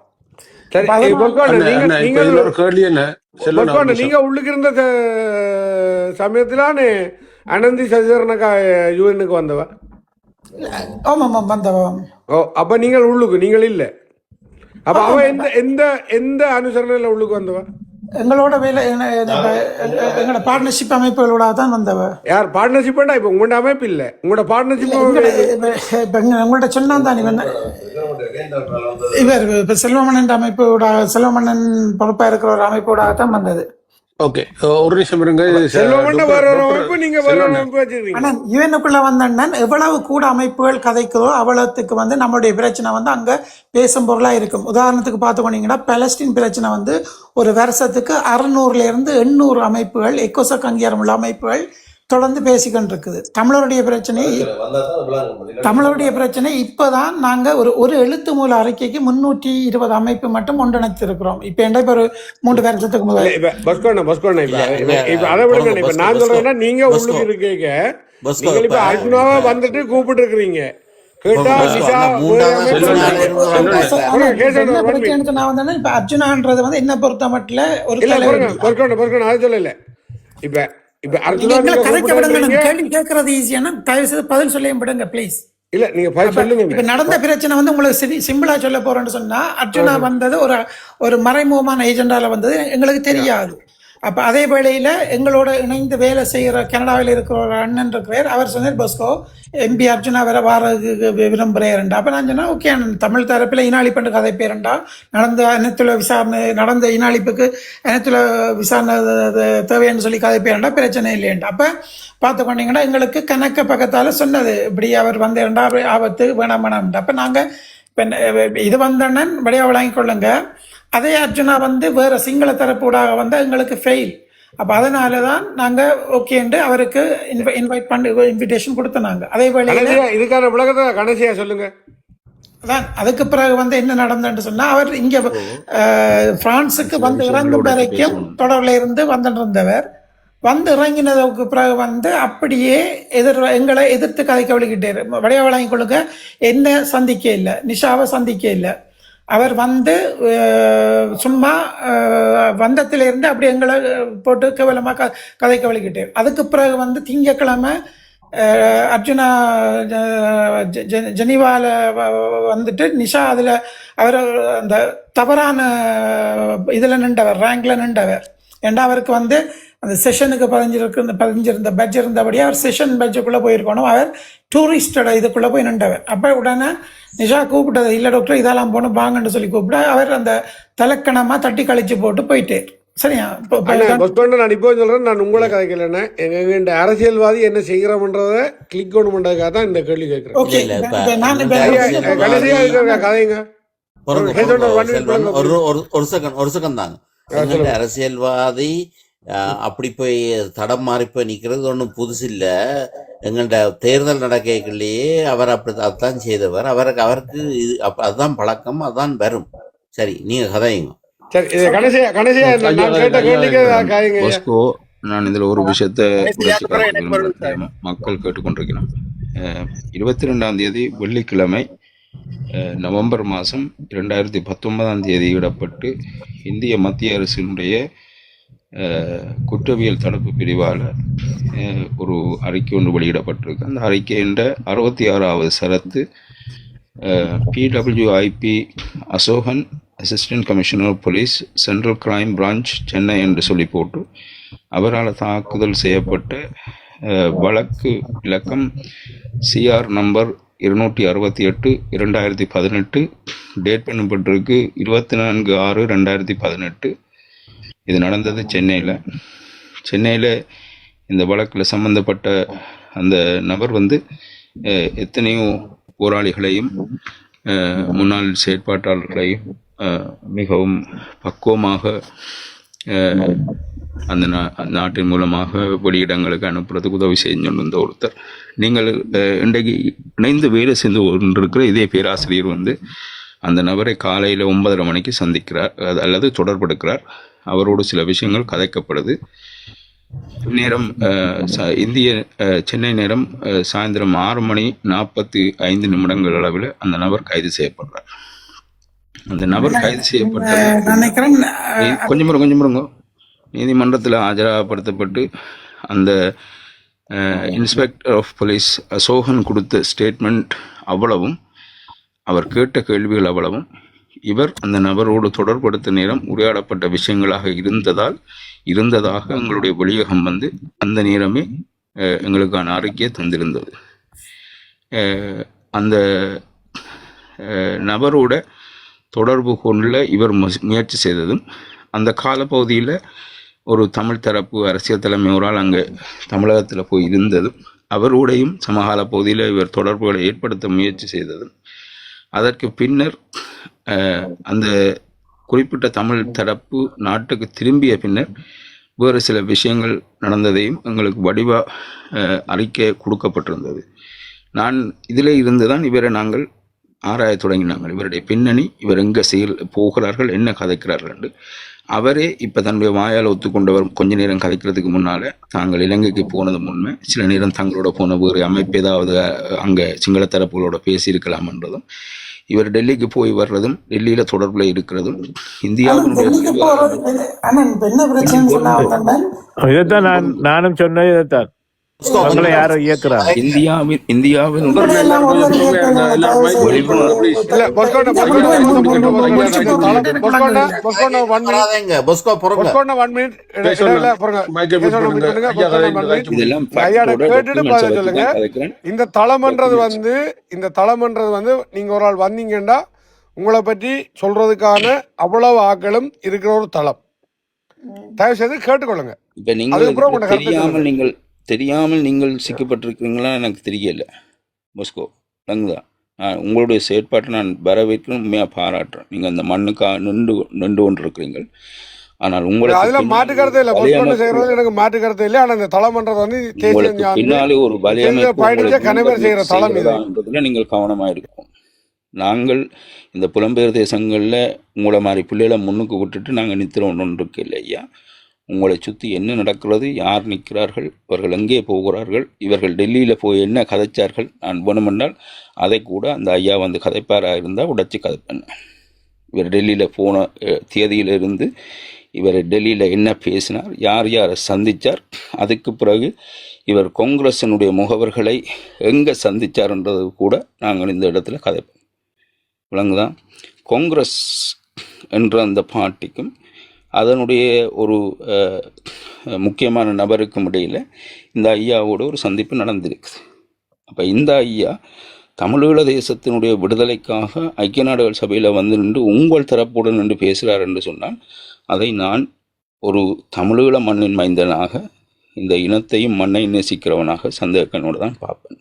நீங்க உள்ளுக்கு இருந்த சமயத்திலான அனந்தி சசிதரனுக்கா யூஎனுக்கு வந்தவ? ஆமாம் வந்தவ. ஓ, அப்ப நீங்கள் உள்ளுக்கு நீங்கள் இல்லை. அப்ப அவ எந்த அனுசரணையில உள்ளுக்கு வந்தவ? எங்களோட வேலை எங்களோட பார்ட்னர்ஷிப் அமைப்புகளோட தான் வந்தவ. யார் பார்ட்னர்ஷிப்? இப்ப உங்களோட அமைப்பு இல்ல, உங்களோட பார்ட்னர்ஷிப் உங்கள்கிட்ட சொன்னா தான் இவர் இப்ப செல்வமன்னன் அமைப்போட, செல்வமன்னன் பொறுப்பா இருக்கிற ஒரு அமைப்போடாகத்தான் வந்தது. ஓகே, ஒரு நிமிஷம் இருங்க. ஆனா யுஎனுக்குள்ள வந்தேன்னா எவ்வளவு கூட அமைப்புகள் கதைக்கிறோ அவ்வளவுக்கு வந்து நம்மளுடைய பிரச்சனை வந்து அங்க பேசும் பொருளா இருக்கும். உதாரணத்துக்கு பார்த்துக்கோனீங்கன்னா, பலஸ்தீன் பிரச்சனை வந்து ஒரு வருஷத்துக்கு 600 இருந்து 800 அமைப்புகள், எக்கோசக் அங்கீகாரம் உள்ள அமைப்புகள் தொடர்ந்து பேசிக்கிட்டு இருக்குது. தமிழருடைய பிரச்சனை இப்பதான் நாங்க ஒரு எழுத்து மூல அறிக்கைக்கு 320 அமைப்பு மட்டும் ஒன்றிணைத்திருக்கிறோம். இப்ப என்ன ஒரு 3 வருஷத்துக்கு முதல் நான் சொல்றேன்னா, நீங்க உள்ளுக்கு இருக்கீங்க, இப்ப அர்ஜுனாவா வந்துட்டு கூப்பிட்டு இருக்கிறீங்க. அர்ஜுனான்றது வந்து என்ன பொறுத்த மட்டும் ஒரு சொல்லல. இப்ப கேள்வி கேட்கறது ஈஸியான தயவு செய்து பதில் சொல்ல விடுங்க ப்ளீஸ். இல்ல நீங்க பதில் சொல்லுங்க. இப்ப நடந்த பிரச்சனை வந்து உங்களுக்கு சிம்பிளா சொல்ல போறேன்னு சொன்னா, அர்ஜுனா வந்தது ஒரு மறைமுகமான ஏஜெண்டால வந்தது எங்களுக்கு தெரியாது. அப்ப அதே வேளையில எங்களோட இணைந்து வேலை செய்கிற கனடாவில் இருக்கிற ஒரு அண்ணன் இருக்கிறார். அவர் சொன்னார், பஸ்கோ எம்பி அர்ஜுனா வேற வாரதுக்கு விரும்புகிறேன்டா. அப்ப நான் சொன்னா ஓகே, தமிழ் தரப்பில் இனாளிப்பண்டு கதை பேரண்டா, நடந்த அனைத்துல விசாரணை நடந்த இனாளிப்புக்கு அனைத்துல விசாரணை தேவைன்னு சொல்லி கதை பேரண்டா, பிரச்சனை இல்லையண்டா. அப்ப பார்த்து கொண்டீங்கன்னா எங்களுக்கு கணக்க பக்கத்தால சொன்னது இப்படி அவர் வந்து இரண்டாவது ஆபத்து வேணாம். அப்ப நாங்க இது வந்தண்ணன் வழியா வழங்கிக் கொள்ளுங்க. அதே அர்ஜுனா வந்து வேற சிங்கள தரப்பூடாக வந்து எங்களுக்கு ஃபெயில். அப்ப அதனாலதான் நாங்க ஓகேண்டு அவருக்கு இன்வைட் பண்ணி இன்விடேஷன் கொடுத்தோம். அதே வேளையில இதுக்கான விளக்கத்தை கடைசியா சொல்லுங்க. அதான் அதுக்கு பிறகு வந்து என்ன நடந்ததுன்னு சொன்னா, அவர் இங்க பிரான்ஸுக்கு வந்து இறங்கும் வரைக்கும் தொடர்ல இருந்து வந்துருந்தவர். வந்து இறங்கினதுக்கு பிறகு வந்து அப்படியே எங்களை எதிர்த்து கதைக்க வழிகிட்டாரு. வடைய வழங்கி கொடுக்க என்ன சந்திக்க இல்லை, நிஷாவை சந்திக்க இல்லை. அவர் வந்து சும்மா வந்தத்திலிருந்து அப்படி எங்களை போட்டு கேவலமாக கதைக்க வழிகிட்டார். அதுக்கு பிறகு வந்து திங்கக்கிழமை அர்ஜுனா ஜெனீவாவில் வந்துட்டு நிஷா அதில் அவர் அந்த தவறான இதில் நின்றவர், ரேங்கில் நின்றவர். ஏண்டா அவருக்கு வந்து அந்த செஷனுக்கு பதிஞ்சிருந்த பட்ஜ் இருந்தபடியே அவர் செஷன் பட்ஜுக்குள்ளே போயிருக்கணும். அவர் டூரிஸ்டோட இதுக்குள்ளே போய் நின்றவர். அப்போ உடனே நிஷா கூப்பிட்டது, இல்லை டாக்டர் இதெல்லாம் போகணும் வாங்கன்னு சொல்லி கூப்பிட்டு அவர் அந்த தலக்கணமாக தட்டி கழிச்சு போட்டு போயிட்டு. சரியா? நான் இப்போ சொல்றேன், நான் உங்களை கதைக்கலன்னா எங்க அரசியல்வாதி என்ன செய்கிறோம்ன்றத கிளிக் ஒன்று பண்றதுக்காக தான் இந்த கேள்வி கேட்கிறேன். கதைங்க ஒரு செகண்ட் தாங்க. அரசியல்வாதி அப்படி போய் தடம் மாறி போய் நிக்கிறது ஒன்றும் புதுசு இல்ல. எங்கள்ட தேர்தல் நடக்கைகளையே அவர் அதான் செய்தவர். அவருக்கு அதுதான் பழக்கம், அதுதான் வரும். சரி, நீங்க கதையுங்க. நான் இதுல ஒரு விஷயத்தை மக்கள் கேட்டுக்கொண்டிருக்கிறோம். 22ஆம் தேதி வெள்ளிக்கிழமை நவம்பர் மாதம் 2019ஆம் தேதி இடப்பட்டு இந்திய மத்திய அரசினுடைய குற்றவியல் தடுப்பு பிரிவால் ஒரு அறிக்கை ஒன்று வெளியிடப்பட்டிருக்கு. அந்த அறிக்கையின் 66வது சரத்து PWIP Ashokan assistant commissioner police central crime branch Chennai என்று சொல்லி போட்டு அவரால் தாக்குதல் செய்யப்பட்ட வழக்கு இலக்கம் CR நம்பர் 268/2018 டேட் பண்ணப்பட்டிருக்கு 24/6/2018. இது நடந்தது சென்னையில். இந்த வழக்கில் சம்பந்தப்பட்ட அந்த நபர் வந்து எத்தனையோ போராளிகளையும் முன்னாள் செயற்பாட்டாளர்களையும் மிகவும் பக்குவமாக அந்த நாட்டின் மூலமாக வெளியிடங்களுக்கு அனுப்புறதுக்கு உதவி செஞ்சுருந்த ஒருத்தர். நீங்கள் இன்றைக்கு இணைந்து வேலை செஞ்சு கொண்டிருக்கிற இதே பேராசிரியர் வந்து அந்த நபரை காலையில் 9:30 மணிக்கு சந்திக்கிறார் அல்லது தொடர்பெடுக்கிறார். அவரோடு சில விஷயங்கள் கதைக்கப்படுது. நேரம் சென்னை நேரம் சாயந்தரம் 6:45 அளவில் அந்த நபர் கைது செய்யப்படுறார். அந்த நபர் கைது செய்யப்பட்ட கொஞ்சம் பாருங்க, நீதிமன்றத்தில் ஆஜராகப்படுத்தப்பட்டு அந்த இன்ஸ்பெக்டர் ஆஃப் போலீஸ் அசோகன் கொடுத்த ஸ்டேட்மெண்ட் அவ்வளவும், அவர் கேட்ட கேள்விகள் அவ்வளவும், இவர் அந்த நபரோடு தொடர்படுத்த நேரம் உரையாடப்பட்ட விஷயங்களாக இருந்ததாக எங்களுடைய வெளியகம் வந்து அந்த நேரமே எங்களுக்கான அறிக்கையை தந்திருந்தது. அந்த நபரோட தொடர்பு கொள்ள இவர் முயற்சி செய்ததும், அந்த காலப்பகுதியில் ஒரு தமிழ் தரப்பு அரசியல் தலைமையோரால் அங்கே தமிழகத்தில் போய் இருந்ததும், அவரோடையும் சமகால பகுதியில் இவர் தொடர்புகளை ஏற்படுத்த முயற்சி செய்ததும், அதற்கு பின்னர் அந்த குறிப்பிட்ட தமிழ் தரப்பு நாட்டுக்கு திரும்பிய பின்னர் வேறு சில விஷயங்கள் நடந்ததையும் எங்களுக்கு வடிவாக அறிக்கை கொடுக்கப்பட்டிருந்தது. நான் இதில் இருந்து தான் இவரை நாங்கள் ஆராய தொடங்கினாங்க. இவருடைய பின்னணி, இவர் எங்கே போகிறார்கள், என்ன கதைக்கிறார்கள் என்று. அவரே இப்போ தன்னுடைய வாயால் ஒத்துக்கொண்டவர். கொஞ்ச நேரம் கதைக்கிறதுக்கு முன்னால் தாங்கள் இலங்கைக்கு போனது உண்மை, சில நேரம் தங்களோட போன வேறு அமைப்பு ஏதாவது அங்கே சிங்கள தரப்புகளோட பேசியிருக்கலாம் என்றதும், இவர் டெல்லிக்கு போய் வர்றதும், டெல்லியில் தொடர்பில் இருக்கிறதும், இந்தியாவுடைய இதைத்தான் நானும் சொன்னேன். இதைத்தான் உங்களை யாரோ இயக்குறாங்க. இந்தியாவின் இப்படியெல்லாம் ஒருவர் இயக்கணும், தயவு செய்து இல்ல பொஸ்கோண்ட பொஸ்கோ பொறுங்க. 1 மினிட் இடையில பொறுங்க. மைக்கை மியூட் பண்ணுங்க. ஐயா, கதைங்க. இதெல்லாம் ஐயாட ஃபேக்டோட கேட்டுட்டு பதில் டாக்குமெண்ட்ஸ் சொல்லுங்க. தான் கதைக்கிறேன். இந்த தளம்ன்றது வந்து நீங்க ஒரு ஆள் வந்தீங்கன்னா உங்களை பற்றி சொல்றதுக்கான அவ்வளவு ஆக்களும் இருக்கிற ஒரு தளம். தயவு செய்து கேட்டுக்கொள்ளுங்க. இப்ப அதுக்கப்புறம் உங்களோட கருத்தை நீங்கள் தெரியாமல் நீங்கள் சிக்கப்பட்டிருக்கிறீங்களா எனக்கு தெரியல பொஸ்கோ. விளங்குதா? உங்களுடைய செயற்பாட்டை நான் வரவேற்கிறேன், உண்மையாக பாராட்டுறேன். நீங்கள் அந்த மண்ணுக்காக நின்று கொண்டிருக்கிறீர்கள். ஆனால் அதுல மாற்று கருத்து இல்ல. பொஸ்கோண்ட செய்யறது எனக்கு மாற்று கருத்து இல்லை. ஆனா இந்த தளம்ன்றது வந்து பின்னாலே ஒரு பயணிச்ச கணவர் செய்யற தளம் இது. நீங்கள் கவனமா இருக்கும். நாங்கள் இந்த புலம்பெயர் தேசங்களில் உங்களை மாதிரி பிள்ளைகளை முன்னுக்கு விட்டுட்டு நாங்கள் நித்திரம் ஒன்று இருக்கு இல்லை ஐயா. உங்களை சுற்றி என்ன நடக்கிறது, யார் நிற்கிறார்கள், இவர்கள் எங்கே போகிறார்கள், இவர்கள் டெல்லியில் போய் என்ன கதைச்சார்கள், நான் வேணுமென்றால் அதை கூட அந்த ஐயா வந்து கதைப்பாராக இருந்தால் உடைச்சி கதைப்பேன். இவர் டெல்லியில் போன தேதியிலிருந்து இவர் டெல்லியில் என்ன பேசினார், யார் யாரை சந்தித்தார், அதுக்கு பிறகு இவர் காங்கிரஸினுடைய முகவர்களை எங்கே சந்தித்தார்ன்றது கூட நாங்கள் இந்த இடத்துல கதைப்போம். விளங்குதான்? காங்கிரஸ் என்ற அந்த பார்ட்டிக்கும் அதனுடைய ஒரு முக்கியமான நபருக்கும் இடையில் இந்த ஐயாவோட ஒரு சந்திப்பு நடந்திருக்குது. அப்போ இந்த ஐயா தமிழீழ தேசத்தினுடைய விடுதலைக்காக ஐக்கிய நாடுகள் சபையில் வந்து நின்று உங்கள் தரப்புடன் நின்று பேசுகிறார் என்று சொன்னால் அதை நான் ஒரு தமிழீழ மண்ணின் மைந்தனாக, இந்த இனத்தையும் மண்ணையும் நேசிக்கிறவனாக சந்தேகனோடு தான் பார்ப்பேன்.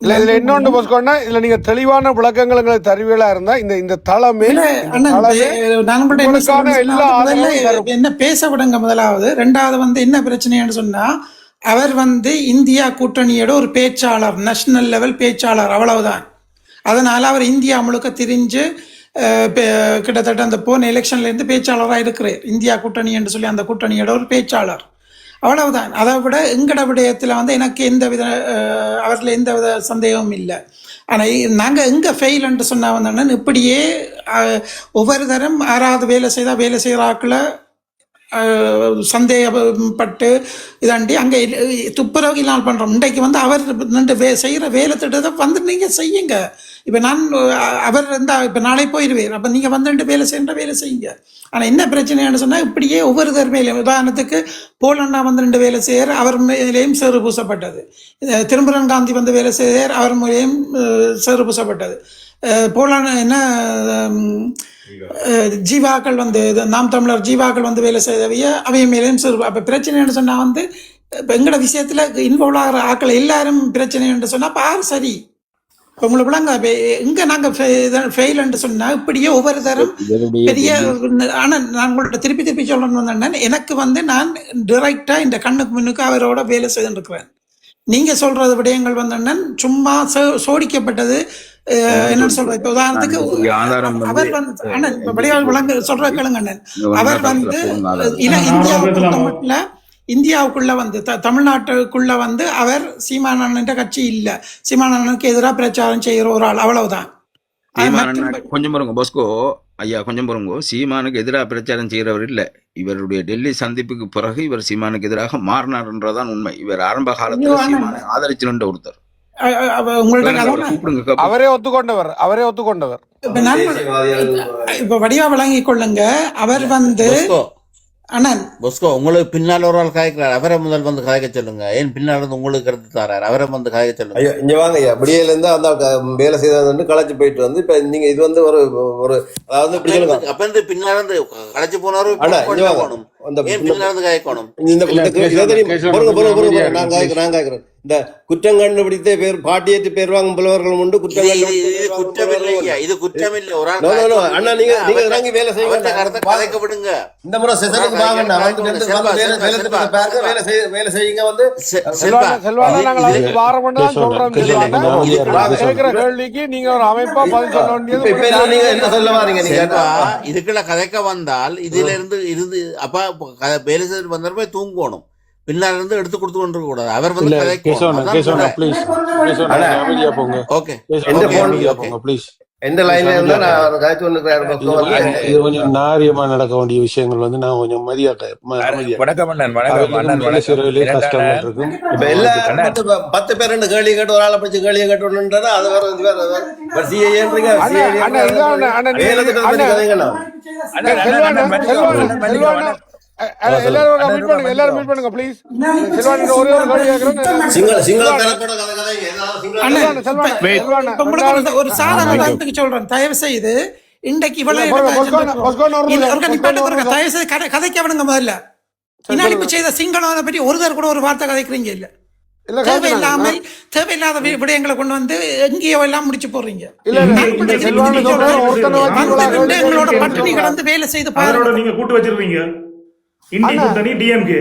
இதுல இன்னொன்று பொஸ்கோன்னா, இதுல நீங்க தெளிவான விளக்கங்கள் எங்களுக்கு தருவீங்களா இருந்தா இந்த தளமே என்ன பேச விடுங்க முதலாவது. ரெண்டாவது வந்து என்ன பிரச்சனைன்னு சொன்னா, அவர் வந்து இந்தியா கூட்டணியோட ஒரு பேச்சாளர், நேஷனல் லெவல் பேச்சாளர், அவ்வளவுதான். அதனால அவர் இந்தியா முழுக்க திரிஞ்சு கிட்டத்தட்ட அந்த போன எலெக்ஷன்ல இருந்து பேச்சாளராக இருக்கிறார். இந்தியா கூட்டணி என்று சொல்லி அந்த கூட்டணியோட ஒரு பேச்சாளர், அவ்வளவுதான். அதை விட எங்கட விடயத்தில் வந்து எனக்கு அவரில் எந்த வித சந்தேகமும் இல்லை. ஆனால் நாங்கள் எங்கே ஃபெயில்ன்ட்டு சொன்னால் வந்தோன்னா, இப்படியே ஒவ்வொரு தரம் யாராவது வேலை செய்கிற ஆக்களை சந்தேகப்பட்டு இதாண்டி அங்கே துப்புரவு இல்லாமல் பண்ணுறோம். இன்றைக்கு வந்து அவர் நின்று செய்கிற வேலை திட்டத்தை வந்து நீங்கள் செய்யுங்க. இப்போ அவர் இருந்தால் இப்போ நாளை போயிடுவேன், அப்போ நீங்கள் வந்துட்டு வேலை செய்யுங்க. ஆனால் என்ன பிரச்சனைன்னு சொன்னால், இப்படியே ஒவ்வொரு தரமையிலையும், உதாரணத்துக்கு போலண்ணா வந்து 2 வேலை செய்யார், அவர் மேலேயும் சேறு பூசப்பட்டது. திரும்புரன் காந்தி வந்து வேலை செய்யார், அவர் மேலேயும் சேறு பூசப்பட்டது. போலண்ணா என்ன ஜீவாக்கள் வந்து நாம் தமிழர் ஜீவாக்கள் வந்து வேலை செய்தவைய அவைய மேலேயும் சேறு. அப்போ பிரச்சனைன்னு சொன்னால் வந்து இப்போ எங்களோட விஷயத்தில் இன்வால்வ் ஆகிற ஆக்கள் எல்லாரும் பிரச்சனைன்னு சொன்னால் அப்போ யார் சரி? இப்போ உங்களுக்கு விளங்க எங்கே நாங்கள் ஃபெயில்ன்னு சொன்னால் இப்படியே ஒவ்வொரு தரம் பெரிய. ஆனால் நான் உங்கள்கிட்ட திருப்பி சொல்லணும்னு வந்தேன். எனக்கு வந்து நான் டிரெக்டாக இந்த கண்ணுக்கு முன்னுக்கு அவரோட வேலை செய்துருக்கிறேன். நீங்கள் சொல்கிறது விடயங்கள் வந்து சும்மா சோடிக்கப்பட்டது. என்னன்னு சொல்றேன், இப்போ உதாரணத்துக்கு அவர் வந்து அண்ணன் வெளியாள் விளங்க சொல்ற கேளுங்க அண்ணன். அவர் வந்து இந்தியாவுக்குள்ள வந்து தமிழ்நாட்டுக்குள்ள வந்து அவர் சீமானந்த கட்சி இல்லை, சீமானந்தனுக்கு எதிராக பிரச்சாரம் செய்கிற ஒரு ஆள், அவ்வளவுதான். கொஞ்சம் பாருங்க பொஸ்கோ ஐயா, கொஞ்சம் பாருங்க. சீமானுக்கு எதிராக பிரச்சாரம் செய்கிறவர் இல்லை. இவருடைய டெல்லி சந்திப்புக்கு பிறகு இவர் சீமானுக்கு எதிராக மாறினார்ன்றதான் உண்மை. இவர் ஆரம்ப காலத்தில் சீமானை ஆதரிச்சு நின்ற ஒருத்தர். அவரே ஒத்துக்கொண்டவர். இப்ப வடிவா விளங்கிக் கொள்ளுங்க. அவர் வந்து அண்ணன் பொஸ்கோ உங்களுக்கு பின்னால் ஒரு ஆள் காய்க்கிறார், அவரை முதல் வந்து காய்க்க சொல்லுங்க. ஏன் பின்னால் இருந்து உங்களுக்கு கருத்து தாரார், அவரை வந்து காய்க்க சொல்லுங்க. ஐயா இங்க வாங்க ஐயா. விடியல இருந்து அந்த வேலை செய்து களைச்சு போயிட்டு வந்து இப்ப நீங்க இது வந்து ஒரு அதாவது அப்ப இருந்து பின்னால இருந்து களைச்சு போனவரும் பின்னால இருந்து காய்க்கணும். நான் காய்க்கிறேன். இந்த குற்றம் கண்டுபிடித்த பேர் பாட்டியேற்று பேர் வாங்கும் புலவர்களும் உண்டு. குற்றம் இல்லையா, இது குற்றம் இல்லை. ஒரு அண்ணா நீங்க இறங்கி வேலை செய்யுங்க, கதைக்க விடுங்க. இந்த முறை செஷனுக்கு வாங்க, வேலை செய்யுங்க. வந்து இதுக்குள்ள கதைக்க வந்தால் இதுல இருந்து அப்ப வேலை செய்து வந்தா தூங்கணும். பின்னால இருந்து எடுத்து கொடுத்து கொண்டு கூடாது. அவர் வந்து கேசவன் ப்ளீஸ் அமைதியா போங்க. ஓகே அமைதியா போங்க ப்ளீஸ். எந்த லைன்ல இருந்தா நான் காய்ச்சி இது கொஞ்சம் நாரியமா நடக்க வேண்டிய விஷயங்கள் வந்து நான் கொஞ்சம் வணக்கம் அண்ணன், வணக்கம் அண்ணன், வணக்கம். கஷ்டங்கள் இருக்கும். இப்ப எல்லா 10 பேர் ரெண்டு கேள்வி கேட்டு ஒரு ஆளை பிடிச்சி கேள்வி கேட்டோம்ன்றா அது வேற சிஏன்றீங்க எல்லாரும் மீட் பண்ணுங்க, எல்லாரும் மீட் பண்ணுங்க ப்ளீஸ். செல்வான் ஒரே ஒரு கேள்வி கேக்குறேன். சிங்கள தரப்போட ஒரு சாதாரண கருத்துக்கு சொல்றேன், தயவு செய்து இன்றைக்கு இவ்வளவு தயவு செய்து கதைக்க விடுங்க. முதல்ல இனஅழிப்பு செய்த சிங்களவனை பற்றி ஒருத்தர் கூட ஒரு வார்த்தை கதைக்கிறீங்க இல்ல. தேவையில்லாத விடயங்களை கொண்டு வந்து எங்கேயோ எல்லாம் முடிச்சு போடுறீங்க. எங்களோட பட்டினி கடந்து வேலை செய்து பாருங்க. நீங்க கூட்டு வச்சிருக்கீங்க டிஎம்கே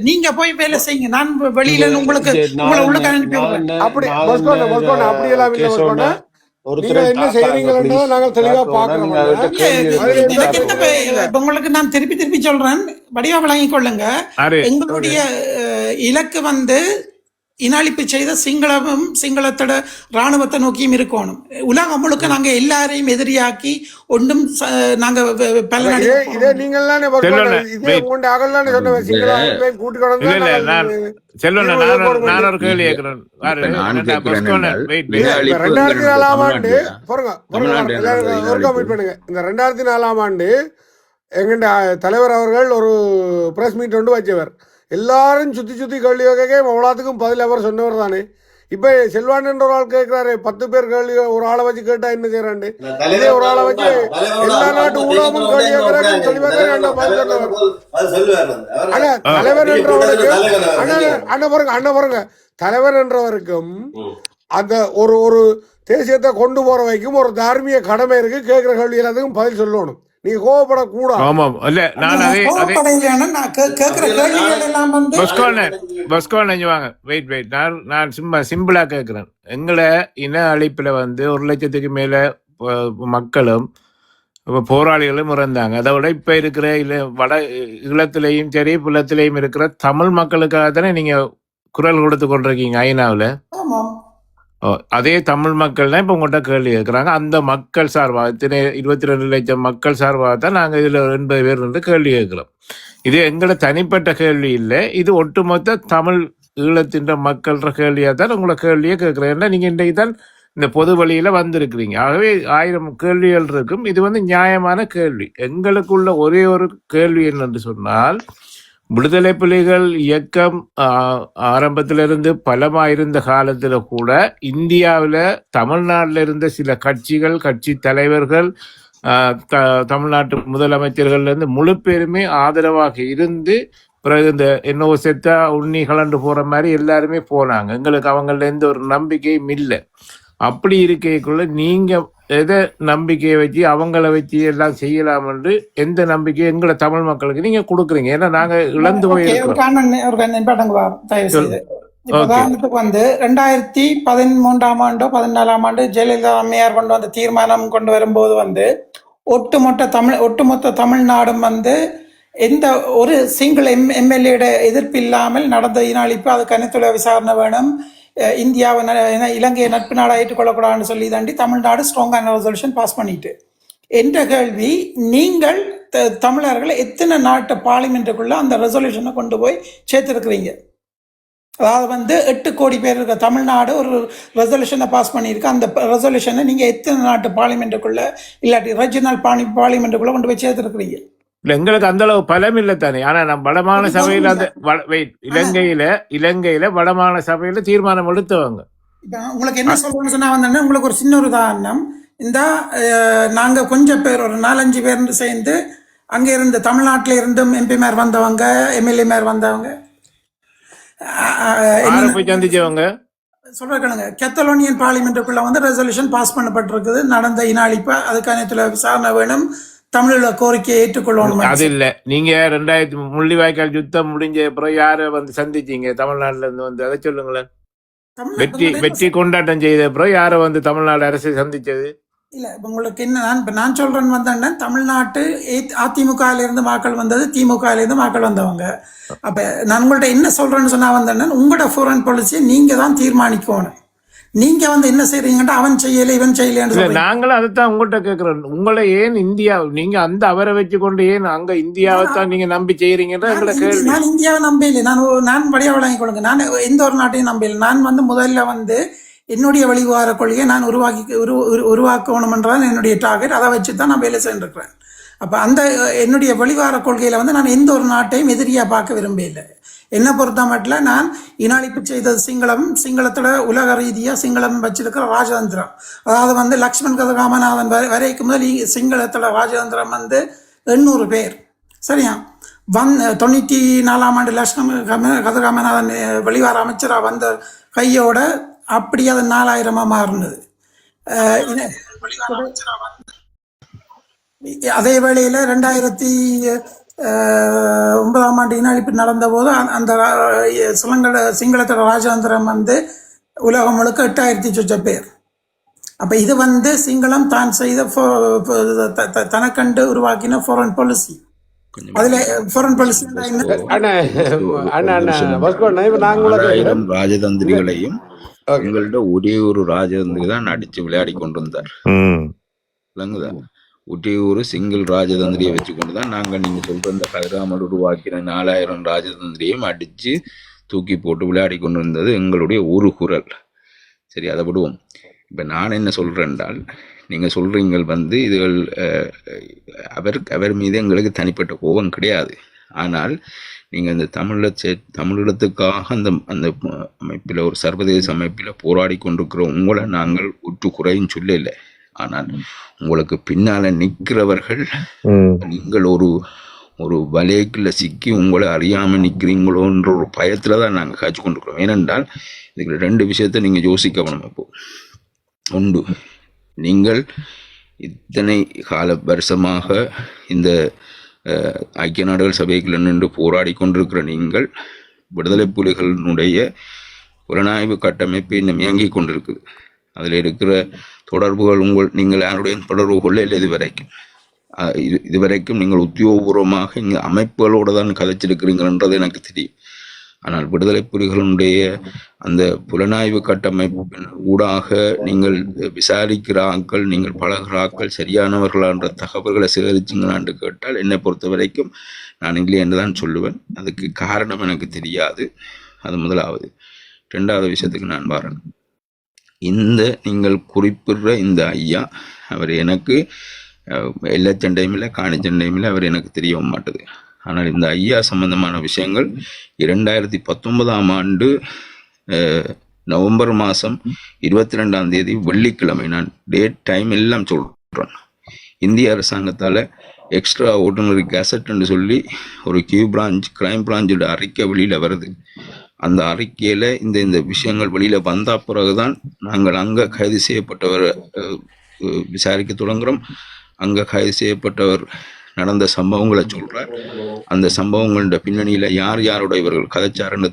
நீங்க போய் வேலை செய்யுங்க, நான் வெளியில உங்களுக்கு உள்ள உங்களுக்கு நான் திருப்பி திருப்பி சொல்றேன், வடிவா வழங்கிக் கொள்ளுங்க. எங்களுடைய இலக்கு வந்து இனஅழிப்பு செய்த சிங்களத்தோட ராணுவத்தை நோக்கியும் இருக்கணும். உலகம் முழுக்க நாங்க எல்லாரையும் எதிரியாக்கி ஒன்றும் நாங்க எங்கண்ட தலைவர் அவர்கள் ஒரு பிரஸ் மீட் ஒன்று வச்சவர். எல்லாரும் சுத்தி சுத்தி கேள்வி கேட்க அவ்வளோத்துக்கும் பதில் அவர் சொன்னவர் தானே. இப்ப செல்வான் என்ற ஒரு ஆள் கேட்கிறாரு, 10 பேர் கேள்வி ஒரு ஆளை வச்சு கேட்டா என்ன செய்யறாண்டு, இதே ஒரு ஆளை வச்சு எல்லா நாட்டு ஊடகமும் கேள்வி கேட்கிறாரு சொல்லி தலைவர் என்றவருக்கு அண்ணன் பாருங்க, தலைவர் என்றவருக்கும் அந்த ஒரு தேசியத்தை கொண்டு போற வைக்கும் ஒரு தார்மீக கடமை இருக்கு. கேட்கிற கேள்வி எல்லாத்துக்கும் பதில் சொல்லணும். நீங்க கோவப்படக்கூடாது. நான் சிம்பிளா கேட்கிறேன். எங்களை இன அழிப்புல வந்து 1 லட்சத்துக்கு மேல மக்களும் போராளிகளும் இறந்தாங்க. அதை விட இப்ப இருக்கிற வட ஈழத்திலையும் சரி புலத்திலையும் இருக்கிற தமிழ் மக்களுக்காக தானே நீங்க குரல் கொடுத்து கொண்டிருக்கீங்க ஐநாவில். அதே தமிழ் மக்கள் தான் இப்போ உங்கள்கிட்ட கேள்வி கேட்குறாங்க. அந்த மக்கள் சார்பாக 22 லட்சம் மக்கள் சார்பாக தான் நாங்கள் இதில் 80 பேர் வந்து கேள்வி கேட்குறோம். இது எங்களை தனிப்பட்ட கேள்வி இல்லை, இது ஒட்டுமொத்த தமிழ் ஈழத்தின் மக்கள்ற கேள்வியாக தான் உங்களை கேள்வியே கேட்குறேன். ஏன்னா நீங்கள் இன்றைக்கு தான் இந்த பொது வழியில் வந்திருக்கிறீங்க. ஆகவே 1000 கேள்விகள் இருக்கும். இது வந்து நியாயமான கேள்வி. எங்களுக்குள்ள ஒரே ஒரு கேள்வி என்னென்று சொன்னால், விடுதலை புலிகள் இயக்கம் ஆரம்பத்திலிருந்து பலமாயிருந்த காலத்தில் கூட இந்தியாவில் தமிழ்நாட்டில் இருந்த சில கட்சிகள், கட்சி தலைவர்கள், தமிழ்நாட்டு முதலமைச்சர்கள்லேருந்து முழு பேருமே ஆதரவாக இருந்து பிறகு இந்த என்னவோ செத்தா உண்ணி கலண்டு போகிற மாதிரி எல்லாருமே போனாங்க. எங்களுக்கு அவங்கள எந்த ஒரு நம்பிக்கையும் இல்லை. அப்படி இருக்கைக்குள்ள நீங்கள் எதை நம்பிக்கையை வச்சு அவங்கள வச்சு எல்லாம் செய்யலாம் என்று எந்த நம்பிக்கை எங்களை தமிழ் மக்களுக்கு நீங்க கொடுக்குறீங்க? ஏன்னா நாங்க இழந்து போயிருக்கோம். உதாரணத்துக்கு வந்து 2013ஆம் ஆண்டோ 14ஆம் ஆண்டு ஜெயலலிதா அம்மையார் கொண்டு வந்த தீர்மானம் கொண்டு வரும்போது வந்து ஒட்டுமொத்த தமிழ்நாடும் வந்து எந்த ஒரு சிங்கிள் எம்எல்ஏட எதிர்ப்பு இல்லாமல் நடந்த இனஅழிப்பு, அதுக்கு அனைத்துலக விசாரணை வேணும், இந்தியாவை இலங்கையை நட்பு நாடாக ஏற்றுக்கொள்ளக்கூடாதுன்னு சொல்லி தாண்டி தமிழ்நாடு ஸ்ட்ராங்கான ரெசல்யூஷன் பாஸ் பண்ணிட்டு. என்ற கேள்வி, நீங்கள் தமிழர்கள் எத்தனை நாட்டு பார்லிமெண்ட்டுக்குள்ள அந்த ரெசல்யூஷனை கொண்டு போய் சேர்த்துருக்குறீங்க? அதாவது வந்து 8 கோடி பேர் இருக்க தமிழ்நாடு ஒரு ரெசல்யூஷனை பாஸ் பண்ணியிருக்கு. அந்த ரெசல்யூஷனை நீங்கள் எத்தனை நாட்டு பார்லிமெண்ட்டுக்குள்ள இல்லாட்டி ரீஜனல் பார்லிமெண்ட்டுக்குள்ள கொண்டு போய் சேர்த்துருக்குறீங்க? இல்ல, எங்களுக்கு அந்த அளவு பலம் இல்லை தானே. ஆனா நம்ம வடமாகாண சபையில அந்த இலங்கையில வடமாகாண சபையில தீர்மானம் எடுத்தவங்க. உங்களுக்கு என்ன சொல்றேன்னு சொன்னா வந்து, உங்களுக்கு ஒரு சின்ன ஒரு உதாரணம், இந்த நாங்க கொஞ்சம் பேர் ஒரு 4-5 பேர் சேர்ந்து அங்க இருந்து தமிழ்நாட்டில இருந்தும் எம்பிமார் வந்தவங்க, எம்எல்ஏ மேர் வந்தவங்க, சந்திச்சவங்க சொல்றாங்க. கெத்தலோனியன் பார்லிமெண்ட்டுக்குள்ள வந்து ரெசல்யூஷன் பாஸ் பண்ணப்பட்டிருக்குது, நடந்த இனஅழிப்பு, அதுக்கான விசாரணை வேணும், தமிழோட கோரிக்கையை ஏற்றுக்கொள்ளணும். அது இல்ல, நீங்க 2000 முள்ளிவாய்க்கால் யுத்தம் முடிஞ்ச அப்புறம் யார வந்து சந்திச்சீங்க தமிழ்நாட்டுல இருந்து வந்து? அதை சொல்லுங்களேன். வெற்றி கொண்டாட்டம் செய்த அப்புறம் யார வந்து தமிழ்நாடு அரசு சந்திச்சது? இல்லை உங்களுக்கு என்ன நான் சொல்கிறேன்னு வந்தேன்னா தமிழ்நாட்டு அதிமுகவிலேருந்து மக்கள் வந்தது, திமுகவிலேருந்து மக்கள் வந்தவங்க. அப்போ நான் உங்கள்கிட்ட என்ன சொல்கிறேன்னு சொன்னால் வந்தேன்னா உங்களோட ஃபாரின் பாலிசியை நீங்கள் தான் தீர்மானிக்கணும். நீங்கள் வந்து என்ன செய்கிறீங்கன்ட்டு அவன் செய்யலை இவன் செய்யலைன்னு இல்ல சொல்கிறீங்க. நாங்களும் அதைத்தான் உங்கள்கிட்ட கேட்கிறோம். உங்களை ஏன் இந்தியா நீங்க அந்த அவரை வச்சுக்கொண்டு ஏன் அங்க இந்தியாவை தான் நீங்க நம்பி செய்யறீங்கன்ற எங்களை கேள்வி. நான் இந்தியாவை நம்பல. நான் வழியாக வழங்கிக் கொடுங்க. நான் எந்த ஒரு நாட்டையும் நம்பல. நான் வந்து முதல்ல வந்து என்னுடைய வெளிவார கொள்கையை நான் உருவாக்கணும்ன்றதான் என்னுடைய டார்கெட். அதை வச்சு தான் நான் வேலை செஞ்சுருக்கிறேன். அப்போ அந்த என்னுடைய வெளிவார கொள்கையில் வந்து நான் எந்த ஒரு நாட்டையும் எதிரியாக பார்க்க விரும்பல. என்னை பொறுத்த மட்டும் நான் இனாளிப்பு செய்தது சிங்களத்தோட உலக ரீதியாக சிங்களம் வச்சிருக்கிற ராஜதந்திரம். அதாவது வந்து லக்ஷ்மண் கதிராமநாதன் வரைக்கும் முதல் சிங்களத்தோட ராஜதந்திரம் வந்து 800 பேர். சரியா 94ஆம் ஆண்டு லக்ஷ்மண் கதிராமநாதன் வெளிவார அமைச்சராக வந்த கையோட அப்படி அது 4000 மாறினது. அதே வேளையில் 2009ஆம் ஆண்டு இனாளிப்பு நடந்த போது அந்த சிங்களத்தோட ராஜதந்திரம் வந்து உலகம் முழுக்க 8000 சொச்ச பேர். அப்போ இது வந்து சிங்களம் தான் செய்த தனக்கண்டு உருவாக்கின ஃபாரின் பாலிசி. அதில் ஃபாரின் பாலிசி ராஜதந்திரிகளையும் எங்கள்கிட்ட ஒரே ஒரு ராஜதந்திரி தான் அடிச்சு விளையாடி கொண்டு வந்தார். விளங்குதா? ஒரே ஒரு சிங்கிள் ராஜதந்திரியை வச்சு கொண்டு தான் நாங்கள் நீங்கள் சொல்ற இந்த கதிராமல் உருவாக்கின 4000 ராஜதந்திரியும் அடிச்சு தூக்கி போட்டு விளையாடி கொண்டு வந்தது எங்களுடைய ஒரு குரல். சரி, அதை விடுவோம். இப்போ நான் என்ன சொல்கிறேன் என்றால், நீங்கள் சொல்கிறீங்கள் வந்து இதுகள் அவர் மீது எங்களுக்கு தனிப்பட்ட கோபம் கிடையாது. ஆனால் நீங்கள் இந்த தமிழீழத்துக்காக அந்த அமைப்பில் ஒரு சர்வதேச அமைப்பில் போராடி கொண்டிருக்கிற உங்களை நாங்கள் ஒற்று குறையும் சொல்லலை. ஆனால் உங்களுக்கு பின்னால நிற்கிறவர்கள் நீங்கள் ஒரு வலைக்குள்ள சிக்கி உங்களை அறியாமல் நிற்கிறீங்களோன்ற ஒரு பயத்தில் தான் நாங்கள் காய்ச்சி கொண்டிருக்கிறோம். ஏனென்றால் இதுக்கு 2 விஷயத்தை நீங்கள் யோசிக்க வேணும். இப்போ உண்டு, நீங்கள் இத்தனை கால வருஷமாக இந்த ஐக்கிய நாடுகள் சபைக்குள்ள நின்று போராடி கொண்டிருக்கிற நீங்கள் விடுதலை புலிகளினுடைய புலனாய்வு கட்டமைப்பு இன்னும் இயங்கிக் கொண்டிருக்குது. அதில் இருக்கிற தொடர்புகள் நீங்கள் யாருடைய தொடர்பு கொள்ள இல்லை. இதுவரைக்கும் நீங்கள் உத்தியோகபூர்வமாக இங்கே அமைப்புகளோடு தான் கதைச்சிருக்கிறீங்கன்றது எனக்கு தெரியும். ஆனால் விடுதலை புலிகளுடைய அந்த புலனாய்வு கட்டமைப்பின் ஊடாக நீங்கள் விசாரிக்கிற ஆட்கள், நீங்கள் பழகிற ஆட்கள் சரியானவர்களான்ற தகவல்களை சேகரிச்சிங்களான்னு கேட்டால் என்னை பொறுத்த வரைக்கும் நான் இல்லை என்று தான் சொல்லுவேன். அதுக்கு காரணம் எனக்கு தெரியாது. அது முதலாவது. 2வது விஷயத்துக்கு நான் வரேன். இந்த நீங்கள் குறிப்பிடுற இந்த ஐயா, அவர் எனக்கு எல்லச்சன் டைமில் காணிச்சன் டைமில் அவர் எனக்கு தெரிய மாட்டுது. ஆனால் இந்த ஐயா சம்பந்தமான விஷயங்கள் 2019ஆம் ஆண்டு நவம்பர் மாதம் 22ஆம் தேதி வெள்ளிக்கிழமை, நான் டேட் டைம் எல்லாம் சொல்கிறேன், இந்திய அரசாங்கத்தால் எக்ஸ்ட்ரா ஆர்டினரி கேசட்னு சொல்லி ஒரு கிரைம் பிராஞ்சோட அறிக்கை வெளியில் வருது. அந்த அறிக்கையில் இந்த விஷயங்கள் வெளியில் வந்த பிறகுதான் நாங்கள் அங்கே கைது செய்யப்பட்டவர் விசாரிக்க தொடங்குகிறோம். அங்கே கைது செய்யப்பட்டவர் நடந்த சம்பவங்களை சொல்கிறார். அந்த சம்பவங்களோட பின்னணியில் யாரோட இவர்கள் கதைச்சாருன்னு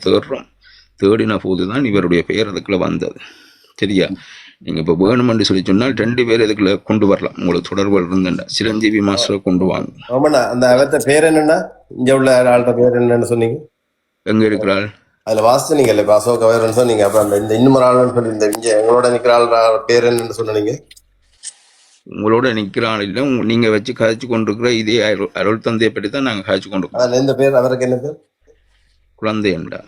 தேடின போது தான் இவருடைய பெயர் அதுக்குள்ள வந்தது. சரியா? நீங்கள் இப்போ வேணுமென்று சொல்லி சொன்னால் 2 பேர் இதுக்குள்ள கொண்டு வரலாம். உங்களுக்கு தொடர்புகள் இருந்தேன் சிரஞ்சீவி மாஸ்டரை கொண்டு வாங்க. ஆமாண்ணா, அந்த அவத்த பேர் என்னன்னா, இங்கே உள்ள ஆள்கிட்ட பேர் என்னன்னு சொன்னீங்க? எங்கே இருக்கிறாள்? அதில் வாசிச்சீங்கல்ல, இப்போ அசோக் கவேர்னு சொன்னீங்க. அப்புறம் அந்த இன்னும் ஒரு ஆள்னு சொல்லி இங்கே எங்களோட நிற்கிற ஆள் பேர் என்னன்னு சொன்னீங்க? உங்களோட நிற்கிறான் இல்லை, நீங்கள் வச்சு கதைச்சு கொண்டிருக்கிற இதே அருள் தந்தையை பற்றி தான் நாங்கள் கதைச்சு கொண்டிருக்கோம். அதில் எந்த பேர்? அவருக்கு என்ன பேர்? குழந்தைண்டா,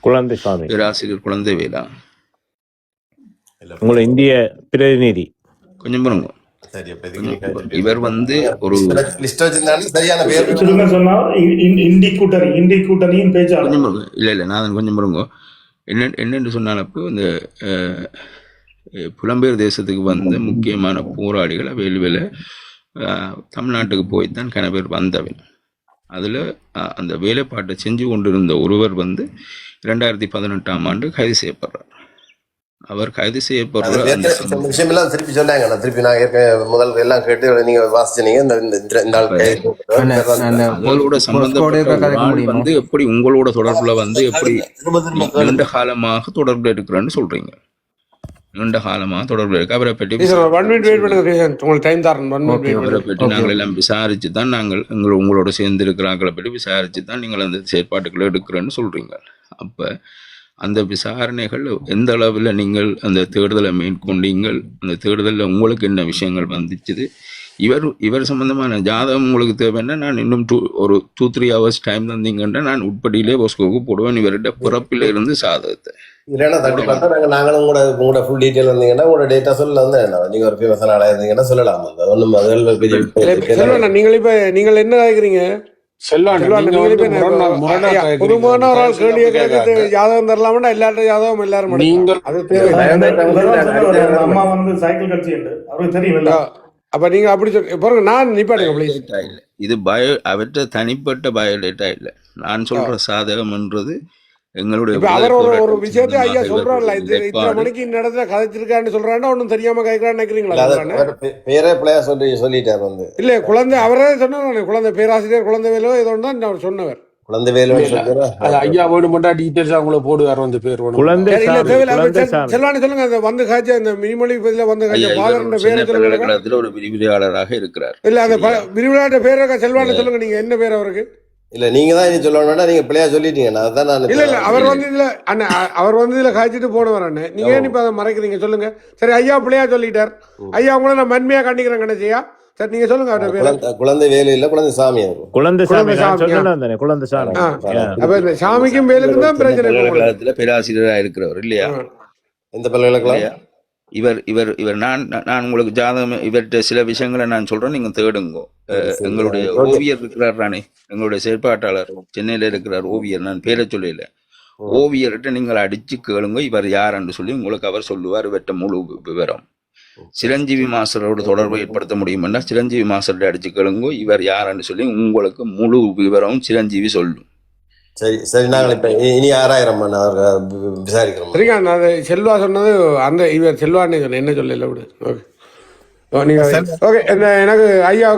குழந்தை சுவாமி, பேராசிரியர் குழந்தை வேலா. உங்களை இந்திய பிரதிநிதி கொஞ்சம் பாருங்க. இவர் வந்து ஒரு லிஸ்ட் வச்சிருந்தாலும் சரியான பேர் சொன்னா இண்டி கூட்டணியின் பேச்சாளர். கொஞ்சம் பாருங்க. இல்லை நான் கொஞ்சம் பாருங்க. என்னென்று சொன்னாலப்போ இந்த புலம்பெயர் தேசத்துக்கு வந்த முக்கியமான போராளிகள் வேலுவேல தமிழ்நாட்டுக்கு போய்த்தான் கன பேர் வந்தவன். அதில் அந்த வேலைப்பாட்டை செஞ்சு கொண்டிருந்த ஒருவர் வந்து 2018ஆம் ஆண்டு கைது செய்யப்படுறார். அவர் கைது செய்யப்படுற விஷயமெல்லாம் திருப்பி சொன்னாங்க. நான் திருப்பி நான் முதல் எல்லாம் கேட்டு நீங்க வாசிச்சீங்க. உங்களோட சம்பந்தப்பட்ட வந்து எப்படி உங்களோட தொடர்புல வந்து எப்படி நீண்ட காலமாக தொடர்புல இருக்கிறான்னு சொல்றீங்க? நீண்ட காலமாக தொடர்பு இருக்கு. அவரை பற்றி ஒன் மினிட் வெயிட் பண்ணுங்க கிருஷ்ணன், உங்களுக்கு டைம் தரேன். ஒன் மினிட் வெயிட் அவரை பண்ணுங்க. பற்றி நாங்கள் எல்லாம் விசாரிச்சு தான் நாங்கள் உங்களோட சேர்ந்து இருக்கிறாங்களை பற்றி விசாரிச்சு தான் நீங்கள் அந்த செயற்பாட்டுகளை எடுக்கிறேன்னு சொல்றீங்க. அப்போ அந்த விசாரணைகள் எந்த அளவில் நீங்கள் அந்த தேடுதலை மேற்கொண்டீங்கள், அந்த தேடுதலில் உங்களுக்கு என்ன விஷயங்கள் வந்துச்சுது, இவர் சம்பந்தமான ஜாதகம் உங்களுக்கு தேவைன்னா நான் இன்னும் ஒரு 2-3 hours டைம் தந்தீங்கன்னா நான் உட்படியிலே போஸ்கோவுக்கு போடுவேன் இவர்கிட்ட பிறப்பில் இருந்து சாதகத்தை. இல்லைன்னா தட்டி பார்த்தா நாங்களும் உங்களோட ஃபுல் டீட்டெயில் இருந்தீங்கன்னா உங்களோட டேட்டா சொல்ல வந்து நீங்க ஒரு ஃபேமஸ் ஆளாக இருந்தீங்கன்னா சொல்லலாம். அது ஒன்றும் அதில் பெரிய நீங்கள் என்ன கேட்குறீங்க? பொதுமான ஒரு ஆள் கேள்வி கேட்கறது ஜாதகம் தரலாம்னா எல்லாரும் ஜாதகம் எல்லாரும் அது அம்மா வந்து சைக்கிள் கட்சி அவருக்கு தெரியும். அப்ப நீங்க அப்படி சொல்லுங்க. நான் நிப்பாட்டுங்க ப்ளீஸ். இது அவற்ற தனிப்பட்ட பயோடேட்டா இல்லை. நான் சொல்ற சாதகம்ன்றது எங்களுடைய அவர் ஒரு விஷயத்தை ஐயா சொல்றாருல, இத்தனை மணிக்கு இந்த இடத்துல கதைச்சிருக்கான்னு சொல்றாருன்னா ஒன்னும் தெரியாம கேட்கறான்னு நினைக்கிறீங்களா? பேரே பிள்ளையா சொல்லிட்டார் வந்து இல்ல குழந்தை அவரே சொன்னார். குழந்தை பேராசிரியர் குழந்தை வேலோ ஏதோ தான் அவர் சொன்னவர். குழந்தை வேலு ஐயா வேணுமெண்டா டீட்டெயில்ஸ் அவங்கள போடுவார் வந்து பேர் செல்வானி சொல்லுங்க. அந்த வந்து காய்ச்ச அந்த மினிமொழி பதில வந்து காய்ச்ச ஒரு விரிவுரையாளராக இருக்கிறார். இல்ல அந்த விரிவுரையாளர் பேர் செல்வானி சொல்லுங்க. நீங்க என்ன பேர் அவருக்கு? இல்ல நீங்க தான் இனி சொல்லணும்னா நீங்க பிள்ளையா சொல்லிட்டீங்க. அதான் நான் இல்ல அவர் வந்து இதுல அவர் வந்து இதுல காய்ச்சிட்டு போனவர் அண்ணே. நீங்க ஏன் இப்ப அதை மறைக்கிறீங்க சொல்லுங்க. சரி ஐயா பிள்ளையா சொல்லிட்டார். ஐயா உங்களை நான் மண்மையா கண்டிக்கிறேன் கணேசியா. சரி நீங்க சொல்லுங்க. அவருடைய பேர் குழந்தை வேலு இல்ல குழந்தை சாமி. குழந்தை சாமி. அப்ப இந்த சாமிக்கும் வேலுக்கும் தான் பிரச்சனை. பேராசிரியராக இருக்கிறவர் இல்லையா? எந்த பல்கலைக்கழகம்? இவர் நான் உங்களுக்கு ஜாதகம் இவர்கிட்ட சில விஷயங்களை நான் சொல்றேன், நீங்க தேடுங்க. எங்களுடைய ஓவியர் இருக்கிறார் தானே, எங்களுடைய செயற்பாட்டாளர் சென்னையில இருக்கிறார் ஓவியர். நான் பேரை சொல்லல. ஓவியர்கிட்ட நீங்கள் அடிச்சு கேளுங்க இவர் யாருன்னு சொல்லி உங்களுக்கு அவர் சொல்லுவார் இவர்கிட்ட முழு விவரம். சிரஞ்சீவி மாஸ்டரோட தொடர்பை ஏற்படுத்த முடியும்னா சிரஞ்சீவி மாஸ்டர்கிட்ட அடிச்சு கேளுங்க இவர் யாருன்னு சொல்லி உங்களுக்கு முழு விவரம் சிரஞ்சீவி சொல்லும். சரி சரி, நாங்கள் இப்ப இனி 6000 விசாரிக்கிறோம். சரிங்க. நான் செல்வா சொன்னது அந்த இவர் செல்வான்னு சொன்ன என்ன சொல்லல விடு. Okay okay. எனக்கு ஐயா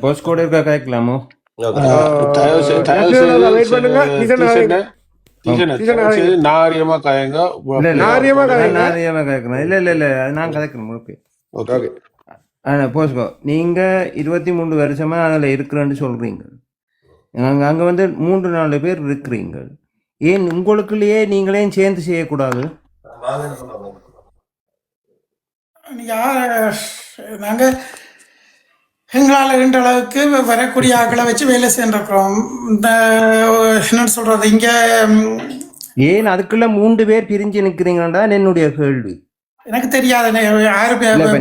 போஸ்ட்கோட் இருக்கா கேட்கலாமோ? வெயிட் பண்ணுங்க. நாரியமா கயங்க இல்ல நான் கதைக்கிறேன். ஓகே போஸ்கோ நீங்க 23 வருஷமா அதுல இருக்கிறேன்னு சொல்றீங்க. அங்க வந்து 3-4 பேர் இருக்கிறீங்க. ஏன் உங்களுக்குள்ளேயே நீங்களே சேர்ந்து செய்யக்கூடாது? நாங்க எங்களால் இருந்த அளவுக்கு வரக்கூடிய ஆக்களை வச்சு வேலை செஞ்சிருக்கிறோம். என்னன்னு சொல்றது, இங்க ஏன் அதுக்குள்ள 3 பேர் பிரிஞ்சு நிக்கிறீங்கடா என்னுடைய கேள்வி. எனக்கு தெரியாது.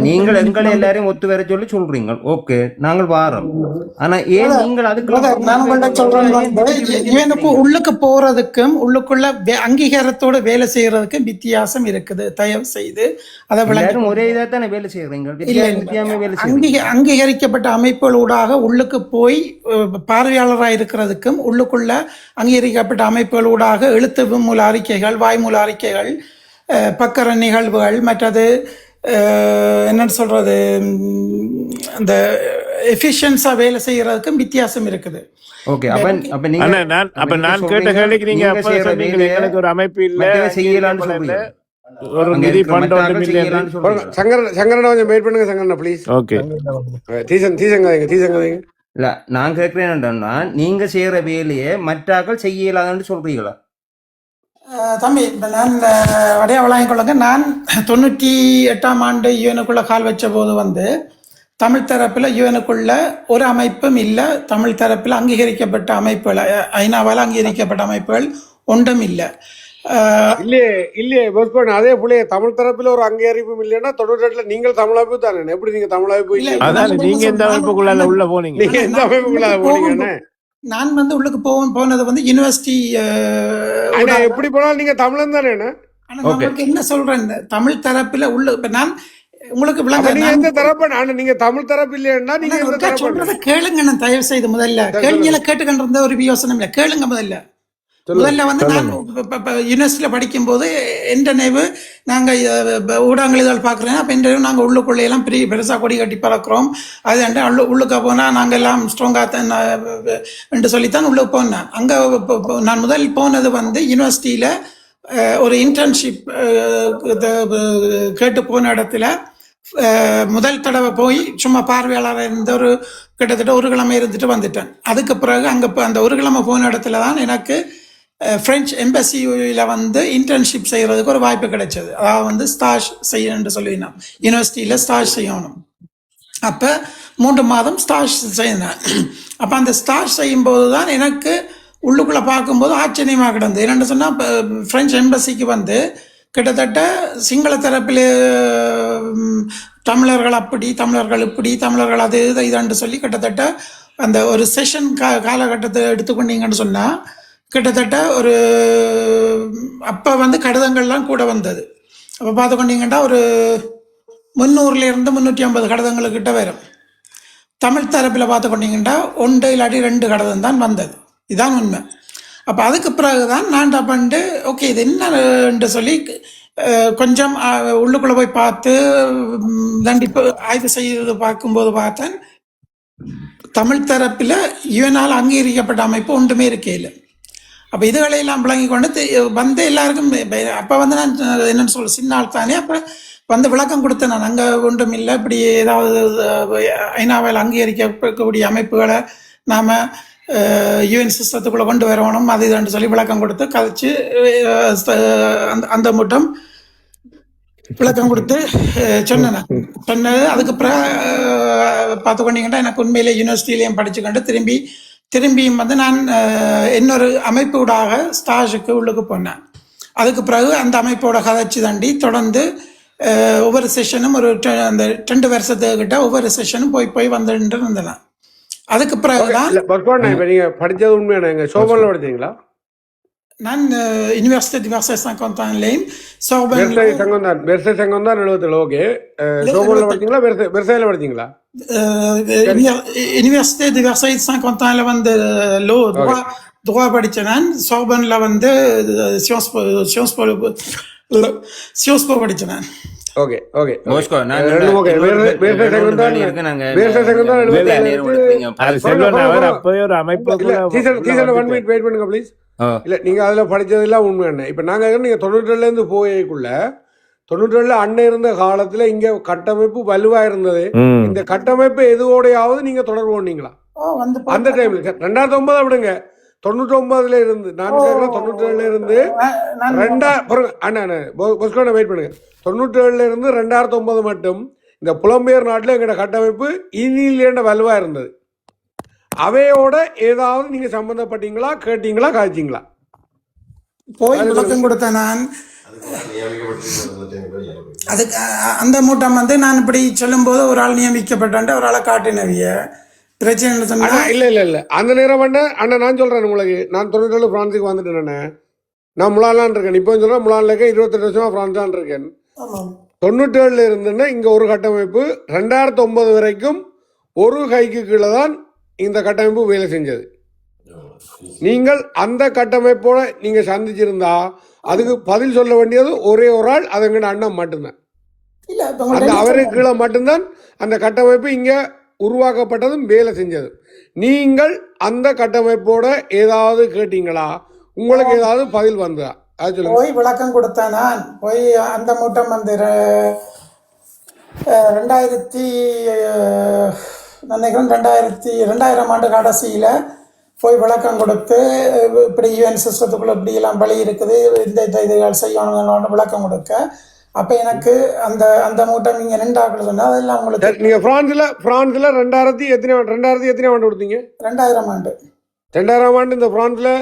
நீங்கள் எங்களை எல்லாரையும் ஒத்து வர சொல்லி சொல்றீங்க. ஓகே நாங்கள் வாரோம். ஆனா ஏன் நீங்கள் அதுக்கு உள்ளுக்கு போறதுக்கும் உள்ளுக்குள்ள அங்கீகாரத்தோட வேலை செய்யறதுக்கும் வித்தியாசம் இருக்குது. தயவு செய்து அதை ஒரே இதாக தானே வேலை செய்யறீங்க. அங்கீகரிக்கப்பட்ட அமைப்புகளூடாக உள்ளுக்கு போய் பார்வையாளராக இருக்கிறதுக்கும் உள்ளுக்குள்ள அங்கீகரிக்கப்பட்ட அமைப்புகளூடாக எழுத்து மூல அறிக்கைகள், வாய்மூல அறிக்கைகள், பக்கர நிகழ்வுகள், மற்றது என்னன்னு சொல்றது, அந்த எஃபிஷியன்ஸா வேலை செய்யறதுக்கும் வித்தியாசம் இருக்குது. ஓகே அப்ப நான் கேட்ட கேள்விக்கு நீங்க அப்ப சொன்னீங்க எனக்கு ஒரு அமைப்பு இல்ல செய்யலாம்னு சொல்றீங்க. ஒரு நிதி ஃபண்ட் ஒன்று இல்ல. சங்கரன கொஞ்சம் வெயிட் பண்ணுங்க சங்கரன ப்ளீஸ். ஓகே தீசங்க இல்ல நான் கேட்கிறேன் என்னன்னா நீங்க செய்யற வேலையை மற்றாக்கள் செய்யலாம்னு சொல்றீங்களா? தம்பி நான் வடையா வழங்கிக் கொள்ளுங்க. நான் 98ஆம் ஆண்டு யுஎனுக்குள்ள கால் வச்ச போது வந்து தமிழ் தரப்பில் யுஎனுக்குள்ள ஒரு அமைப்பும் இல்லை. தமிழ் தரப்பில் அங்கீகரிக்கப்பட்ட அமைப்புகள், ஐநாவால் அங்கீகரிக்கப்பட்ட அமைப்புகள் ஒன்றும் இல்லை. இல்லையே போஸ்கோன் அதே புள்ளைய தமிழ் தரப்பில் ஒரு அங்கீகரிப்பும் இல்லைன்னா 98ல நீங்கள் தமிழ் அமைப்பு தானே. எப்படி நீங்க தமிழ் அமைப்பு இல்லை? நீங்க எந்த அமைப்புக்குள்ள உள்ள போனீங்க? நீங்க எந்த அமைப்புக்குள்ள போனீங்கன்னு நான் வந்து உள்ளுக்கு போனது வந்து யூனிவர்சிட்டி. எப்படி போனாலும் நீங்க தமிழன் தானே. என்ன சொல்றேன், தமிழ் தரப்புல உள்ள இப்ப நான் உங்களுக்கு எந்த தரப்பு நீங்க தமிழ் தரப்பு இல்லையா நீங்க சொல்றத கேளுங்க. நான் தயவு செய்து முதல்ல கேள்வியில கேட்டுக்கிட்டு இருந்த ஒரு யோசனை இல்லை. கேளுங்க முதல்ல வந்து நான் யூனிவர்சிட்டியில படிக்கும் போது என் நினைவு நாங்க ஊடகங்கள் இதால் பாக்குறேன். அப்ப என் நாங்க உள்ளுக்குள்ள எல்லாம் பெருசா கொடி கட்டி பறக்கிறோம். அது உள்ளுக்க போனா நாங்க எல்லாம் ஸ்ட்ராங்கா என்று சொல்லித்தான் உள்ளுக்கு போனேன். அங்க நான் முதல் போனது வந்து யூனிவர்சிட்டியில ஒரு இன்டர்ன்ஷிப் கேட்டு போன இடத்துல முதல் தடவை போய் சும்மா பார்வையாளராக இருந்த ஒரு கிட்டத்தட்ட ஒரு கிழமை இருந்துட்டு வந்துட்டேன். அதுக்கு பிறகு அங்கே அந்த ஒரு கிழமை போன இடத்துல தான் எனக்கு ஃப்ரெஞ்ச் எம்பசியில் வந்து இன்டர்ன்ஷிப் செய்கிறதுக்கு ஒரு வாய்ப்பு கிடைச்சது. அதாவது வந்து ஸ்டாஷ் செய்யணும்னு சொல்லினோம், யூனிவர்சிட்டியில் ஸ்டாஷ் செய்யணும். அப்போ 3 மாதம் ஸ்டாஷ் செய்தேன். அப்போ அந்த ஸ்டாஷ் செய்யும்போது தான் எனக்கு உள்ளுக்குள்ளே பார்க்கும்போது ஆச்சரியமாக கிடந்தது. என்னென்னு சொன்னால் ஃப்ரெஞ்ச் எம்பசிக்கு வந்து கிட்டத்தட்ட சிங்கள தரப்பில் தமிழர்கள் அப்படி, தமிழர்கள் இப்படி, தமிழர்கள் அது இதான்னு சொல்லி கிட்டத்தட்ட அந்த ஒரு செஷன் காலகட்டத்தை எடுத்துக்கொண்டீங்கன்னு சொன்னால் கிட்டத்தட்ட ஒரு அப்போ வந்து கடிதங்கள்லாம் கூட வந்தது. அப்போ பார்த்துக்கொண்டீங்கன்னா ஒரு 300 350 கடிதங்களுக்கிட்ட வரும். தமிழ் தரப்பில் பார்த்துக்கொண்டீங்கன்னா 1 இல்லாட்டி 2 கடிதம் தான் வந்தது. இதுதான் உண்மை. அப்போ அதுக்கு பிறகு தான் நான் பண்ணிட்டு ஓகே இது என்னன்னு சொல்லி கொஞ்சம் உள்ளுக்குள்ளே போய் பார்த்து இப்போ ஆய்வு செய்து பார்க்கும்போது பார்த்தேன் தமிழ் தரப்பில் யுஎனால் அங்கீகரிக்கப்பட்ட அமைப்பு ஒன்றுமே இருக்கையில். அப்போ இதுகளையெல்லாம் விளங்கி கொண்டு வந்து எல்லாருக்கும் அப்போ வந்து நான் என்னென்னு சொல்ல சின்ன ஆள் தானே, அப்புறம் வந்து விளக்கம் கொடுத்தேன். நான் அங்கே ஒன்றும் இல்லை, இப்படி ஏதாவது ஐநாவில் அங்கீகரிக்கக்கூடிய அமைப்புகளை நாம் யூஎன் சிஸ்டத்துக்குள்ளே கொண்டு வரணும் அது இதுன்னு சொல்லி விளக்கம் கொடுத்து கதைச்சு அந்த மட்டும் விளக்கம் கொடுத்து சொன்னேன். சொன்னது அதுக்கப்புறம் பார்த்துக்கொண்டீங்கன்னா எனக்கு உண்மையிலே யூனிவர்சிட்டியிலையும் படிச்சுக்கொண்டு திரும்பியும் வந்து நான் இன்னொரு அமைப்போடாக ஸ்டாஷுக்கு உள்ளுக்கு போனேன். அதுக்கு பிறகு அந்த அமைப்போட கதைச்சு தாண்டி தொடர்ந்து ஒவ்வொரு செஷனும் ஒரு அந்த 2 வருஷத்துக்கிட்ட ஒவ்வொரு செஷனும் போய் வந்துட்டு இருந்தேன். அதுக்கு பிறகுதான் நீங்க படிச்சது உண்மையான சோபன்ல படிச்சீங்களா? நான் யூனிவர்சிட்டி டிவர்சை 50 சோபன் பெர்சை சங்கம் தான் 77. ஓகே, சோபன்ல படிச்சீங்களா பெர்சைல படிச்சீங்களா? யூனிவர்சிட்டி டிவர்சை 50 வந்து லோ துவா படித்தேன். நான் சோபன்ல வந்து சியோஸ் போ படித்தேன். நான் ஓகே ஓகே போஸ்கோ நான் அப்பவே ஒரு அமைப்பு வெயிட் பண்ணுங்க ப்ளீஸ். இல்ல நீங்க அதுல படிச்சதெல்லாம் உண்மை என்ன? இப்ப நாங்க நீங்க 92ல இருந்து போயக்குள்ள 92ல அண்ணன் இருந்த காலத்துல இங்க கட்டமைப்பு வலுவா இருந்தது. இந்த கட்டமைப்பு எதுவோடையாவது நீங்க தொடர்பு கொண்டீங்களா அந்த டைம்ல? 2009 விடுங்க, 99ல இருந்து நான் கேட்கிறேன். 97ல இருந்து வெயிட் பண்ணுங்க. 97ல இருந்து 2009 மட்டும் இந்த புலம்பெயர் நாட்டுல எங்கட கட்டமைப்பு இனிலேண்ட வலுவா இருந்தது. அவையோட ஏதாவது நீங்க சம்பந்தப்பட்டீங்களா, கேட்டீங்களா, காய்ச்சிங்களா? போய் விளக்கம் கொடுத்தேன் நான். அதுக்கு அந்த மூட்டம் வந்து நான் இப்படி சொல்லும் போது ஒரு ஆள் நியமிக்கப்பட்டான், ஒரு ஆளை காட்டினவிய பிரச்சனை சொன்னா இல்ல அந்த நேரம் அண்ணா நான் சொல்றேன் உங்களுக்கு. நான் 97 பிரான்ஸுக்கு வந்துட்டேன். நான் முலாலான் இருக்கேன். இப்போ சொல்றேன் முலான்ல இருக்கேன். 28 வருஷமா பிரான்ஸ் தான் இருக்கேன். 97ல இருந்துன்னா இங்க ஒரு கட்டமைப்பு 2009 வரைக்கும் ஒரு கைக்கு கீழே தான் இந்த கட்டமைப்பு வேலை செஞ்சது. நீங்கள் அந்த கட்டமைப்போட நீங்க சந்திச்சிருந்தா அதுக்கு பதில் சொல்ல வேண்டியது ஒரே ஒரு ஆள், அதுங்கிட்ட அண்ணன் மட்டும்தான். அந்த அவருக்கு கீழே மட்டும்தான் அந்த கட்டமைப்பு இங்க உருவாக்கப்பட்டதும் வேலை செஞ்சது. நீங்கள் அந்த கட்டமைப்போட ஏதாவது கேட்டீங்களா? உங்களுக்கு ஏதாவது பதில் வந்ததா? போய் விளக்கம் கொடுத்தேன். நான் போய் அந்த மூட்டம் வந்து 2000 ஆண்டு கடைசியில் போய் விளக்கம் கொடுத்து இப்படி யூஎன் சிஸ்டத்துக்குள்ள இப்படி எல்லாம் வழி இருக்குது, இந்த இதுகள் செய்யணும்னு விளக்கம் கொடுக்க. அப்போ எனக்கு அந்த அந்த மூட்டம் நீங்கள் 2 சொன்னால் அதெல்லாம் உங்களுக்கு. நீங்கள் ஃப்ரான்ஸில் 2000 எத்தனை ஆண்டு கொடுத்தீங்க? 2000 ஆண்டு. 2000 ஆண்டு இந்த ஃப்ரான்ஸில்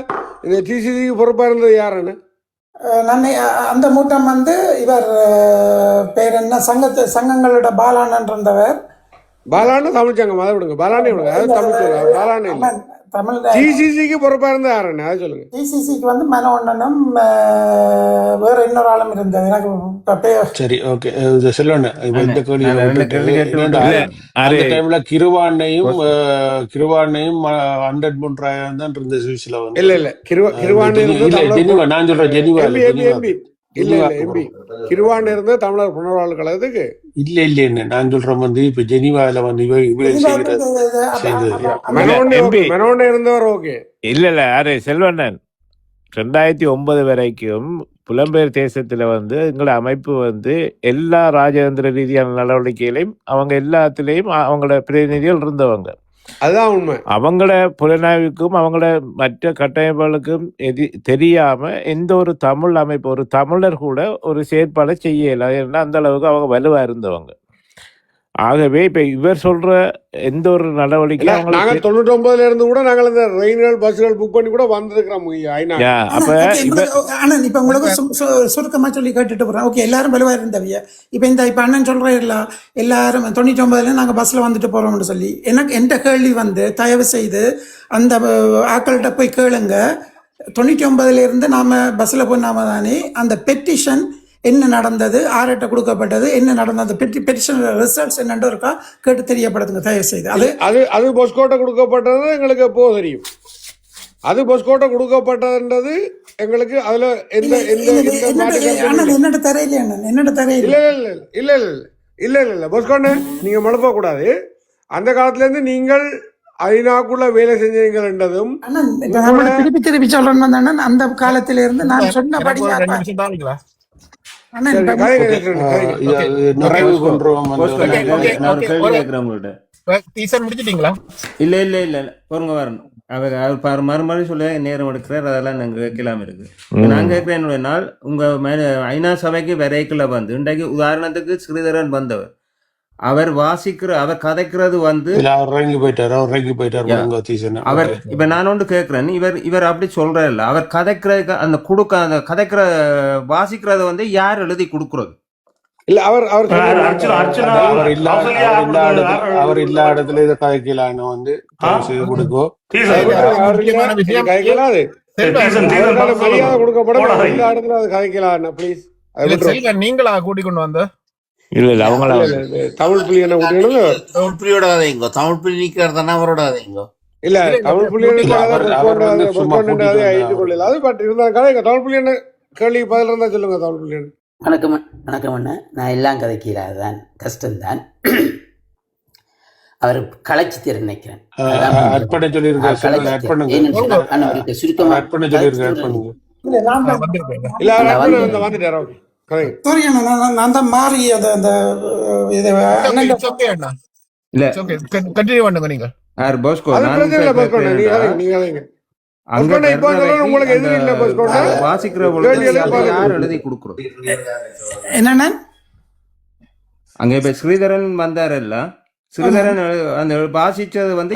இந்த டிசிசிக்கு பொறுப்பாக இருந்தது யாருன்னு? நான் அந்த மூட்டம் வந்து இவர் பேர் என்ன சங்கங்களோட பாலானன் இருந்தவர். பாலான்னு தமிழ் சங்கம், அதை விடுங்க. பாலானே விடுங்க, அது தமிழ் சொல்லுங்க. பாலானே இல்லை, தமிழ். டிசிசிக்கு பொறுப்பாக இருந்தா யாருன்னு அதை சொல்லுங்க. டிசிசிக்கு வந்து மனோண்ணனும் வேற இன்னொரு ஆளும் இருந்தது. எனக்கு சரி, ஓகே. செல்வண்ண இந்த டைம்ல கிருவாண்ணையும் 100 மூன்றாயிரம் தான் இருந்த சுவிஸ்ல வந்து. இல்ல ஜெனிவா, நான் சொல்றேன் ஜெனிவா எம்பி கிருவான் இருந்த தமிழர் புனர்வாழ்வு கழகத்துக்கு இல்ல நான் சொல்றேன் வந்து இப்ப ஜெனிவால வந்து இருந்தவர். ஓகே, இல்ல யாரு செல்வண்ணன் 2009 வரைக்கும் புலம்பெயர் தேசத்தில் வந்து எங்களை அமைப்பு வந்து எல்லா ராஜதந்திர ரீதியான நடவடிக்கைகளையும் அவங்க எல்லாத்துலேயும் அவங்களோட பிரதிநிதிகள் இருந்தவங்க. அதுதான் உண்மை. அவங்கள புலனாய்வுக்கும் அவங்கள மற்ற கட்டமைப்புகளுக்கும் தெரியாம எந்த ஒரு தமிழ் அமைப்பு ஒரு தமிழர் கூட ஒரு செயற்பாடை செய்யல. ஏன்னா அந்த அளவுக்கு அவங்க வலுவா இருந்தவங்க. ஆகவே இப்ப இவர் சொல்ற எந்த ஒரு நடவடிக்கையும் நாங்கள் 99 இருந்து கூட நாங்கள் இந்த ரயில்கள் பஸ்கள் புக் பண்ணி கூட வந்திருக்கிறோம். அப்ப இப்ப உங்களுக்கு சுருக்கமா சொல்லி கேட்டுட்டு போறேன். ஓகே, எல்லாரும் வலுவா இருந்தவிய. இப்ப அண்ணன் சொல்றேன் எல்லாரும் 99 நாங்க பஸ்ல வந்துட்டு போறோம்னு சொல்லி எனக்கு எந்த கேள்வி வந்து தயவு செய்து அந்த ஆக்கள்கிட்ட போய் கேளுங்க. 99 இருந்து நாம பஸ்ல போனாம தானே அந்த பெட்டிஷன் என்ன நடந்தது, ஆர்ட்ட கொடுக்கப்பட்டது, என்ன நடந்தது, பெட்டிஷன் ரிசல்ட்ஸ் என்னன்னு இருக்கா கேட்டு தெரியப்படுத்துங்க தயவு செய்து. அது பொஸ்கோட்டை கொடுக்கப்பட்டது எங்களுக்கு எப்போ தெரியும். அது பொஸ்கோட்டை கொடுக்கப்பட்டதுன்றது எங்களுக்கு அதுல என்னோட தரையில என்னோட தரையில இல்ல பொஸ்கோட்டை நீங்க மழுப்ப கூடாது. அந்த காலத்துல இருந்து நீங்கள் ஐநாக்குள்ள வேலை செஞ்சீங்கன்றதும் திருப்பி சொல்றேன். அந்த காலத்தில இருந்து நான் சொன்னபடி முடிச்சிட்டீங்களா? இல்ல பொருங்க வரணும். அவர் மறுமறுபடியும் சொல்ல நேரம் எடுக்கிறார். அதெல்லாம் நாங்க கேட்கலாம் இருக்கு. நான் கேட்கிறேன் என்னுடைய நாள் உங்க ஐநா சபைக்கு வரைக்குள்ள வந்து இன்றைக்கு உதாரணத்துக்கு ஸ்ரீதரன் வந்தவர் அவர் அவர் கதைக்கிறது வந்து அவர் இப்ப நான் ஒன்று கேட்கிறேன். இவர் அப்படி சொல்றதில்ல. அவர் கதைக்கிறதுக்கு அந்த கதைக்கிற வாசிக்கிறத வந்து யார் எழுதி கொடுக்கறது இல்ல. அவர் இல்லா இடத்துல இதை கதைக்கலான்னு வந்து கொடுக்கும். மரியாதை கொடுக்கப்படும். எல்லா இடத்துல அது கதைக்கலாம் ப்ளீஸ். நீங்களா கூட்டிக் கொண்டு வந்த இல்ல அவங்கள தமிழ் புலி என்ன கூட்டிக்கணும். தமிழ் புலியோட கதைங்கோ. தமிழ் புலி நிக்கிறதுனா அவரோட கதைங்கோ. இல்ல தமிழ் புலி அது பட் இருந்தாலும் கதைங்க. தமிழ் புலி என்ன கேள்வி பதில் இருந்தா சொல்லுங்க. தமிழ் புலி வணக்கம் அண்ணா. நான் எல்லாம் கதைக்கிறாதான் கஷ்டம்தான். அவர் கலைச்சி திறன் நினைக்கிறேன். நான் தான் மாறி அந்த என்னன்னா அங்க இப்ப ஸ்ரீதரன் வந்தாரல்ல. ஸ்ரீதரன் அந்த வாசிச்சது வந்து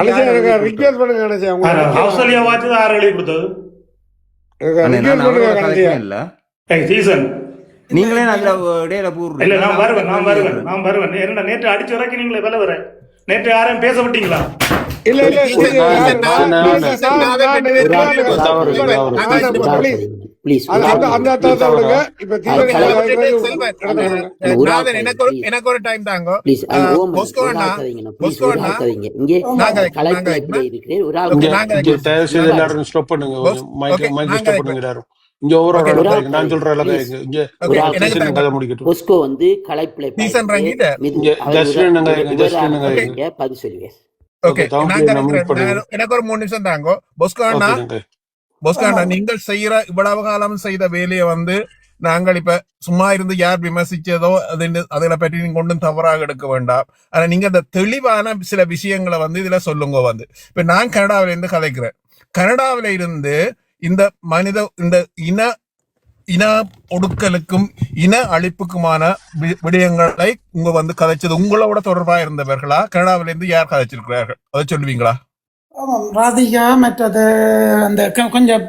நீங்களே அதுல இடையில இல்ல நான் வருவேன். என்ன நேற்று அடிச்சு வரைக்கும் நீங்களே வேலை வர நேற்று யாரையும் பேச விட்டீங்களா? இல்ல எனக்கு ஒரு டைம் தாங்க. பொஸ்கோ வந்து கலைப்பிள்ளை எனக்கு ஒரு 3 நிமிஷம் தாங்க. பொஸ்கோண்ணா நீங்கள் செய்யற இவ்வளவு காலம் செய்த வேலையை வந்து நாங்கள் இப்ப சும்மா இருந்து யார் விமர்சிச்சதோ அதுல பற்றி நீங்க ஒன்றும் தவறாக எடுக்க வேண்டாம். ஆனா நீங்க அந்த தெளிவான சில விஷயங்களை வந்து இதுல சொல்லுங்க. வந்து இப்ப நான் கனடாவில இருந்து கதைக்கிறேன். கனடாவில இருந்து இந்த இந்த இன ஒடுக்கலுக்கும் இன அழிப்புக்குமான விடயங்களை உங்க வந்து கதைச்சது உங்களோட தொடர்பா இருந்தவர்களா? கனடாவில இருந்து யார் கதைச்சிருக்கிறார்கள் அதை சொல்லுவீங்களா? ராதிகா, மற்றது அந்த கொஞ்சம்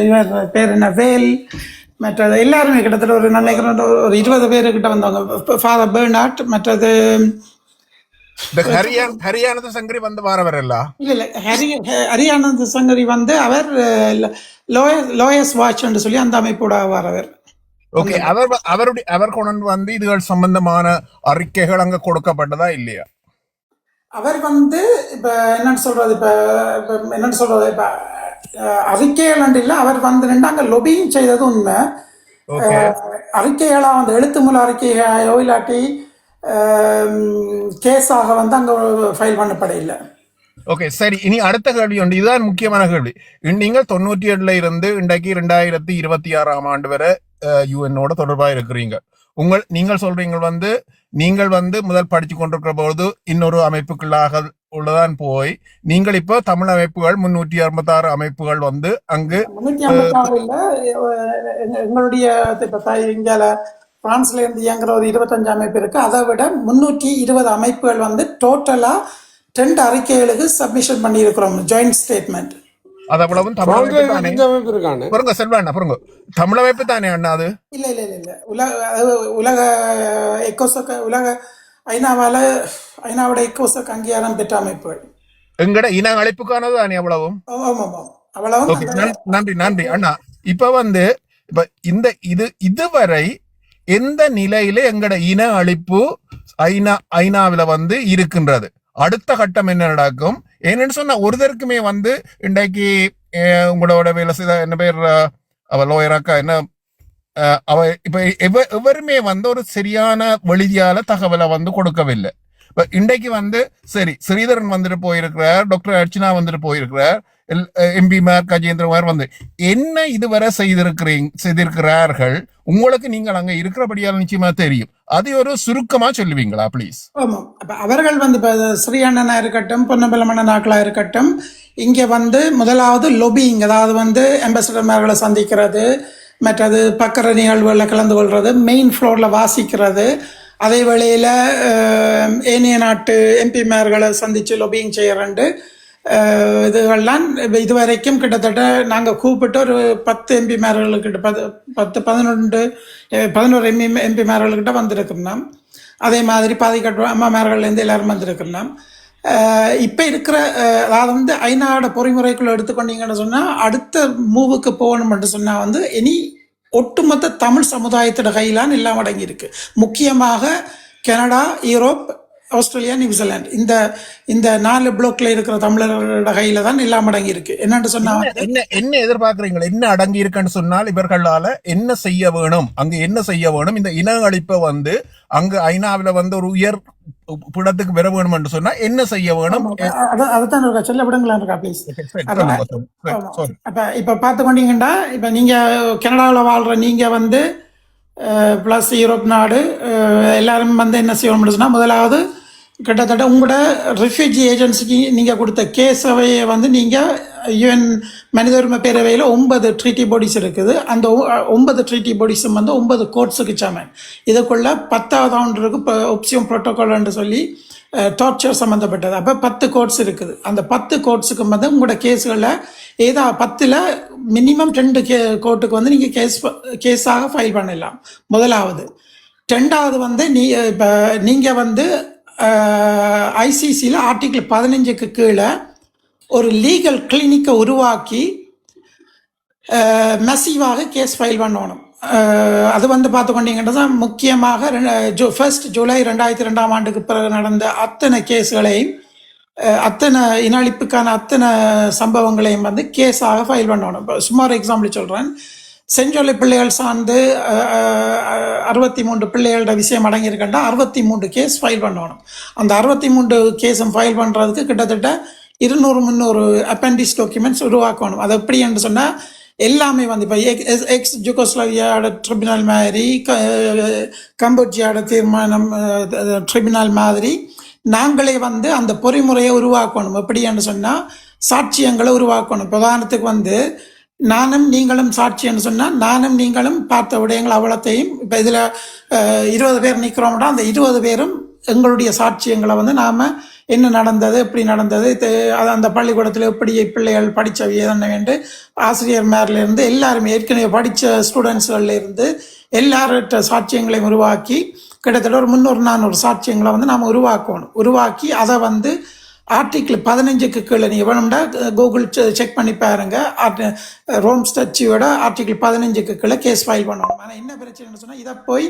இவர் பேர் என்ன வேல், மற்றது எல்லாருமே கிட்டத்தட்ட ஒரு நினைக்கிறேன் ஒரு 20 பேரு கிட்ட வந்தவங்க. ஃபாதர் பெர்னார்ட், மற்றது ஹரியானந்த சங்கரி வந்து வாரவர் இல்ல இல்ல ஹரியானந்த சங்கரி வந்து அவர் லோயஸ் வாட்ச் என்று சொல்லி அந்த அமைப்போட வாரவர். ஓகே, அவர் கொண்டு வந்து இதுகள் சம்பந்தமான அறிக்கைகள் அங்க கொடுக்கப்பட்டதா இல்லையா? அவர் வந்து இப்ப என்னன்னு சொல்றது இப்ப அறிக்கைகள் இல்லை. அவர் வந்து அங்க லொபியும் செய்தது உண்மை. அறிக்கைகளா வந்து எழுத்து மூல அறிக்கையோ இல்லாட்டி கேஸாக வந்து அங்க ஃபைல் பண்ணப்பட இல்லை. ஓகே சரி, இனி அடுத்த கேள்வி உண்டு. இதுதான் முக்கியமான கேள்வி. நீங்கள் 97 இருந்து இன்றைக்கு 2026 வரை யுஎன்னோட தொடர்பாக இருக்கிறீங்க. நீங்கள் சொல்றீங்க நீங்கள் முதல் படிச்சு கொண்டிருக்கிற போது இன்னொரு அமைப்புக்குள்ளாக உள்ளதான் போய் நீங்கள் இப்போ தமிழ் அமைப்புகள் 366 அமைப்புகள் அங்கு 356 இல்ல, எங்களுடைய இந்தியால பிரான்ஸ்ல இருந்து இயங்குற ஒரு 25 அமைப்பு இருக்கு. அதை விட 320 அமைப்புகள் டோட்டலா 2 அறிக்கைகளுக்கு சப்மிஷன் பண்ணி இருக்கிறோம், ஜாயிண்ட் ஸ்டேட்மெண்ட். அது அவ்வளவும் தமிழ் செல்வாண்ணா பாருங்க, தமிழ் அமைப்பு தானே அண்ணா அது? இல்ல இல்ல இல்ல இல்ல, உலக எக்கோசோக், உலக ஐநாவோட எக்கோசோக் அங்கீகாரம் பெற்ற அமைப்புகள். எங்கட இன அழைப்புக்கானது தானே அவ்வளவும்? அவ்வளவும். நன்றி நன்றி அண்ணா. இப்ப இப்ப இதுவரை எந்த நிலையில எங்கட இன அழிப்பு ஐநாவில இருக்கின்றது? அடுத்த கட்டம் என்ன நடக்கும்? என்னன்னு சொன்னா ஒருத்தருக்குமே இன்றைக்கு உங்களோட வேலை செய்த என்ன பேர் அவ லோயராக்கா என்ன அவ இப்ப எவருமே ஒரு சரியான வழியால தகவலை கொடுக்கவில்லை. இப்ப இன்றைக்கு சரி, ஸ்ரீதரன் வந்துட்டு போயிருக்கிறார், டாக்டர் அர்ச்சனா வந்துட்டு போயிருக்கிறார், எம்பிமார் கஜேந்திரமார் என்ன இதுவரை செய்திருக்கிறார்கள் உங்களுக்கு? நீங்கள் அங்க இருக்கிறபடியால் நிச்சயமா தெரியும். அது ஒரு சுருக்கமா சொல்லுவீங்களா ப்ளீஸ்? ஆமா, அவர்கள் இப்ப ஸ்ரீ அண்ணனா இருக்கட்டும், பொன்னம்பலமண்ணனாக்களா இருக்கட்டும், இங்க முதலாவது லொபிங், அதாவது அம்பாசிடர்மார்களை சந்திக்கிறது, மற்றது பக்கர நிகழ்வுகளில் கலந்து கொள்வது, மெயின் ஃப்ளோர்ல வாசிக்கிறது, அதே வேளையில ஏனைய நாட்டு எம்பிமார்களை சந்திச்சு லொபிங் செய்யறண்டு இதுகள்லாம் இதுவரைக்கும் கிட்டத்தட்ட நாங்கள் கூப்பிட்டு ஒரு 10 எம்பிமார்களுக்கிட்ட 11 எம்பிமார்கள்கிட்ட வந்திருக்கிறோம். அதே மாதிரி பாதிக்கட்டு அம்மாமார்கள்லேருந்து எல்லாரும் வந்திருக்கிறோம். இப்போ இருக்கிற அதாவது ஐநாவோட பொறிமுறைக்குள்ள எடுத்துக்கொண்டீங்கன்னு சொன்னால் அடுத்த மூவுக்கு போகணும்னு சொன்னால் இனி ஒட்டுமொத்த தமிழ் சமுதாயத்தோட கையிலான் எல்லாம் அடங்கி இருக்கு. முக்கியமாக கனடா, யூரோப், ஆஸ்திரேலியா, நியூசிலாந்து, இந்த 4 பிளாக்ல இருக்கிற தமிழர்களோட கையில தான் எல்லாம் அடங்கி இருக்கு. என்னன்னு சொன்னா என்ன எதிர்பார்க்கறீங்க? என்ன அடங்கி இருக்குன்னு சொன்னால் இவர்களால என்ன செய்ய வேணும், அங்க என்ன செய்ய வேணும்? இந்த இன அழிப்பை அங்க ஐநாவில ஒரு உயர் புடத்துக்கு பெற வேணும் என்று சொன்னா என்ன செய்ய வேணும்? அதான் சொல்ல விடுங்களா இருக்கா ப்ளீஸ்? இப்ப பார்த்து கொண்டீங்கன்னா, இப்ப நீங்க கனடாவில் வாழ்ற நீங்க ப்ளஸ் யூரோப் நாடு எல்லாரும் என்ன செய்யணும்னு சொன்னால், முதலாவது கிட்டத்தட்ட உங்களோட ரெஃப்யூஜி ஏஜென்சிக்கு நீங்கள் கொடுத்த கேஸவையை நீங்கள் யுஎன் மனித உரிமை பேரவையில் 9 ட்ரீட்டி பாடிஸ் இருக்குது. அந்த 9 ட்ரீட்டி பாடிஸும் 9 கோர்ட்ஸுக்கு சமன். இதுக்குள்ள 10வது ஆண்டு இருக்கு, இப்போ ஒப்சியம் ப்ரோட்டோகால்னு சொல்லி டார்ச்சர் சம்மந்தப்பட்டது. அப்போ 10 கோர்ட்ஸ் இருக்குது. அந்த 10 கோர்ட்ஸுக்கு உங்களோட கேஸுகளில் ஏதோ 10ல் மினிமம் 2 கோர்ட்டுக்கு நீங்கள் கேஸாக ஃபைல் பண்ணலாம். முதலாவது. ரெண்டாவது இப்போ நீங்கள் ஐசிசியில் ஆர்டிகிள் 15க்கு கீழே ஒரு லீகல் கிளினிக்கை உருவாக்கி மெசிவாக கேஸ் ஃபைல் பண்ணணும். அது பார்த்துக்கொண்டீங்கன்னா முக்கியமாக 1 ஜூலை 2002 பிறகு நடந்த அத்தனை கேஸ்களையும், அத்தனை இனஅழிப்புக்கான அத்தனை சம்பவங்களையும் கேஸாக ஃபைல் பண்ணணும். இப்போ சுமார் எக்ஸாம்பிள் சொல்கிறேன். செஞ்சொல்லை பிள்ளைகள் சார்ந்து 63 பிள்ளைகளோட விஷயம் அடங்கியிருக்கா 63 கேஸ் ஃபைல் பண்ணணும். அந்த 63 கேஸும் ஃபைல் பண்ணுறதுக்கு கிட்டத்தட்ட 200-300 அப்பெண்டிக்ஸ் டாக்குமெண்ட்ஸ் உருவாக்கணும். அது எப்படி என்று சொன்னால் எல்லாமே இப்போ எக்ஸ் ஜூகோஸ்லாவியாவோட ட்ரிபியூனல் மாதிரி, கம்போடியாவோட தீர்மானம் ட்ரிபியூனல் மாதிரி நாங்களே அந்த பொறிமுறையை உருவாக்கணும். எப்படி என்று சொன்னால் சாட்சியங்களை உருவாக்கணும். உதாரணத்துக்கு நானும் நீங்களும் சாட்சின்னு சொன்னால் நானும் நீங்களும் பார்த்த விடயங்கள் அவ்வளோத்தையும் இப்போ இதில் 20 பேர் நிற்கிறோம்னா அந்த 20 பேரும் எங்களுடைய சாட்சியங்களை நாம் என்ன நடந்தது, எப்படி நடந்தது, அந்த பள்ளிக்கூடத்தில் எப்படி பிள்ளைகள் படித்தவை என்ன வேண்டு ஆசிரியர் மேலேருந்து எல்லாருமே ஏற்கனவே படித்த ஸ்டூடெண்ட்ஸ்கள்லேருந்து எல்லார்கிட்ட சாட்சியங்களையும் உருவாக்கி கிட்டத்தட்ட ஒரு 300-400 சாட்சியங்களை நாம் உருவாக்கி அதை ஆர்டிகிள் 15க்கு கீழே நீங்கள் வேணும்னா கூகுள் செக் பண்ணி பாருங்க. ரோம் ஸ்டாட்சியோட ஆர்டிகிள் 15க்கு கீழே கேஸ் ஃபைல் பண்ணணும். ஆனால் என்ன பிரச்சனைன்னு சொன்னால் இதை போய்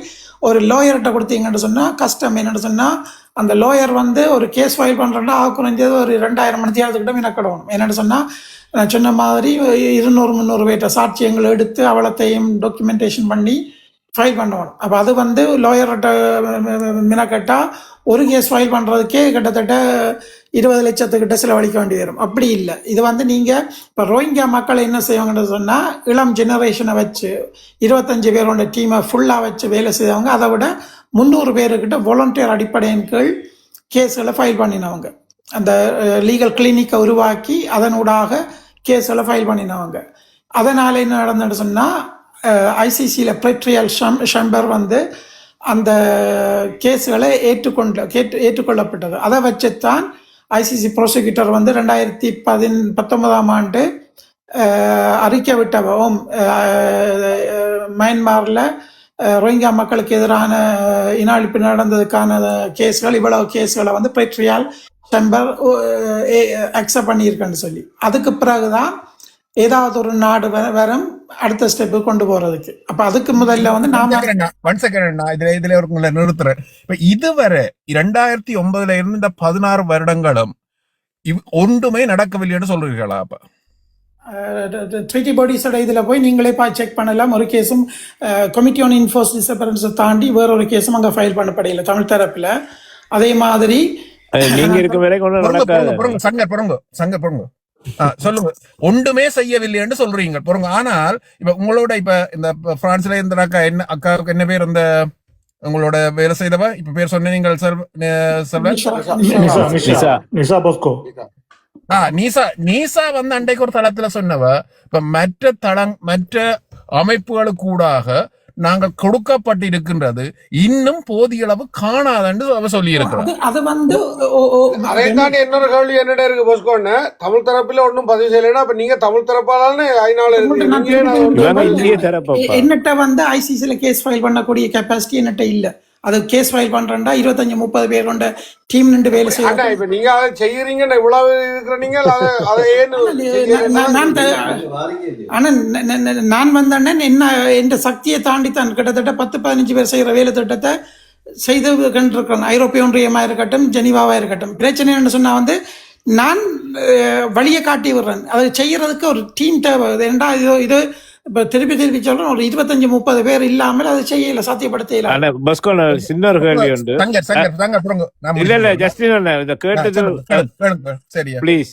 ஒரு லோயர்கிட்ட கொடுத்தீங்கன்னு சொன்னால் கஷ்டம். என்னென்னு சொன்னால் அந்த லோயர் ஒரு கேஸ் ஃபைல் பண்ணுறோன்னா குறைஞ்சது ஒரு 2000 மணி நேரத்துக்கிட்ட மினக்கிடணும். என்னென்னு சொன்னால் நான் சொன்ன மாதிரி 200-300 பேர்ட்ட சாட்சியங்களை எடுத்து அவ்வளோத்தையும் டாக்குமெண்டேஷன் பண்ணி ஃபைல் பண்ணுவோம். அப்போ அது வந்து லாயர்கிட்ட மினக்கட்டா ஒரு கேஸ் ஃபைல் பண்ணுறதுக்கே கிட்டத்தட்ட 20 லட்சத்துக்கிட்ட செலவழிக்க வேண்டி வரும். அப்படி இல்லை, இது வந்து நீங்கள் இப்போ ரோஹிங்கா மக்கள் என்ன செய்வாங்கன்னு சொன்னால் இளம் ஜெனரேஷனை வச்சு 25 பேரோட டீமை ஃபுல்லாக வச்சு வேலை செய்வாங்க. அதை விட 300 பேருக்கிட்ட வாலண்டியர் அடிப்படையின் கீழ் கேஸுகளை ஃபைல் பண்ணினவங்க. அந்த லீகல் கிளினிக்கை உருவாக்கி அதனூடாக கேஸுகளை ஃபைல் பண்ணினவங்க. அதனால் என்ன நடந்துன்னு சொன்னால் ஐசிசியில் ப்ரெட்ரியல் ஷம்பர் வந்து அந்த கேஸுகளை ஏற்றுக்கொள்ளப்பட்டது. அதை வச்சுத்தான் ஐசிசி ப்ரோசிக்யூட்டர் வந்து 2019 ஆண்டு அறிக்கை விட்டவும் மயன்மாரில் ரோஹிங்கா மக்களுக்கு எதிரான இன அழிப்பு நடந்ததுக்கான கேஸ்கள், இவ்வளவு கேஸ்களை வந்து ப்ரெட்ரியல் ஷம்பர் அக்செப்ட் பண்ணியிருக்கேன்னு சொல்லி, அதுக்கு பிறகுதான் ஏதாவது ஒரு நாடு வரும் அடுத்த ஸ்டெப்பு கொண்டு போறதுக்கு. அப்ப அதுக்கு முதல்ல வந்து இதுல உங்களை நிறுத்துறேன். இப்ப இதுவரை 2009 இருந்து இந்த 16 வருடங்களும் ஒன்றுமே நடக்கவில்லைன்னு சொல்றீங்களா? அப்ப ட்ரீட்டி பாடிஸோட இதில் போய் நீங்களே செக் பண்ணலாம். ஒரு கேஸும் கமிட்டி ஆன் இன்ஃபோர்ஸ் டிசப்பரன்ஸை தாண்டி வேற ஒரு கேஸும் அங்கே ஃபைல் பண்ணப்படையில தமிழ் தரப்பில். அதே மாதிரி நீங்க இருக்க வரைக்கும் சங்க பொருங்க சொல்லுங்க, ஒன்றுமே செய்யவில்லைன்னு சொல்றீங்க பொருங்க. ஆனால் இப்ப உங்களோட இப்ப இந்த பிரான்ஸ்ல இந்த அக்காவுக்கு என்ன பேர், இந்த உங்களோட வேலை செய்தவ இப்ப பேர் சொன்னீங்க நீசா வந்து அன்றைக்கு ஒரு தளத்துல சொன்னவ, இப்ப மற்ற அமைப்புகளுக்கூடாக நாங்கள் கொடுக்கப்பட்டிருக்கின்றது இன்னும் போதிய அளவு காணாதன்னு அவ சொல்லி இருக்கிறோம். அது வந்து அதைத்தான் இன்னொரு கேள்வி என்னடா இருக்கு போஸ்கோன்னு, தமிழ் தரப்புல ஒன்றும் பதிவு செய்யலைன்னா அப்ப நீங்க தமிழ் தரப்பாளன்னு என்னட்ட வந்து ஐசிசில கேஸ் ஃபைல் பண்ணக்கூடிய கெப்பாசிட்டி என்னட்ட இல்ல. அது கேஸ் ஃபைல் பண்றேன்டா 25-30 பேர் கொண்ட டீம் நின்று வேலை செய்யறாங்க. இப்ப நீங்க அதை செய்யறீங்க, இவ்வளவு இருக்கிறீங்க, ஆனா நான் வந்தேன் என்ன என்ற சக்தியை தாண்டித்தான் கிட்டத்தட்ட 10-15 பேர் செய்யற வேலை திட்டத்தை செய்து கண்டிருக்கிறேன். ஐரோப்பிய ஒன்றியமா இருக்கட்டும், ஜெனீவாவா இருக்கட்டும். பிரச்சனை என்ன சொன்னா வந்து நான் வழியை காட்டி விடுறேன், அதை செய்யறதுக்கு ஒரு டீம் தேவை. ஏண்டா இது இப்ப திருப்பி சொல்றேன், ஒரு 25-30 பேர் இல்லாமல் அதை செய்யல, சாத்தியப்படுத்தல. சின்ன ஒரு கேள்வி உண்டு. இல்ல ஜஸ்டின் இத கேட்டது ப்ளீஸ்.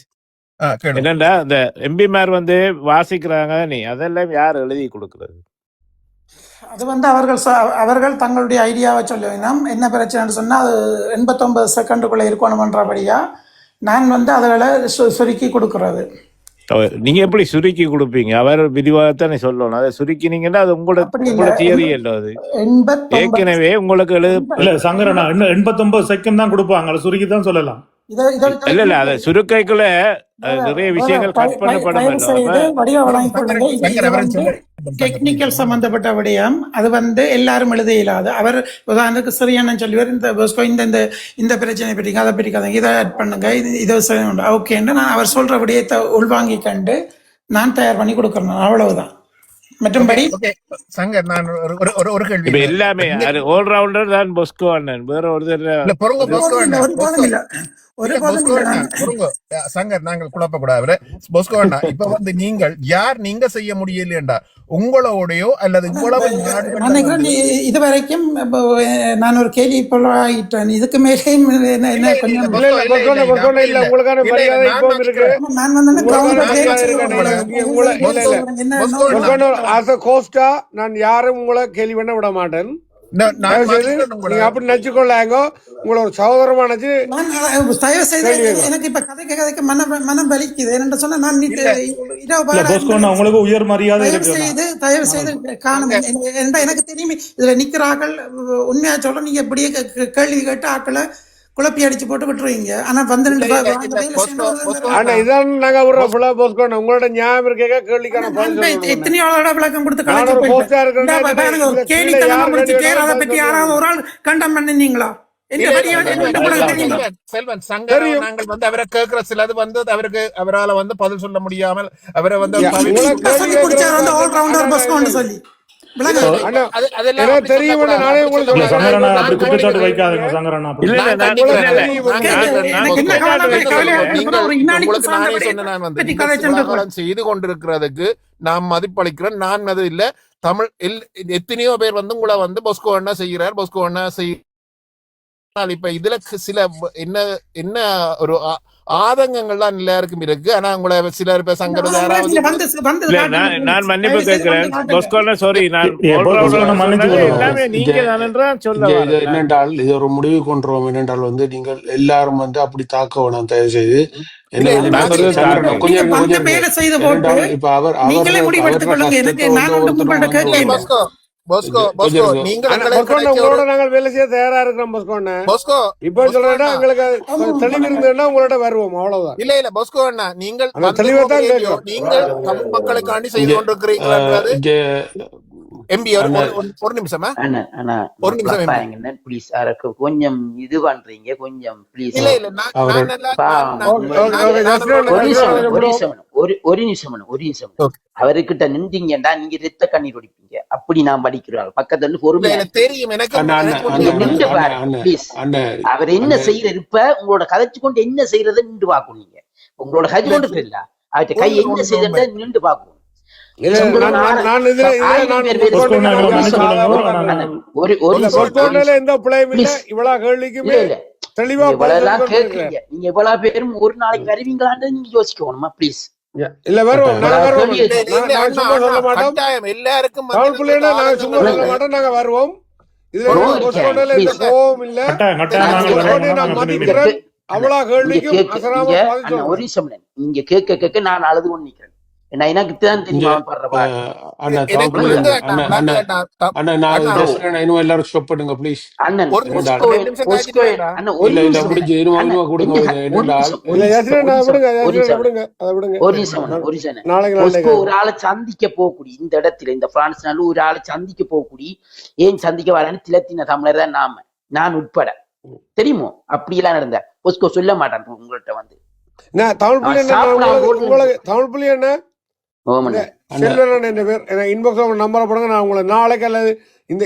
என்னண்டா இந்த எம்பிமார் வந்து வாசிக்கிறாங்க, நீ அதெல்லாம் யார் எழுதி கொடுக்கறது? அது வந்து அவர்கள் தங்களுடைய ஐடியாவை சொல்லுவேன். என்ன பிரச்சனைன்னு சொன்னா அது 89 செகண்டுக்குள்ள இருக்கணும்ன்றபடியா நான் வந்து அதுகளை சுருக்கி கொடுக்கறது. நீங்க எப்படி சுருக்கி கொடுப்பீங்க? அவர் விரிவாகத்தானே சொல்லணும். அதை சுருக்கினீங்கன்னா அது உங்களோட தியரி இல்ல. அது ஏற்கனவே உங்களுக்கு இல்ல சங்கரனா 89 செகண்ட் தான் கொடுப்பாங்க, சுருக்கி தான் சொல்லலாம். இல்ல அத சுருக்கைக்குள்ள நிறைய விஷயங்கள் கட் பண்ணப்படும். டெக்னிக்கல் சம்பந்தப்பட்ட விடயம் அது வந்து எல்லாரும் எழுத இயலாது. அவர் உதாரணத்துக்கு சரியான சொல்லுவார், இந்த பிரச்சனை பற்றி அதை பற்றி கதை இதை ஆட் பண்ணுங்க, இதை ஓகேன்னு நான் அவர் சொல்ற விடயத்தை உள்வாங்கி கண்டு நான் தயார் பண்ணி கொடுக்கறேன், அவ்வளவுதான். மற்றும்படி சங்கர் நான் ஒரு கேள்வி, எல்லாமே ஆல்ரவுண்டர் தான் பொஸ்கோ அண்ணன், வேற சங்கர் நாங்கள் குழப்பக்கூடாது. பொஸ்கோ அண்ணா, இப்ப வந்து நீங்க செய்ய முடியலையேண்டா உங்களோடையோ அல்லது இது வரைக்கும் நான் ஒரு கேள்வி ஆகிட்டேன். இதுக்கு மேலே நான் யாரும் உங்களை கேள்வி பண்ண விட மாட்டேன். அப்படி நினைச்சுக்கொள்ளாங்க, உங்களை ஒரு சகோதரமா நினைச்சு. எனக்கு இப்ப கதைக்கு மனம் வலிக்குது. என்ன சொன்னா நான் உங்களுக்கு உயர் மரியாதை தயவு செய்து காணும். எனக்கு தெரியும் இதுல நிக்கிறார்கள். உண்மையா சொல்ல, நீங்க இப்படியே கேள்வி கேட்டு ஆக்களை குழப்பி அடிச்சு போட்டு விட்டுருவீங்க. ஆனா வந்து உங்களோட ஞாபகம் இருக்க கேள்விக்கான எத்தனையோ விளக்கம் கொடுத்து கேள்வி அதை பற்றி யாராவது ஒரு ஆள் கண்டம் பண்ணீங்களா? செல்வன் சங்கர் நாங்கள் வந்து அவரை கேட்கிற சிலது வந்து அவரால் வந்து பதில் சொல்ல முடியாமல் அவரை வந்து சொல்லி செய்து கொண்டிருக்கிறதுக்கு நாம் மதிப்பளிக்கிறோம். நான் அது இல்ல தமிழ் எத்தனையோ பேர் வந்து உங்களை வந்து பொஸ்கோ அண்ணா செய்கிறார், பொஸ்கோ அண்ணா இப்ப இதுல சில என்ன என்ன ஒரு ஆதங்கங்கள்லாம் எல்லாருக்கும் இருக்கு. ஆனா உங்களை சிலர் இப்ப சங்கரது நான் மன்னிப்பு கேட்கிறேன் பொஸ்கோண்ணா. சாரி, நான் எல்லாமே நீங்க தானேன்றான் சொல்ல என்னென்றால் இது ஒரு முடிவு கொண்டுருவோம். என்னென்றால் வந்து நீங்கள் எல்லாரும் வந்து அப்படி தாக்க வேணாம் தயவு செய்து. இப்ப அவர் நாங்கள் வேலை செய்ய தயாரா இருக்கிறோம் பொஸ்கோண்ணா. இப்ப சொல்றேன்னா எங்களுக்கு தெளிவு இருந்ததுன்னா உங்களோட வருவோம், அவ்வளவுதான். இல்ல இல்ல பொஸ்கோ அண்ணா, நீங்கள் நீங்கள் தமிழ் மக்களுக்காண்டி செய்து கொண்டிருக்கிறீங்க. எம்பி ஒரு நிமிஷமா, ஒரு நிமிஷம் ப்ளீஸ். கொஞ்சம் இது பண்றீங்க கொஞ்சம் ப்ளீஸ். இல்ல இல்ல ஒரு நிமிஷம் அவர்கிட்ட நின்றீங்கடா நீங்க ரத்த கண்ணீர் ஒடிப்பீங்க. அப்படி நான் படிக்கிறாள் பக்கத்துல இருந்து பொறுமையா தெரியும் எனக்கு. நின்று பாருங்க ப்ளீஸ். அவர் என்ன செய்யறது இப்ப உங்களோட கதைச்சு கொண்டு என்ன செய்யறது நின்று பாக்கணும். நீங்க உங்களோட கதை கொண்டு தெரியல அவர்கிட்ட கை என்ன செய்யறத நின்று பாக்கணும். நீங்க இவ்வளவு பேரும் ஒரு நாளைக்கு வருவீங்களான்னு நீங்க யோசிக்கணுமா ப்ளீஸ். இல்ல வரும், எல்லாருக்கும் நாங்க வருவோம். ஒரு நிமிஷம் நீங்க கேட்க கேட்க நான் அழுது கொண்டு நிக்கிறேன். எனக்கு தான் தெரியும் எல்லாரும் ஸ்டாப் பண்ணுங்க ப்ளீஸ். ஒரு ஆளை சந்திக்க போகக்கூடிய இந்த இடத்துல இந்த பிரான்ஸ் நாள் ஒரு ஆளை சந்திக்க போகக்கூடிய ஏன் சந்திக்க வரேன்னு திலத்தின தமிழர் தான் நான் உட்பட தெரியுமோ. அப்படி எல்லாம் நடந்த பொஸ்கோ சொல்ல மாட்டேன் உங்கள்கிட்ட வந்து தமிழ் புள்ளி என்ன செல்வன் என்ற பேர் இன்பாக்ஸ் நம்பரை போடுங்க. நான் உங்களை நாளைக்கு அல்லது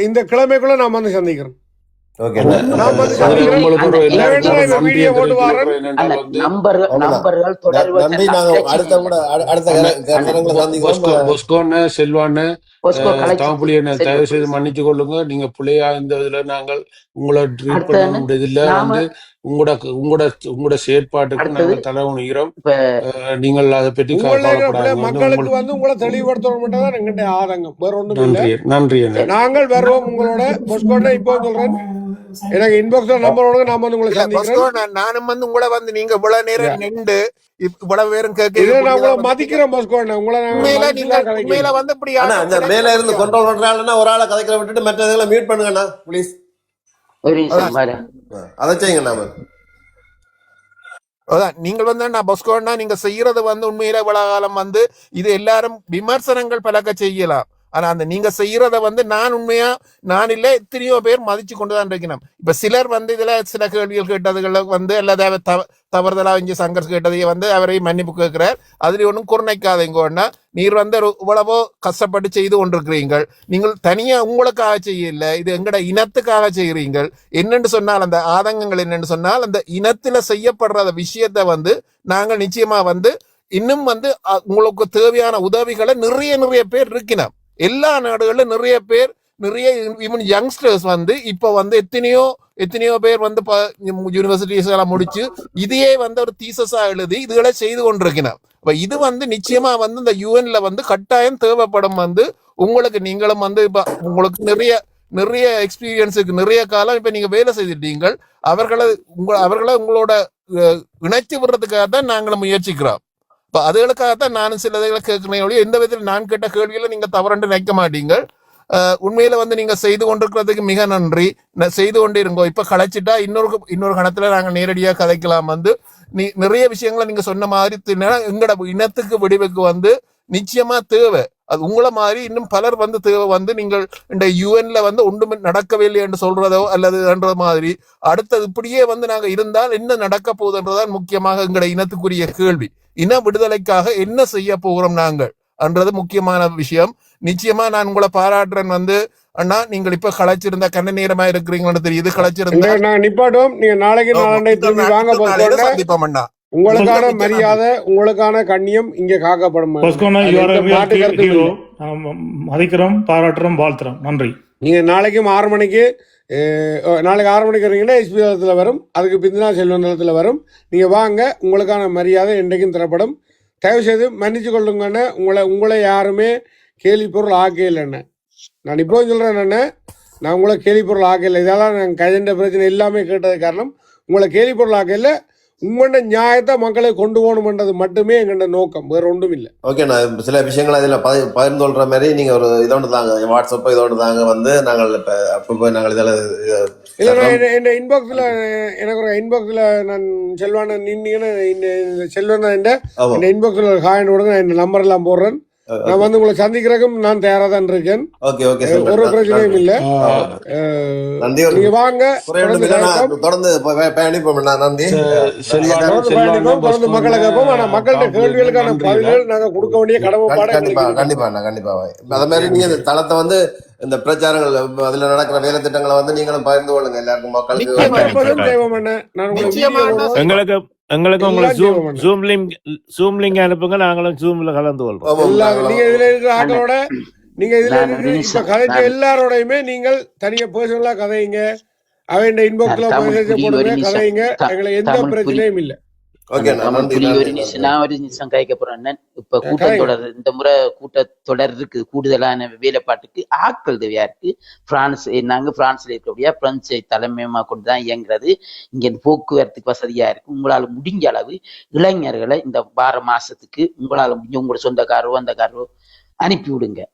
இந்த கிழமைக்குள்ள நான் வந்து சந்திக்கிறேன். தயவு செய்து மன்னிச்சு கொள்ளுங்க. நீங்க பிள்ளையா இந்த இதுல நாங்கள் உங்களை ட்ரீட் பண்ண முடியதில்லை. வந்து உங்களோட செயற்பாட்டுக்கு நாங்கள் தலை உணர்கிறோம். நீங்கள் அதை பற்றி மக்களுக்கு வந்து உங்களை தெளிவுபடுத்தணும் மட்டும் தான் எங்கிட்ட ஆதங்கம், வேற ஒன்றும் இல்லை. நன்றி. நாங்கள் வருவோம் உங்களோட பொஸ்கோண்ணா. இப்போ சொல்றேன் எனக்கு இன்பாக்ஸ்ல நம்பரோட நான் வந்து உங்களை சந்திக்கிறேன். நானும் வந்து உங்களை வந்து நீங்க இவ்வளவு நேரம் நின்று இவ்வளவு பேரும் கேட்க மதிக்கிறேன் பொஸ்கோண்ணா. உங்களை உண்மையில வந்து இப்படி மேல இருந்து கண்ட்ரோல் பண்றாங்கன்னா ஒரு ஆளை கதைக்கிற விட்டுட்டு மற்றதுல மியூட் பண்ணுங்கண்ணா ப்ளீஸ். அதை செய்யுங்க. அதான் நீங்கள் வந்து நான் பொஸ்கோண்ணா நீங்க செய்யறது வந்து உண்மையில இவ்வளவு காலம் வந்து இது எல்லாரும் விமர்சனங்கள் பலக்க செய்யலாம். ஆனா அந்த நீங்க செய்யறத வந்து நான் உண்மையா நான் இல்ல எத்தனையோ பேர் மதிச்சு கொண்டுதான் இருக்கணும். இப்ப சிலர் வந்து இதுல சில கேள்விகள் கேட்டதுகளை வந்து அல்லது தவறுதலா இங்க சங்கர்ஸ் கேட்டதையே வந்து அவரை மன்னிப்பு கேட்கிறார். அதுல ஒன்றும் குறைக்காதீங்கன்னா நீர் வந்து இவ்வளவோ கஷ்டப்பட்டு செய்து கொண்டிருக்கிறீங்கள். நீங்கள் தனியா உங்களுக்காக செய்யல, இது எங்கட இனத்துக்காக செய்கிறீங்கள். என்னன்னு சொன்னால் அந்த ஆதங்கங்கள் என்னன்னு சொன்னால் அந்த இனத்துல செய்யப்படுற விஷயத்த வந்து நாங்கள் நிச்சயமா வந்து இன்னும் வந்து உங்களுக்கு தேவையான உதவிகளை நிறைய பேர் இருக்கணும். எல்லா நாடுகளிலும் நிறைய ஈவன் யங்ஸ்டர்ஸ் வந்து இப்ப வந்து எத்தனையோ பேர் வந்து யூனிவர்சிட்டிஸ் எல்லாம் முடிச்சு இதையே வந்து ஒரு தீசஸா எழுதி இதுகளை செய்து கொண்டிருக்கணும். அப்ப இது வந்து நிச்சயமா வந்து இந்த யூஎன்ல வந்து கட்டாயம் தேவைப்படும். வந்து உங்களுக்கு நீங்களும் வந்து இப்ப உங்களுக்கு நிறைய எக்ஸ்பீரியன்ஸுக்கு நிறைய காலம் இப்ப நீங்க வேலை செய்துட்டீங்கள். அவர்களை உங்களோட இணைச்சி விடுறதுக்காக தான் நாங்களும் முயற்சிக்கிறோம். இப்ப அதுகளுக்காகத்தான் நானும் சில கேட்கிறேன். எந்த விதத்தில் நான் கேட்ட கேள்வியில நீங்க தவறண்டு நினைக்க மாட்டீங்க. உண்மையில வந்து நீங்க செய்து கொண்டிருக்கிறதுக்கு மிக நன்றி. செய்து கொண்டே இருங்கோ. இப்ப கலைச்சிட்டா இன்னொரு கணத்துல நாங்க நேரடியா கதைக்கலாம். வந்து நிறைய விஷயங்களை நீங்க சொன்ன மாதிரி எங்கட இனத்துக்கு விடிவுக்கு வந்து நிச்சயமா தேவை. அது உங்களை மாதிரி இன்னும் பலர் வந்து தேவை. வந்து நீங்கள் இந்த யூஎன்ல வந்து ஒன்றுமே நடக்கவில்லை என்று சொல்றதோ அல்லதுன்ற மாதிரி அடுத்தது இப்படியே வந்து நாங்க இருந்தால் என்ன நடக்க போகுதுன்றதான் முக்கியமாக எங்கட இனத்துக்குரிய கேள்வி. இன விடுதலைக்காக என்ன செய்ய போகிறோம் நாங்கள் என்றது முக்கியமான விஷயம். நிச்சயமா நான் உங்களை பாராட்டுறேன். வந்து அண்ணா நீங்கள் இப்ப கலைச்சிருந்தா கண்ண நேரமா இருக்கிறீங்கன்னு தெரியுது. கலைச்சிருந்தா நிப்பாட்டும். நீங்க நாளைக்கு சந்திப்போம் அண்ணா. உங்களுக்கான மரியாதை, உங்களுக்கான கண்ணியம் இங்க காக்கப்படும். பொஸ்கோனா அதுல யூ ஆர் எந்த மாற்று ரியல் கருத்தும் ஹீரோ. இல்லை. மதிக்கிறோம், பாராட்டுறோம், வாழ்த்துறோம். நன்றி. நீங்க நாளைக்கும் 6 மணிக்கு நாளைக்கு 6 மணிக்கு வரீங்கன்னா எஸ்பி தளத்தில் வரும், அதுக்கு பிந்தினா செல்வன் தளத்தில் வரும். நீங்க வாங்க, உங்களுக்கான மரியாதை என்றைக்கும் தரப்படும். தயவு செய்து மன்னிச்சு கொள்ளுங்கன்னு. உங்களை யாருமே கேலி பொருள் ஆக்கையில்லைண்ணே. நான் இப்போ சொல்றேன் அண்ணே, நான் உங்களை கேலி பொருள் ஆக்கையில். இதெல்லாம் நான் கஜெண்ட பிரச்சனை எல்லாமே கேட்டது காரணம். உங்களை கேலி பொருள் ஆக்கையில் உங்களோட நியாயத்தை மக்களை கொண்டு போகணும்ன்றது மட்டுமே எங்களோட நோக்கம், வேற ஒன்றும் இல்லை. ஓகே, நான் சில விஷயங்கள் அதில் பகிர்ந்து கொள்ற மாதிரி நீங்கள் ஒரு இதோடு தாங்க, வாட்ஸ்அப்போ இதோடு தாங்க வந்து நாங்கள் இப்போ அப்போ போய் நாங்கள் இதில் இல்லை, நான் என் இன்பாக்ஸில் எனக்கு ஒரு இன்பாக்ஸில் நான் செல்வான நின்னீங்கன்னா செல்வன் என் இன்பாக்ஸில் ஒரு ஹாய் கொடுங்க, நான் என் நம்பர் எல்லாம் போடுறேன். நான் வந்து உங்களை சந்திக்கிறதுக்கும் நான் தயாராக தான் இருக்கேன். ஒரு பிரச்சனையும் இல்லை. நீங்க வாங்க, தொடர்ந்து பயணிப்போம். நன்றி. தொடர்ந்து மக்களை கேட்போம். ஆனா மக்கள்கிட்ட கேள்விகளுக்கான பதில்கள் நாங்க கொடுக்க வேண்டிய கடமைப்பாடு. கண்டிப்பா அதே மாதிரி நீங்க இந்த தளத்தை வந்து இந்த பிரச்சாரங்கள் அதுல நடக்கிற வேலை திட்டங்களை வந்து நீங்களும் பகிர்ந்து கொள்ளுங்க எல்லாருக்கும், மக்களுக்கு. எங்களுக்கு உங்களுக்கு ஜூம் லிங்க் அனுப்புங்க, நாங்களும் ஜூம்ல கலந்து கொள்றோம். நீங்க இதுல இருக்கிற ஆக்களோட, நீங்க இதுல இருக்கிற கதைக்கு எல்லாரோடையுமே நீங்கள் தனியா பர்சனலா கதைங்க, அவன் இன்பாக்ஸ்ல போடுங்க, கதைங்க. எங்களுக்கு எந்த பிரச்சனையும் இல்லை. நான் ஒரு நிமிஷம் கைக்க போறேன். இப்ப கூட்டத்தொடர், இந்த முறை கூட்டத்தொடர் இருக்கு, கூடுதலான வேலைப்பாட்டுக்கு ஆட்கள் தேவையா இருக்கு. நாங்க பிரான்ஸ்ல இருக்கக்கூடிய பிரெஞ்சை தலைமையமா கொண்டுதான் இயங்குறது. இங்க போக்குவரத்துக்கு வசதியா இருக்கு. உங்களால முடிஞ்ச அளவு இளைஞர்களை இந்த வார மாசத்துக்கு உங்களால முடிஞ்ச உங்களோட சொந்தக்காரோ அந்த காரோ அனுப்பி விடுங்க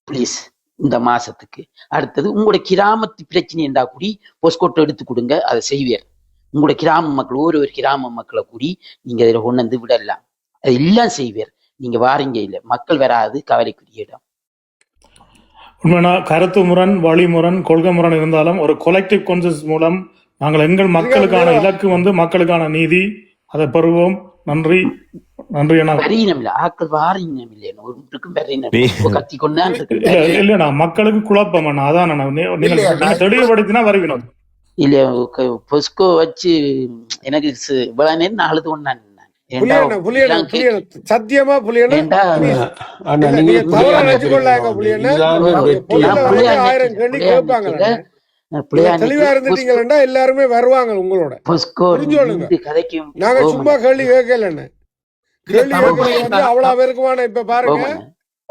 பிளீஸ். இந்த மாசத்துக்கு அடுத்தது உங்களோட கிராமத்து பிரச்சனை என்றா கூடி போஸ்கோட்டை எடுத்து கொடுங்க, அதை செய்வேர். உங்களோட கிராம மக்கள், ஒரு கிராம மக்களை கூடி நீங்க அதில் கொண்டு வந்து விடலாம், அது எல்லாம் செய்வார். நீங்க வாரீங்க இல்லை, மக்கள் வராது, கவலைக்குரிய இடம். உண்மையா கருத்து முரண், வழிமுரண், கொள்கை முரண் இருந்தாலும் ஒரு கொலெக்டிவ் கான்சியஸ் மூலம் நாங்கள் எங்கள் மக்களுக்கான இலக்கு வந்து மக்களுக்கான நீதி, அதை பெறுவோம். நன்றி. நன்றி அண்ணா. வரையினம் இல்ல, ஆக்கள் வாரீனம் இல்லையா, ஒன்றுக்கும் வரையினம் கத்தி கொண்டான் இல்லையா, மக்களுக்கு குழப்பம் அண்ணா. அதான் நீங்க தெளிவுபடுத்தினா வருவினோம். இல்ல பொஸ்கோ வச்சு எனக்கு இவ்வளவு நேரம் நாளுது ஒண்ணான் சத்தியமா புலியனா தெளிவா இருந்துட்டீங்களா எல்லாருமே வருவாங்க உங்களோட. நாங்க சும்மா கேள்வி கேட்கல, கேள்வி கேட்கறது அவ்வளவு பேருக்குமான. இப்ப பாருங்க,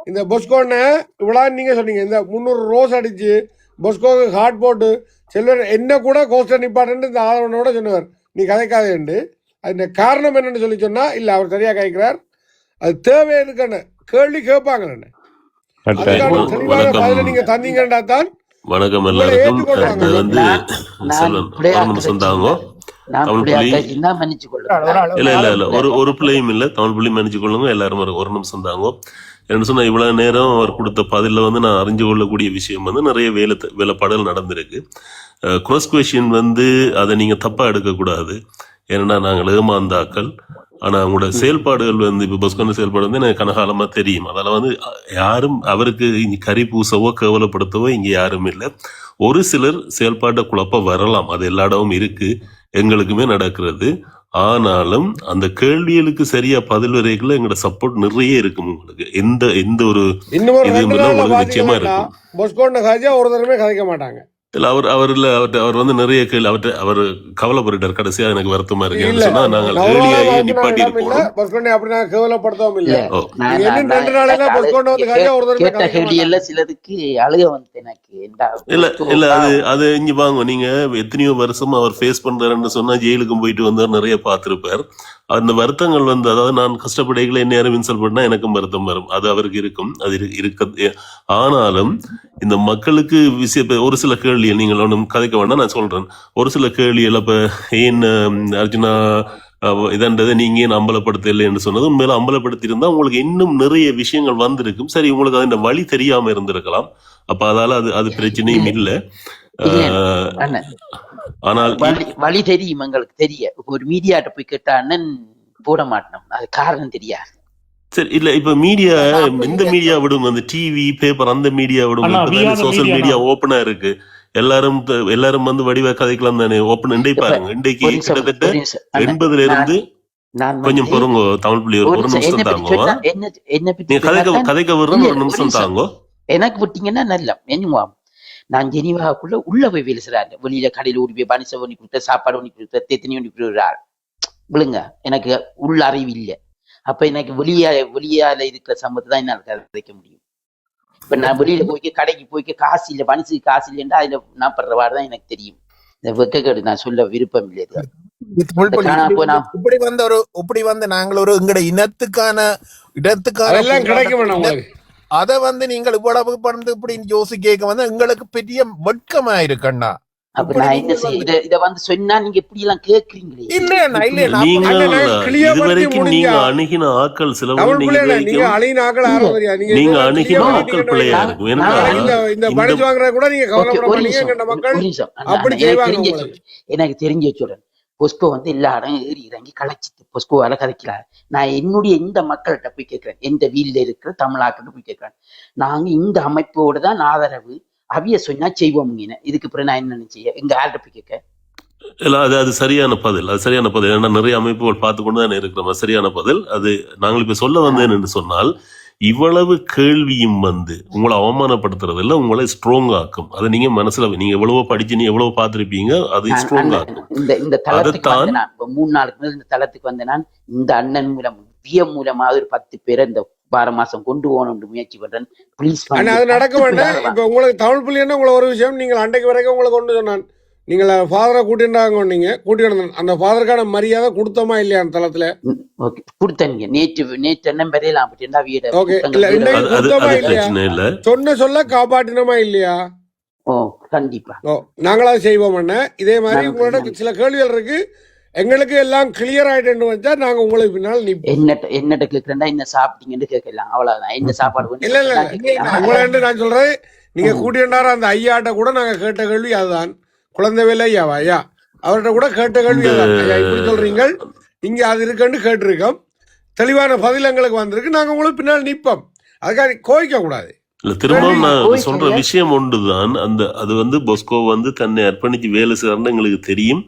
இந்த பொஸ்கோன்னு இவ்வளவு நீங்க சொன்னீங்க, இந்த 300 ரோஸ் அடிச்சு பொஸ்கோக்கு ஹார்ட் போட்டு செல்வர் என்ன கூட கோஸ்டர் நிப்பாட்டு இந்த ஆதரவனோட சொன்னவர், நீ கதைக்காதேண்டு. அது காரணம் என்னன்னு சொல்லி சொன்னா, இல்ல அவர் சரியா கதைக்கிறார், அது தேவை இருக்குன்னு கேள்வி கேட்பாங்க. அதுக்கான தெளிவான பதில நீங்க தந்தீங்கன்னா தான். வணக்கம் எல்லாருக்கும். இது வந்து செல்வன் சொந்தாங்க இல்ல ஒரு பிள்ளையும் இல்ல, தமிழ் பிள்ளையும் மன்னிச்சு கொள்ளுங்க. எல்லாரும் ஒரு நிமிஷம் தாங்க. என்ன சொன்னா, இவ்வளவு நேரம் அவர் கொடுத்த பதில வந்து நான் அறிஞ்சு கொள்ளக்கூடிய விஷயம் வந்து நிறைய வேலைப்பாடுகள் நடந்திருக்கு. cross question வந்து அதை நீங்க தப்பா எடுக்கக்கூடாது. ஏன்னா நாங்கள் ஏமாந்தாக்கள். ஆனா அவங்களோட செயல்பாடுகள் வந்து இப்ப பஸ்கோன செயல்பாடு வந்து எனக்கு கனகாலமா தெரியும். அதனால வந்து யாரும் அவருக்கு கறி பூசவோ கேவலப்படுத்தவோ இங்க யாரும் இல்லை. ஒரு சிலர் செயல்பாட்டை குழப்ப வரலாம், அது எல்லா இடமும் இருக்கு, எங்களுக்குமே நடக்கிறது. ஆனாலும் அந்த கேள்விகளுக்கு சரியா பதில் வரைக்குள்ள எங்களோட சப்போர்ட் நிறைய இருக்கும். உங்களுக்கு எந்த ஒரு உங்களுக்கு நிச்சயமா இருக்கும். ஒரு தடவை கதைக்க மாட்டாங்க. இல்ல அவர் வந்து நிறைய கேள்வி அவர் கவலைப்பட்டார். கடைசியா எனக்கு வருத்தமா இருக்கு சொன்னா, நாங்கள் நிப்பாட்டி சிலதுக்கு அழுக வந்து எனக்கு இல்ல அது இங்க வாங்க. நீங்க எத்தனையோ வருஷமா அவர் ஃபேஸ் பண்றாருன்னு சொன்னா, ஜெயிலுக்கும் போயிட்டு வந்தார், நிறைய பார்த்திருப்பார். அந்த வருத்தங்கள் வந்து, அதாவது நான் கஷ்டப்படைகளை என்ன யாரும் இன்சல்ட் பண்ணா எனக்கும் வருத்தம் வரும், அது அவருக்கு இருக்கும், அது இருக்க. ஆனாலும் இந்த மக்களுக்கு ஒரு சில கேள்விகள் நீங்கள் ஒன்றும் கதைக்க வேண்டாம், நான் சொல்றேன். ஒரு சில கேள்விகள் இப்ப ஏன் அர்ஜுனா இதன்றதை நீங்க ஏன் அம்பலப்படுத்த இல்லைன்னு சொன்னது உண்மையில அம்பலப்படுத்தி இருந்தா உங்களுக்கு இன்னும் நிறைய விஷயங்கள் வந்திருக்கும். சரி, உங்களுக்கு அதன் வழி தெரியாம இருந்திருக்கலாம். அப்ப அதால அது பிரச்சனையும் இல்லை. ஆனால் வழி தெரியும், எங்களுக்கு தெரிய. ஒரு மீடியாட்ட போய் கேட்டா அண்ணன் போட மாட்டோம், அது காரணம் தெரியாது. சரி, இல்ல இப்ப மீடியா, எந்த மீடியா விடும், அந்த டிவி பேப்பர் அந்த மீடியா விடும், சோசியல் மீடியா ஓப்பனா இருக்கு. எல்லாரும் வந்து வடிவா கதைக்கலாம் தானே, ஓப்பன். இண்டை பாருங்க, இன்றைக்கு கிட்டத்தட்ட 80ல இருந்து நான் கொஞ்சம் வந்து பொறுங்கோ தமிழ் பிள்ளை ஒரு ஒரு நிமிஷம் நிமிஷம் என்ன பற்றி தாங்கோவா சொன்னா என்ன பற்றி நீங்க சொன்னாதான் கதைக்க இல்ல விடுறேன்னு ஒரு ஒரு நிமிஷம் நிமிஷம் தாங்கோ. எனக்கு விட்டீங்கன்னா நல்லா என்னவா நான் ஜெனிவாவுக்குள்ள உள்ள போய் வேலை செய்றாரு. வெளியில கடையில ஓடி போய் பனிசை பண்ணி கொடுத்த சாப்பாடு பண்ணி கொடுத்த தேத்தனி பண்ணி கொடுக்குற ஆள் விழுங்க. எனக்கு உள்ள அறிவு இல்லை. அப்ப எனக்கு வெளியால இருக்கிற சம்பவத்தை தான் என்னால் கதைக்க முடியும். இப்ப நான் வெளியில போய்க்க கடைக்கு போய்க்க காசு இல்லை, பனிசுக்கு காசு இல்லைன்னா அதுல நான் படுற வார்தான் எனக்கு தெரியும். இந்த வெக்கக்கேடு நான் சொல்ல விருப்பம் இல்லை. இது இது புல்புல் காணா இப்படி போனா இப்படி வந்த ஒரு இப்படி வந்து நாங்கள் ஒரு எங்கட இடத்துக்கான அதெல்லாம் கிடைக்கும் வேணாம் போராட்டத்தை உங்களுக்கு. அதை வந்து நீங்கள் இவ்வளவு பறந்து இப்படி யோசிக்க வந்து எங்களுக்கு பெரிய வெட்கமா இருக்கண்ணா. அப்ப இப்படி நான் என்ன நீங்கள் செய்ய வந்து இத வந்து சொன்னா நீங்க இப்படி எல்லாம் கேக்குறீங்களே. இல்லையண்ணா இல்லையண்ணா நீங்கள் அண்ணா நாங்க கிளியர் படுத்தி இதுவரைக்கும் முடிஞ்சா நீங்க அணுகின ஆக்கள் சிலவங்க தமிழ் நீங்க பிள்ளைல நீங்க இதுவரைக்கும் அழின ஆக்கள் இல்ல ஆரம்பரியா நீங்க நீங்க இதுவரை அணுகின கிளியர் நோ ஆக்கள் பண்ணிட்டீங்கன்னு பிள்ளையா வைங்க. இருக்கும். நான் ஏன்னா நாளைக்கு இந்த இந்த இந்த பணிச்சு வாங்குறத கூட நீங்க ஓகே கவலைப்பட ஒரு மாட்டீங்க. நிமிஷம் எங்கட மக்கள் ஒரு நிமிஷம் அப்படி எனக்கு செய்வாங்க தெரிஞ்ச உங்களுக்கு. எனக்கு தெரிஞ்ச சொல்றேன். பொஸ்கோ வந்து எல்லா இடம் ஏறி இறங்கி கலைச்சிட்டு பொஸ்கோவால கதைக்கிறார். நான் என்னுடைய இந்த மக்கள்கிட்ட போய் கேட்கிறேன், எந்த வீல்ல இருக்கிற தமிழாக்கிட்ட போய் கேட்கிறேன். நாங்க இந்த அமைப்போடு தான் ஆதரவு, அவிய சொன்னா செய்வோம். இதுக்கு பிறகு நான் என்ன செய்ய எங்க ஆள்கிட்ட போய் கேட்க? இல்ல அது சரியான பதில். அது சரியான பதில். ஏன்னா நிறைய அமைப்புகள் பார்த்து கொண்டு தான் இருக்கிறோம். அது சரியான பதில். அது நாங்கள் இப்ப சொல்ல வந்தேன் என்று சொன்னால், இவ்வளவு கேள்வியும் வந்து உங்களை அவமானப்படுத்துறது இல்ல, உங்களை ஸ்ட்ராங் ஆக்கும். அதை நீங்க மனசுல நீங்க எவ்வளவோ படிச்சு நீ எவ்வளவு பார்த்திருப்பீங்க, அது நான் ஸ்ட்ராங் அண்ணன் ஆக்கும். இந்த தளத்துக்கு அதைத்தான் வந்து நான் இப்ப 3 நாளுக்கு முதல் இந்த தளத்துக்கு வந்து நான் இந்த அண்ணன் மூலம் மூலமா ஒரு 10 பேரை இந்த 12 மாசம் கொண்டு போகணும்னு முயற்சி பண்றேன். ப்ளீஸ் ஆனா வந்து அது நடக்க 10 வேண்டாம். பிள்ளையார இப்ப உங்களுக்கு தமிழ் பிள்ளைன்னா உங்களை ஒரு விஷயம், நீங்கள் அன்றைக்கு வரைக்கும் உங்களை கொண்டு சொன்னான், நீங்கள் ஃபாதரை கூட்டிட்டாங்க, நீங்க கூட்டிட்டு அந்த ஃபாதருக்கான மரியாதை கொடுத்தோமா இல்லையா அந்த தளத்துல? ஓகே கொடுத்தீங்க. நேற்று என்ன பெரியலாம் அப்படின்னா வீட ஓகே இல்ல புத்தகங்கள் வீட இன்றைக்கு அது அது கொடுத்தோமா அது இல்லையா? பிரச்சனை இல்ல. சொன்ன சொல்ல காப்பாற்றினோமா இல்லையா? ஓ கண்டிப்பா ஓ நாங்களா செய்வோம் அண்ணா. இதே மாதிரி நன்றி உங்களோட நன்றி. சில கேள்விகள் இருக்கு, எங்களுக்கு எல்லாம் கிளியர் ஆயிட்டு வச்சா நாங்க உங்களுக்கு பின்னால் நிற்போம். என்னட்ட கேக்குறேன்டா என்ன சாப்பிட்டீங்கன்னு கேட்கலாம். அவ்வளவுதான். என்ன சாப்பாடு வேணும் இல்ல இல்ல நான் இல்ல கேட்கலாம். உங்களை நான் சொல்றேன், நீங்க ம். கூட்டிட்டார அந்த ஐயாட்ட கூட நாங்க கேட்ட கேள்வி அதுதான். குழந்தை வேலை ஐயாவா ஐயா அவர்கிட்ட கூட கேட்ட கேள்வி இந்த அதுதான். ஐயா இப்படி சொல்றீங்க, இங்க அது இருக்குன்னு கேட்டிருக்கோம், தெளிவான பதில் எங்களுக்கு வந்திருக்கு, நாங்க உங்களுக்கு பின்னால் நிற்போம். அதுக்காக கோவிக்க கூடாது. இல்ல திரும்பவும் நான் சொல்ற கோவிக்கல. விஷயம் ஒன்றுதான். அது வந்து பொஸ்கோ வந்து தன்னை அர்ப்பணிச்சு வேலை செய்யறன்னு எங்களுக்கு தெரியும்.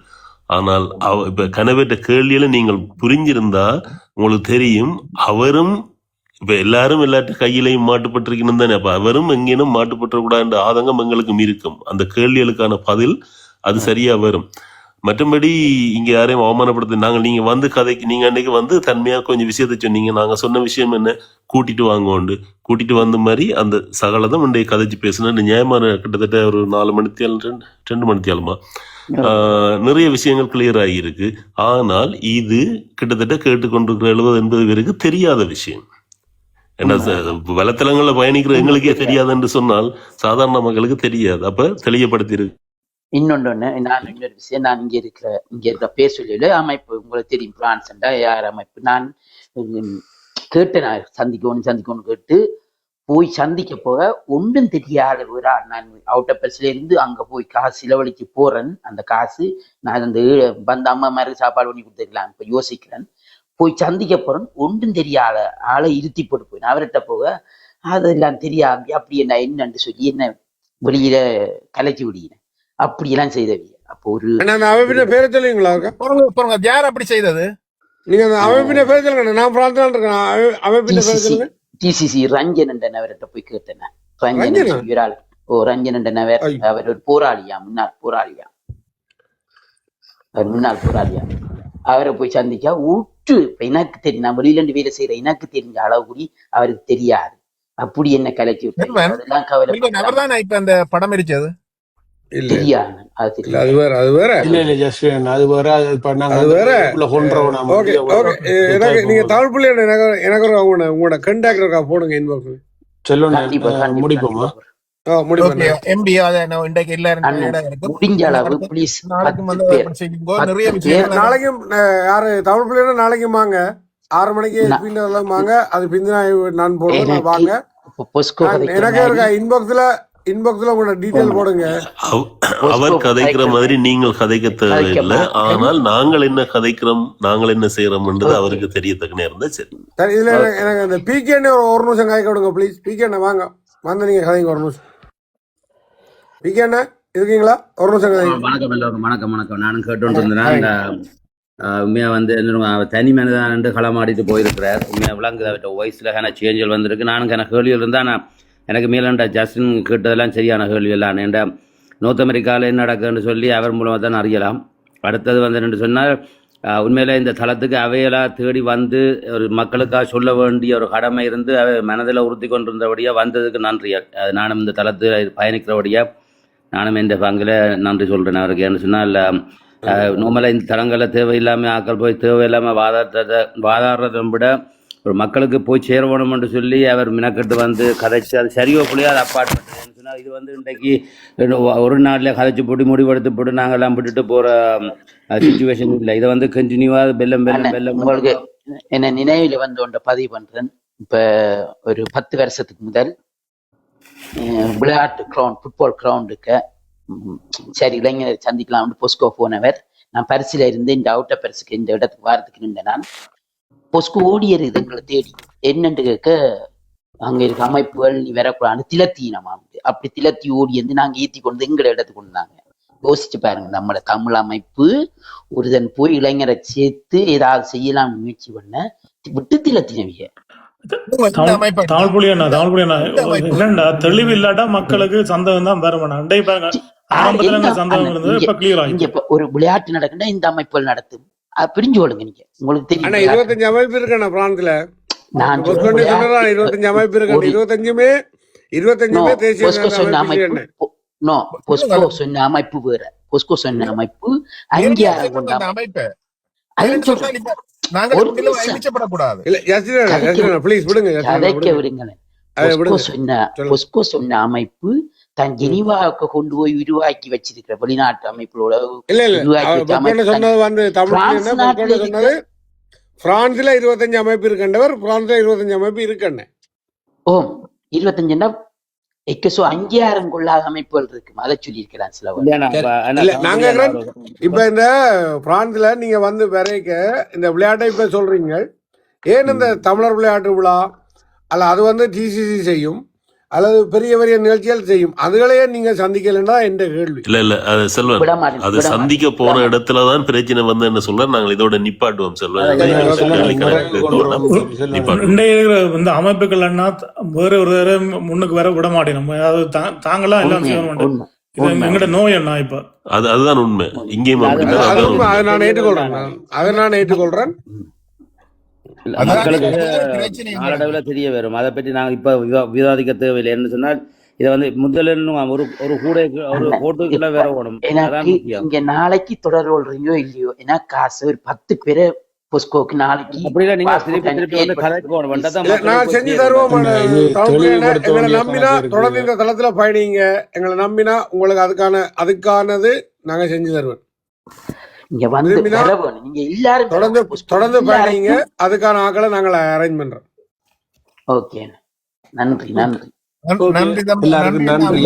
ஆனால் இப்ப கனவேற்ற கேள்வியில நீங்கள் புரிஞ்சிருந்தா உங்களுக்கு தெரியும், அவரும் இப்ப எல்லாரும் எல்லாட்ட கையிலையும் மாட்டுப்பட்டிருக்கணும் தானே. அப்ப அவரும் எங்கேனும் மாட்டுப்பட்டுறக்கூடாது ஆதங்கம் எங்களுக்கும் இருக்கும். அந்த கேள்விகளுக்கான பதில் அது சரியா வரும். மற்றபடி இங்க யாரையும் அவமானப்படுத்த நீங்க வந்து கதைக்கு நீங்க அன்னைக்கு வந்து தன்மையா கொஞ்சம் விஷயத்த சொன்னீங்க. நாங்க சொன்ன விஷயம் என்ன, கூட்டிட்டு வாங்கோண்டு கூட்டிட்டு வந்த மாதிரி அந்த சகலதம் இன்றைய கதைச்சு பேசினேன். நியாயமான கிட்டத்தட்ட ஒரு 4 மணித்தியாலும் 2 மணித்தியாலுமா நிறைய விஷயங்கள் கிளியர் ஆகியிருக்கு. ஆனால் இது கிட்டத்தட்ட கேட்டுக்கொண்டிருக்கிற 70-80 பேருக்கு தெரியாத விஷயம். ஏன்னா வலைத்தளங்கள்ல பயணிக்கிற எங்களுக்கே தெரியாதுன்னு சொன்னால் சாதாரண மக்களுக்கு தெரியாது. அப்ப தெளிவுபடுத்தி இருக்கு. இன்னொன்று நான் இன்னொரு விஷயம், நான் இங்க இருக்கிற பேசல அமைப்பு உங்களுக்கு தெரியும், பிரான்ஸ் யார் அமைப்பு. நான் கேட்டேன், நான் சந்திக்கணும் கேட்டு போய் சந்திக்க போக ஒன்றும் தெரியாத ஒரு ஆள். நான் அவுட்டர் பஸ்ல இருந்து அங்க போய் காசு செலவழிச்சு போறேன். அந்த காசு நான் அந்த வந்த அம்மா மாதிரி சாப்பாடு பண்ணி கொடுத்துருக்கலாம் இப்ப யோசிக்கிறேன். போய் சந்திக்க போறேன், ஒன்றும் தெரியாத ஆளை இருத்தி போட்டு போய் அவர்கிட்ட போக அதெல்லாம் தெரியாம அப்படி என்னன்னு சொல்லி என்ன வெளியில கலைச்சி விடுகிறேன். அப்படியெல்லாம் செய்தவி. அப்போ ஒரு அந்த அமைப்பின பேரை சொல்லுவீங்களா? யார் அப்படி செய்தது? நீங்க அந்த அமைப்பின பேரை சொல்லுங்க. நான் பிரார்த்தனை இருக்கேன். அமைப்பின பேரை சொல்லுங்க. டிசிசி ரஞ்சன் அவர்கிட்ட போய் கேட்டேன். ரஞ்சன் ரஞ்சனா? சொல்லி ஒரு ஆள். ரஞ்சன் அவர் ஒரு போராளியா, முன்னாள் போராளியா. அவரை போய் சந்திக்க விட்டு இப்ப எனக்கு தெரியும், நான் வெளியில வேலை செய்யற எனக்கு தெரிஞ்ச அளவு கூடி அவருக்கு தெரியாது. அப்படி என்ன கலைச்சி விட்டு அதெல்லாம் அவர்தான் இப்ப அந்த படம் எரிச்சது இல்ல தெரியாது. அது இல்ல, தெரியாது. அது வேற அது வேற இல்ல இல்ல ஜஸ்ட் அது வேற. இப்ப நாங்க அது வேற. கொன்றோம் நாம. Okay okay. எனக்கு நீங்க தமிழ் பிள்ளை எனக்கு ஒரு உங்களோட கண்டாக்ட் இருக்கா போடுங்க இன்பாக்ஸ். செல்வன் கண்டிப்பா முடிப்போமா? முடிப்பேன். எம்பி இன்றைக்கு எல்லாரும் அண்ணன் முடிஞ்ச அளவு ப்ளீஸ் நாளைக்கும் 10 வந்து பேர் செய்யுங்க. நிறைய 10 விஷயங்கள் பேர் நாளைக்கும் யாரு தமிழ் பிள்ளைன்னா நாளைக்கும் வாங்க 6 மணிக்கு பின்னெல்லாம் வாங்க. அது பிந்தினா நான் போடுவேன். நான் வாங்க. பொஸ்கோ எனக்கு இருக்கா இன்பாக்ஸ்ல உங்களோட டீடைல் போடுங்க. அவர் கதைக்கிற மாதிரி நீங்கள் கதைக்க தேவையில்லை. ஆனால் நாங்கள் என்ன கதைக்கிறோம், நாங்கள் என்ன செய்யறோம்ன்றது அவருக்கு தெரியத்தக்க நேரம் தான். சரி சரி, இதுல எனக்கு அந்த பிகேன்னு ஒரு நிமிஷம் காய்க்க விடுங்க ப்ளீஸ். பிகேண்ணா வாங்க, வந்து நீங்க கதைங்க ஒரு நிமிஷம். பிகேண்ணா இருக்கீங்களா? ஒரு நிமிஷம் கதைங்க. வணக்கம் எல்லோருக்கும். வணக்கம். நானும் கேட்டு இருந்தேன். உண்மையாக வந்து அவர் தனி மனிதன் களமாடிட்டு போயிருக்கிறார். உண்மையாக விளங்குது அவர்கிட்ட வயசில் சேஞ்சல் வந்திருக்கு. நானும் கேள்விகள் இருந்தால் நான் எனக்கு மேலே ஜஸ்டின் கேட்டதெல்லாம் சரியான கேள்வி எல்லாம் என்ற நோர்த் அமெரிக்காவில் என்ன நடக்குதுன்னு சொல்லி அவர் மூலமாக தான் அறியலாம். அடுத்தது வந்து என்று சொன்னால் உண்மையிலே இந்த தளத்துக்கு அவையெல்லாம் தேடி வந்து ஒரு மக்களுக்காக சொல்ல வேண்டிய ஒரு கடமை இருந்து அவை மனதில் உறுத்தி கொண்டிருந்தபடியாக வந்ததுக்கு நன்றி. அது நானும் இந்த தளத்தில் பயணிக்கிறபடியாக நானும் எந்த பங்கில் நன்றி சொல்கிறேன் அவருக்கு. ஏன்னு சொன்னால் நார்மலாக இந்த தளங்களில் தேவையில்லாமல் ஆக்கள் போய் தேவையில்லாமல் வாதாடுறதை விட ஒரு மக்களுக்கு போய் சேரணும் என்று சொல்லி அவர் மினக்கட்டு வந்து கதைச்சு அது சரியோ புள்ளியோ அது அப்பாற்பட்டது சொன்னால் இது வந்து இன்றைக்கு ஒரு நாளில் கதைச்சு போட்டு முடிவெடுத்து போட்டு நாங்கள்லாம் விட்டுட்டு போகிற சிச்சுவேஷன் இல்லை. இதை வந்து கண்டினியூவாக வெள்ளம் உங்களுக்கு என்ன நினைவில் வந்து ஒன்றை பதிவு பண்ணுறேன். இப்போ ஒரு 10 வருஷத்துக்கு முதல் விளையாட்டு கிரவுண்ட் ஃபுட்பால் கிரவுண்டுக்கு சரி இளைஞர் சந்திக்கலாம் பொஸ்கோ போனவர். நான் பரிசில இருந்து இந்த அவுட்டர் பரிசுக்கு இந்த இடத்துக்கு வாரத்துக்கு நின்ற நான் பொஸ்கோ ஓடியது எங்களை தேடி என்னன்னு கேட்க அங்க இருக்க அமைப்புகள் நீ வரக்கூடாது திலத்தீனமா அப்படி திலத்தி ஓடி வந்து நாங்க ஈத்தி கொண்டு எங்களை இடத்துக்கு கொண்டாங்க. யோசிச்சு பாருங்க, நம்மளோட தமிழ் அமைப்பு ஒருதன் போய் இளைஞரை சேர்த்து ஏதாவது செய்யலாம் முயற்சி பண்ண விட்டு திலத்தினவிய என்னண்டா தெளிவு இல்லாட்டா மக்களுக்கு சந்தேகம் தான் வரும். ஒரு விளையாட்டு நடக்குன்னா இந்த அமைப்புகள் நடத்தும் பிரிஞ்சு ஓடுங்க. நீங்க உங்களுக்கு தெரியும் 25 அமைப்பு இருக்கு பிரான்ஸ்ல. நான் 25 அமைப்பு இருக்கு. 25 தேசிய சொன்ன அமைப்பு வேற. பொஸ்கோ சொன்ன அமைப்பு அங்கீகாரம் கொண்ட அமைப்பு. பொஸ்கோ சொன்ன அமைப்பு தன் ஜெனீவாவுக்கு கொண்டு போய் உருவாக்கி வச்சிருக்கிற வெளிநாட்டு அமைப்புகளோட பிரான்ஸ்ல 25 அமைப்பு இருக்கின்றவர். பிரான்ஸ்ல 25 அமைப்பு இருக்கின்ற 25 அங்கீகாரம் கொள்ளாத அமைப்புகள் இருக்கு. அதை சொல்லி இருக்கிறான் சில. நாங்க இப்ப இந்த பிரான்ஸ்ல நீங்க வந்து வரைக்க இந்த விளையாட்டை இப்ப சொல்றீங்க. ஏன் இந்த தமிழர் விளையாட்டு விழா அல்ல அது வந்து டிசிசி செய்யும் அல்லது பெரிய பெரிய நிகழ்ச்சிகள் செய்யும், அதுகளையே நீங்க சந்திக்கலன்னா என்ற கேள்வி. இல்ல அது செல்வன், அது சந்திக்க போன இடத்துலதான் பிரச்சனை வந்து என்ன சொல்ற, நாங்கள் இதோட நிப்பாட்டுவோம் செல்வன். இந்த அமைப்புகள் வேற ஒரு முன்னுக்கு வர விட மாட்டேன். அதாவது தாங்களா எல்லாம் செய்யணும். எங்கட நோய் என்ன இப்ப அதுதான் உண்மை. இங்கேயும் அதை நான் ஏற்றுக்கொள்றேன். மக்களுக்கு நாளடைவில் தெரிய வரும். அதை பற்றி நாங்கள் இப்ப விவாதிக்க தேவையில்லை. என்ன சொன்னால் இதை வந்து முதல்ல ஒரு கூட ஒரு போட்டுக்குள்ள வேற ஓடும். இங்க நாளைக்கு தொடர் கொள்றீங்களோ இல்லையோ, ஏன்னா காசு ஒரு 10 பேரை பொஸ்கோக்கு நாளைக்கு அப்படில நீங்க திருப்பி வந்து கதைக்கு போகணும். நான் செஞ்சு தருவோம். எங்களை நம்பினா தொடர்ந்து இந்த தளத்துல பயணிங்க. எங்களை நம்பினா உங்களுக்கு அதுக்கானது நாங்க செஞ்சு தருவோம். இங்க வந்து நீங்க எல்லாரும் தொடர்ந்து பயணிங்க. அதுக்கான ஆக்களை நாங்கள் அரேஞ்ச் பண்றோம். ஓகே, நன்றி. நன்றி. எல்லாருக்கும் நன்றி.